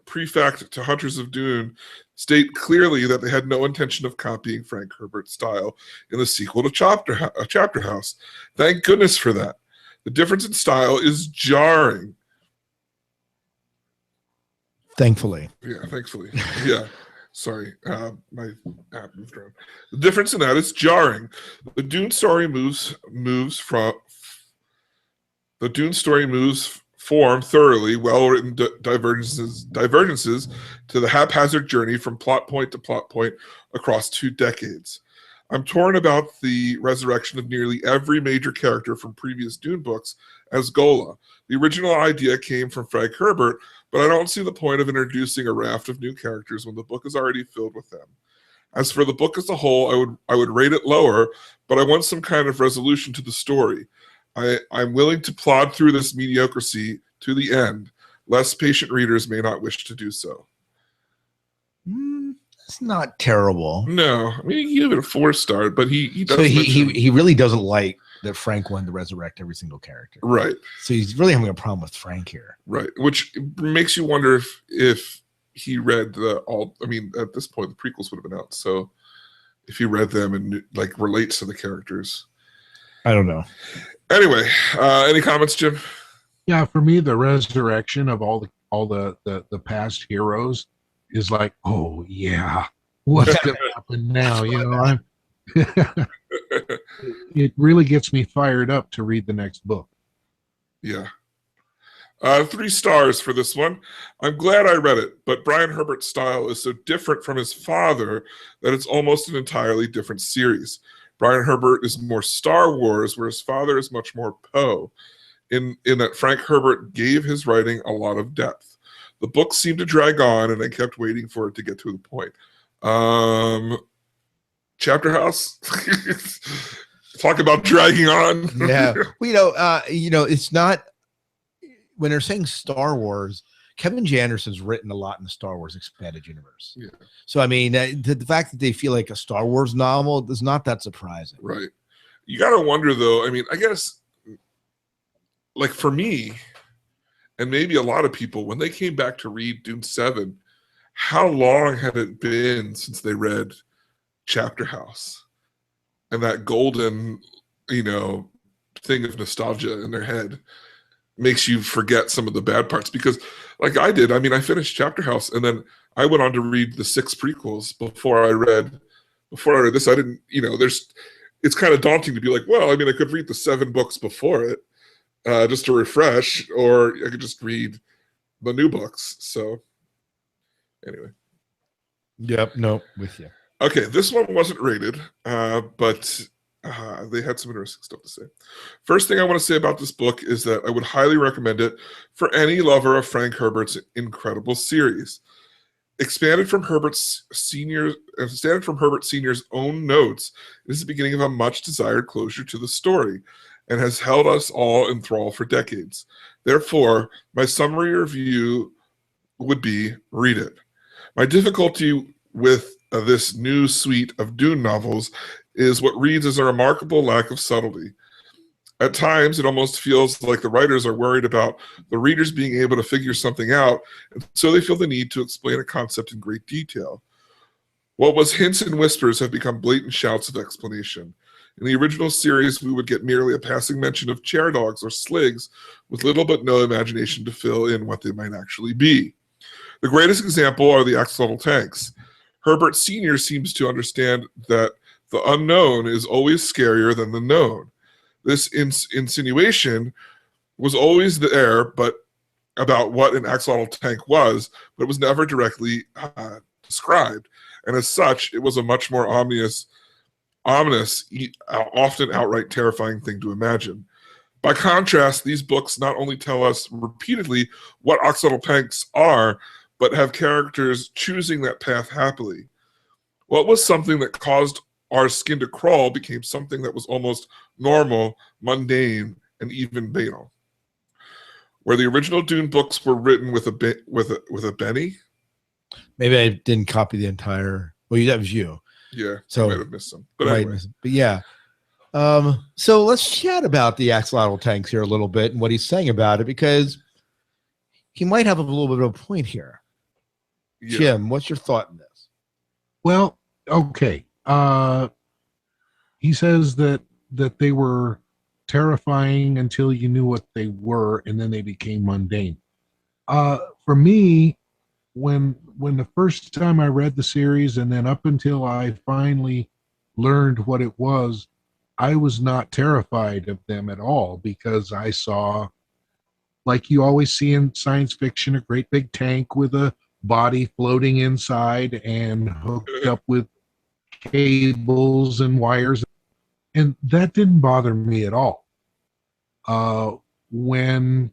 prefact to Hunters of Dune state clearly that they had no intention of copying Frank Herbert's style in the sequel to Chapter House. Thank goodness for that. The difference in style is jarring. Thankfully. Yeah, thankfully. Yeah. Sorry, my app moved around. The difference in that is jarring. The Dune story moves form thoroughly, well-written divergences to the haphazard journey from plot point to plot point across 2 decades. I'm torn about the resurrection of nearly every major character from previous Dune books as Gola. The original idea came from Frank Herbert, but I don't see the point of introducing a raft of new characters when the book is already filled with them. As for the book as a whole, I would rate it lower, but I want some kind of resolution to the story. I'm willing to plod through this mediocrity to the end. Less patient readers may not wish to do so. It's not terrible. No, I mean, you give it a 4-star, but he does. So he really doesn't like that Frank wanted to resurrect every single character. Right. So he's really having a problem with Frank here. Right. Which makes you wonder if he read at this point, the prequels would have been out. So if he read them and like relates to the characters. I don't know. Anyway, any comments, Jim? Yeah, for me, the resurrection of all the past heroes is like, oh yeah, what's going to happen now. It really gets me fired up to read the next book. Yeah. 3 stars for this one. I'm glad I read it, but Brian Herbert's style is so different from his father that it's almost an entirely different series. Brian Herbert is more Star Wars, where his father is much more Poe, in that Frank Herbert gave his writing a lot of depth. The book seemed to drag on, and I kept waiting for it to get to the point. Chapter House? Talk about dragging on. Yeah. Well, it's not, when they're saying Star Wars, Kevin J. Anderson's written a lot in the Star Wars expanded universe. Yeah. So, I mean, the fact that they feel like a Star Wars novel is not that surprising. Right. You got to wonder, though, I mean, I guess, like for me, and maybe a lot of people, when they came back to read Dune 7, how long had it been since they read Chapter House? And that golden, thing of nostalgia in their head makes you forget some of the bad parts. Because like I did, I mean, I finished Chapter House and then I went on to read the 6 prequels before I read this. I didn't, it's kind of daunting to be like, well, I mean, I could read the 7 books before it just to refresh, or I could just read the new books. So anyway. Yep. No, with you. Okay, this one wasn't rated, but they had some interesting stuff to say. First thing I want to say about this book is that I would highly recommend it for any lover of Frank Herbert's incredible series. Expanded from Herbert Sr.'s own notes, it is the beginning of a much-desired closure to the story and has held us all in thrall for decades. Therefore, my summary review would be, read it. My difficulty with this new suite of Dune novels is what reads as a remarkable lack of subtlety. At times, it almost feels like the writers are worried about the readers being able to figure something out, and so they feel the need to explain a concept in great detail. What was hints and whispers have become blatant shouts of explanation. In the original series, we would get merely a passing mention of chair dogs or sligs with little but no imagination to fill in what they might actually be. The greatest example are the axolotl tanks. Herbert Sr. seems to understand that the unknown is always scarier than the known. This insinuation was always there, but about what an axolotl tank was, but it was never directly described. And as such, it was a much more ominous, often outright terrifying thing to imagine. By contrast, these books not only tell us repeatedly what axolotl tanks are, but have characters choosing that path happily. What was something that caused our skin to crawl became something that was almost normal, mundane, and even banal. Where the original Dune books were written with a Benny. Maybe I didn't copy the entire. Well, that was you. Yeah, so I might have missed some. But anyway. But yeah. So let's chat about the axolotl tanks here a little bit and what he's saying about it, because he might have a little bit of a point here. Yeah. Jim, what's your thought on this? Well, okay. He says that they were terrifying until you knew what they were, and then they became mundane. For me, when the first time I read the series, and then up until I finally learned what it was, I was not terrified of them at all, because I saw, like you always see in science fiction, a great big tank with a body floating inside and hooked up with cables and wires, and that didn't bother me at all. When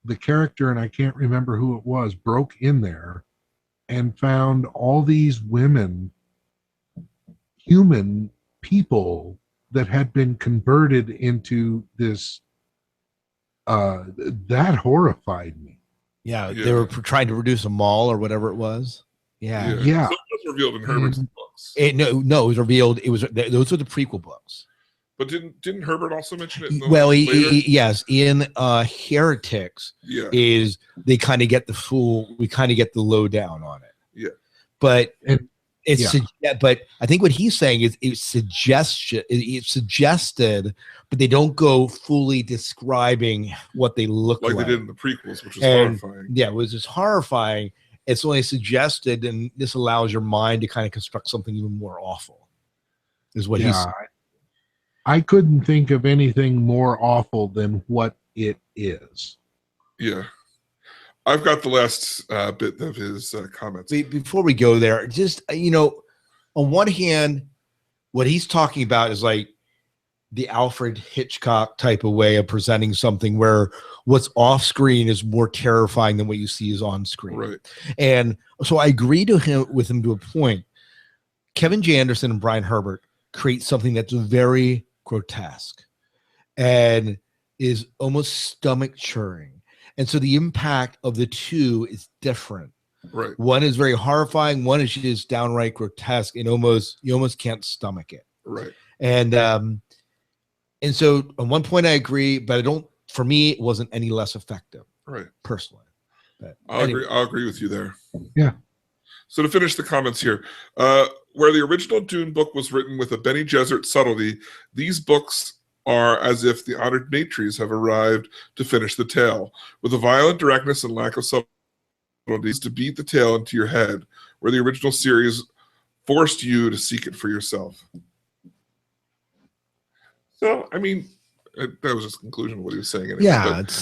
the character, and I can't remember who it was, broke in there and found all these women, human people that had been converted into this, that horrified me. Yeah, they were trying to reduce a mall or whatever it was. Yeah. So it was revealed in Herbert's books. No, it was revealed. Those were the prequel books. But didn't Herbert also mention it? Yes, in Heretics, is they kind of get the low down on it. Yeah, but but I think what he's saying is it's suggested, but they don't go fully describing what they look like they did in the prequels, which was horrifying. Yeah, it was just horrifying. It's only suggested, and this allows your mind to kind of construct something even more awful. Is what he's. I couldn't think of anything more awful than what it is. Yeah. I've got the last bit of his comments. Before we go there, just, on one hand, what he's talking about is like the Alfred Hitchcock type of way of presenting something where what's off screen is more terrifying than what you see is on screen. Right. And so I agree with him to a point. Kevin J. Anderson and Brian Herbert create something that's very grotesque and is almost stomach churning. And so the impact of the two is different. Right. One is very horrifying. One is just downright grotesque and you almost can't stomach it. Right. And so on one point I agree, but for me, it wasn't any less effective. Right. Personally. But I'll agree with you there. Yeah. So to finish the comments here, where the original Dune book was written with a Bene Gesserit subtlety, these books are as if the honored matres have arrived to finish the tale, with a violent directness and lack of subtleties to beat the tale into your head, where the original series forced you to seek it for yourself. So, I mean, that was just the conclusion of what he was saying. Anyway. Yeah, it's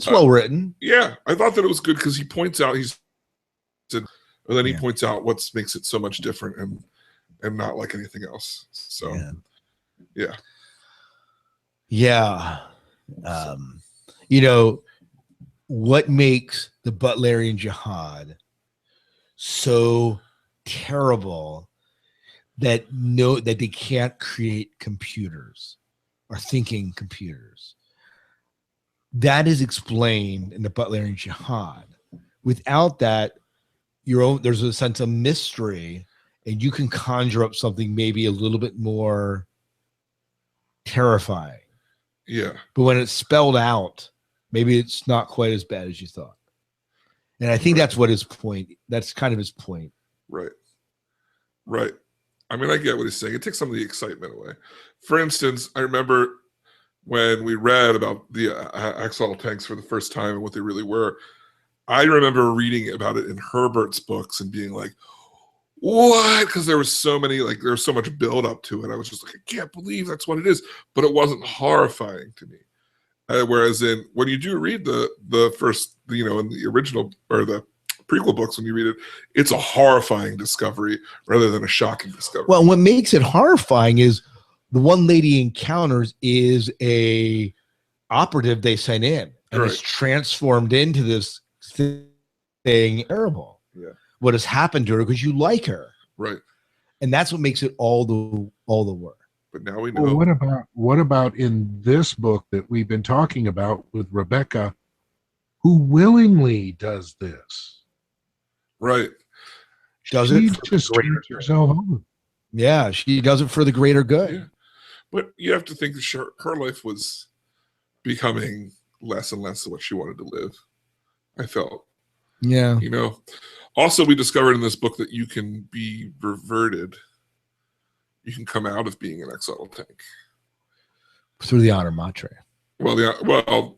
well written. Yeah, I thought that it was good because he points out and then he points out what makes it so much different and not like anything else. So, yeah. What makes the Butlerian Jihad so terrible that they can't create computers or thinking computers? That is explained in the Butlerian Jihad. Without that, there's a sense of mystery, and you can conjure up something maybe a little bit more terrifying. Yeah. But when it's spelled out, maybe it's not quite as bad as you thought. And I think that's what his point. That's kind of his point. Right. Right. I mean, I get what he's saying. It takes some of the excitement away. For instance, I remember when we read about the axolotl tanks for the first time and what they really were. I remember reading about it in Herbert's books and being like, what? Because there was so much build up to it. I was just like, I can't believe that's what it is. But it wasn't horrifying to me. Whereas when you do read the first, in the original or the prequel books, when you read it, it's a horrifying discovery rather than a shocking discovery. Well, what makes it horrifying is the one lady encounters is a operative they sent in, and it's transformed into this thing terrible. Yeah. What has happened to her because you like her. Right. And that's what makes it all the work. But now we know. Well, what about in this book that we've been talking about with Rebecca, who willingly does this? Right. She just turns herself on. Yeah, she does it for the greater good. Yeah. But you have to think that her life was becoming less and less of what she wanted to live. I felt. Yeah. Also, we discovered in this book that you can be reverted. You can come out of being an axolotl tank through the honor matre. Well,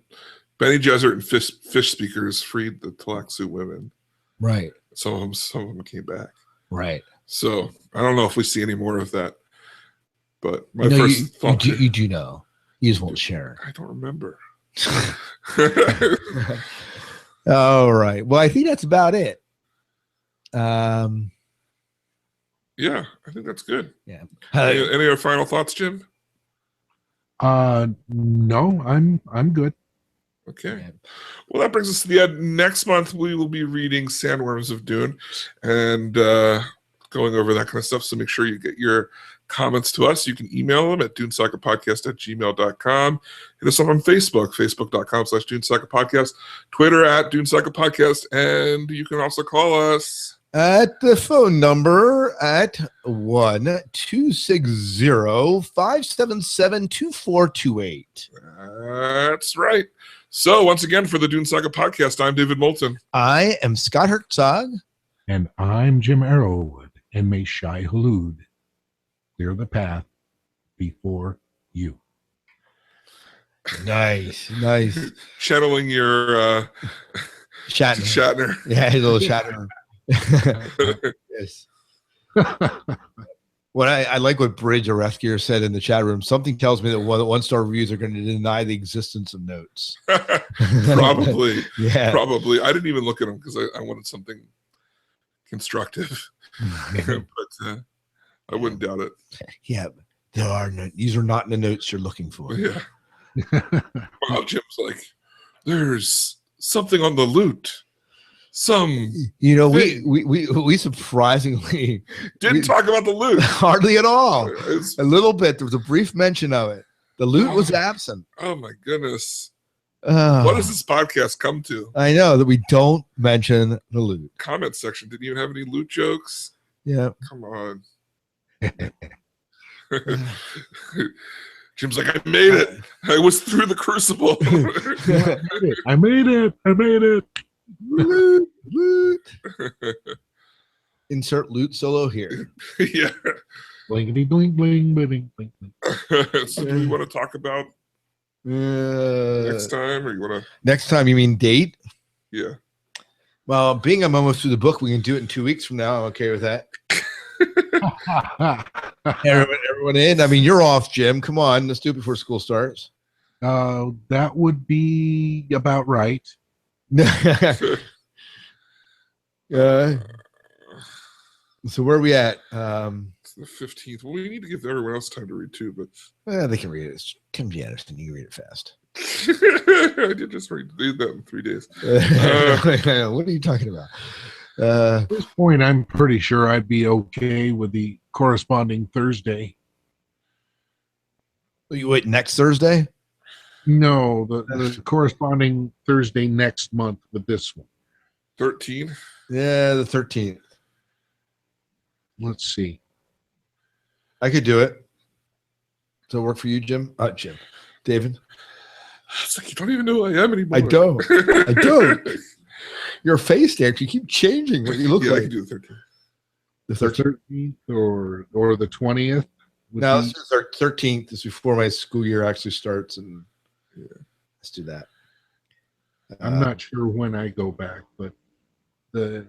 Bene Gesserit and fish speakers freed the Tlaxu women. Right. Some of them came back. Right. So I don't know if we see any more of that. But my first thought, you do know. You just won't share it. I don't remember. All right. Well, I think that's about it. Yeah, I think that's good. Yeah. Any other final thoughts, Jim? No, I'm good. Okay. Yeah. Well, that brings us to the end. Next month, we will be reading Sandworms of Dune and going over that kind of stuff. So make sure you get your comments to us. You can email them at dunesagapodcast@gmail.com. Hit us up on Facebook, facebook.com/dunesagapodcast, Twitter @dunesagapodcast, and you can also call us at the phone number at 1-260-577-2428. That's right. So once again, for the Dune Saga podcast, I'm David Moulton. I am Scott Herzog. And I'm Jim Arrowwood. And may Shai Hulud clear the path before you. Nice. Channeling your Shatner. Yeah, his little Shatner. Yes. What I like what Bridge, a rescuer, said in the chat room. Something tells me that one-star reviews are going to deny the existence of notes. Probably. Yeah. Probably. I didn't even look at them because I wanted something constructive. But I wouldn't doubt it. Yeah. There are no, these are not the notes you're looking for. Yeah. Wow, Jim's like, there's something on the loot. We surprisingly didn't talk about the loot hardly at all. A little bit. There was a brief mention of it. The loot was absent. Oh my goodness. What does this podcast come to? I know that we don't mention the loot. Comment section didn't even have any loot jokes. Yeah. Come on. Jim's like, I made it. I was through the crucible. I made it. Loot. Insert loot solo here. Yeah. Blinkety blink bling bling blink. So do we want to talk about next time, or you want to? Next time, you mean date? Yeah. Well, being I'm almost through the book, we can do it in 2 weeks from now. I'm okay with that. everyone in. I mean, you're off, Jim. Come on, let's do it before school starts. That would be about right. So where are we at? It's the 15th. Well, we need to give everyone else time to read too, but they can read it. Tim Anderson, you can read it fast. I did just read that in 3 days. What are you talking about? At this point, I'm pretty sure I'd be okay with the corresponding Thursday. You wait next Thursday? No, the corresponding Thursday next month with this one. 13? Yeah, the 13th. Let's see. I could do it. Does it work for you, Jim? Jim. David? It's like you don't even know who I am anymore. I don't. I don't. Your face there, you keep changing what you look like. I can do the 13th. The 13th or the 20th? No, it's the 13th. It's before my school year actually starts, and let's do that. I'm not sure when I go back, but if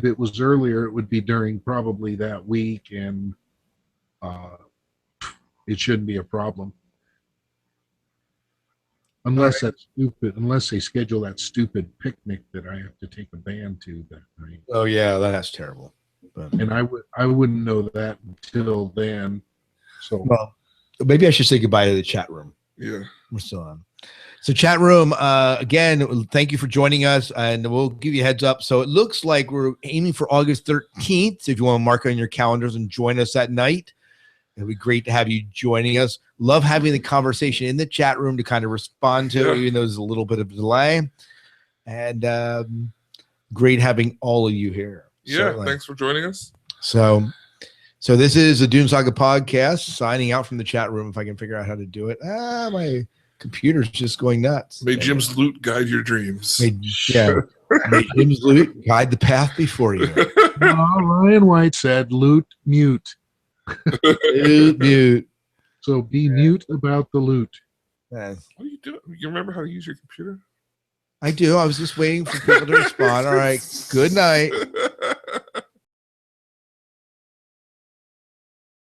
it was earlier, it would be during probably that week, and it shouldn't be a problem. Unless they schedule that stupid picnic that I have to take a band to that night. Oh yeah, that's terrible. And I wouldn't know that until then. So well, maybe I should say goodbye to the chat room. Yeah, we're still on. So chat room, again, thank you for joining us, and we'll give you a heads up. So it looks like we're aiming for August 13th. So if you want to mark on your calendars and join us that night, it'd be great to have you joining us. Love having the conversation in the chat room to kind of respond to, even though there's a little bit of a delay. And great having all of you here. Yeah, thanks for joining us. So this is the Dune Saga podcast, signing out from the chat room if I can figure out how to do it. My computer's just going nuts. May Jim's loot guide your dreams. May Jim's loot guide the path before you. Ryan White said, loot mute. Mute. So be mute about the loot. What are you doing? You remember how to use your computer? I do. I was just waiting for people to respond. All right. Good night.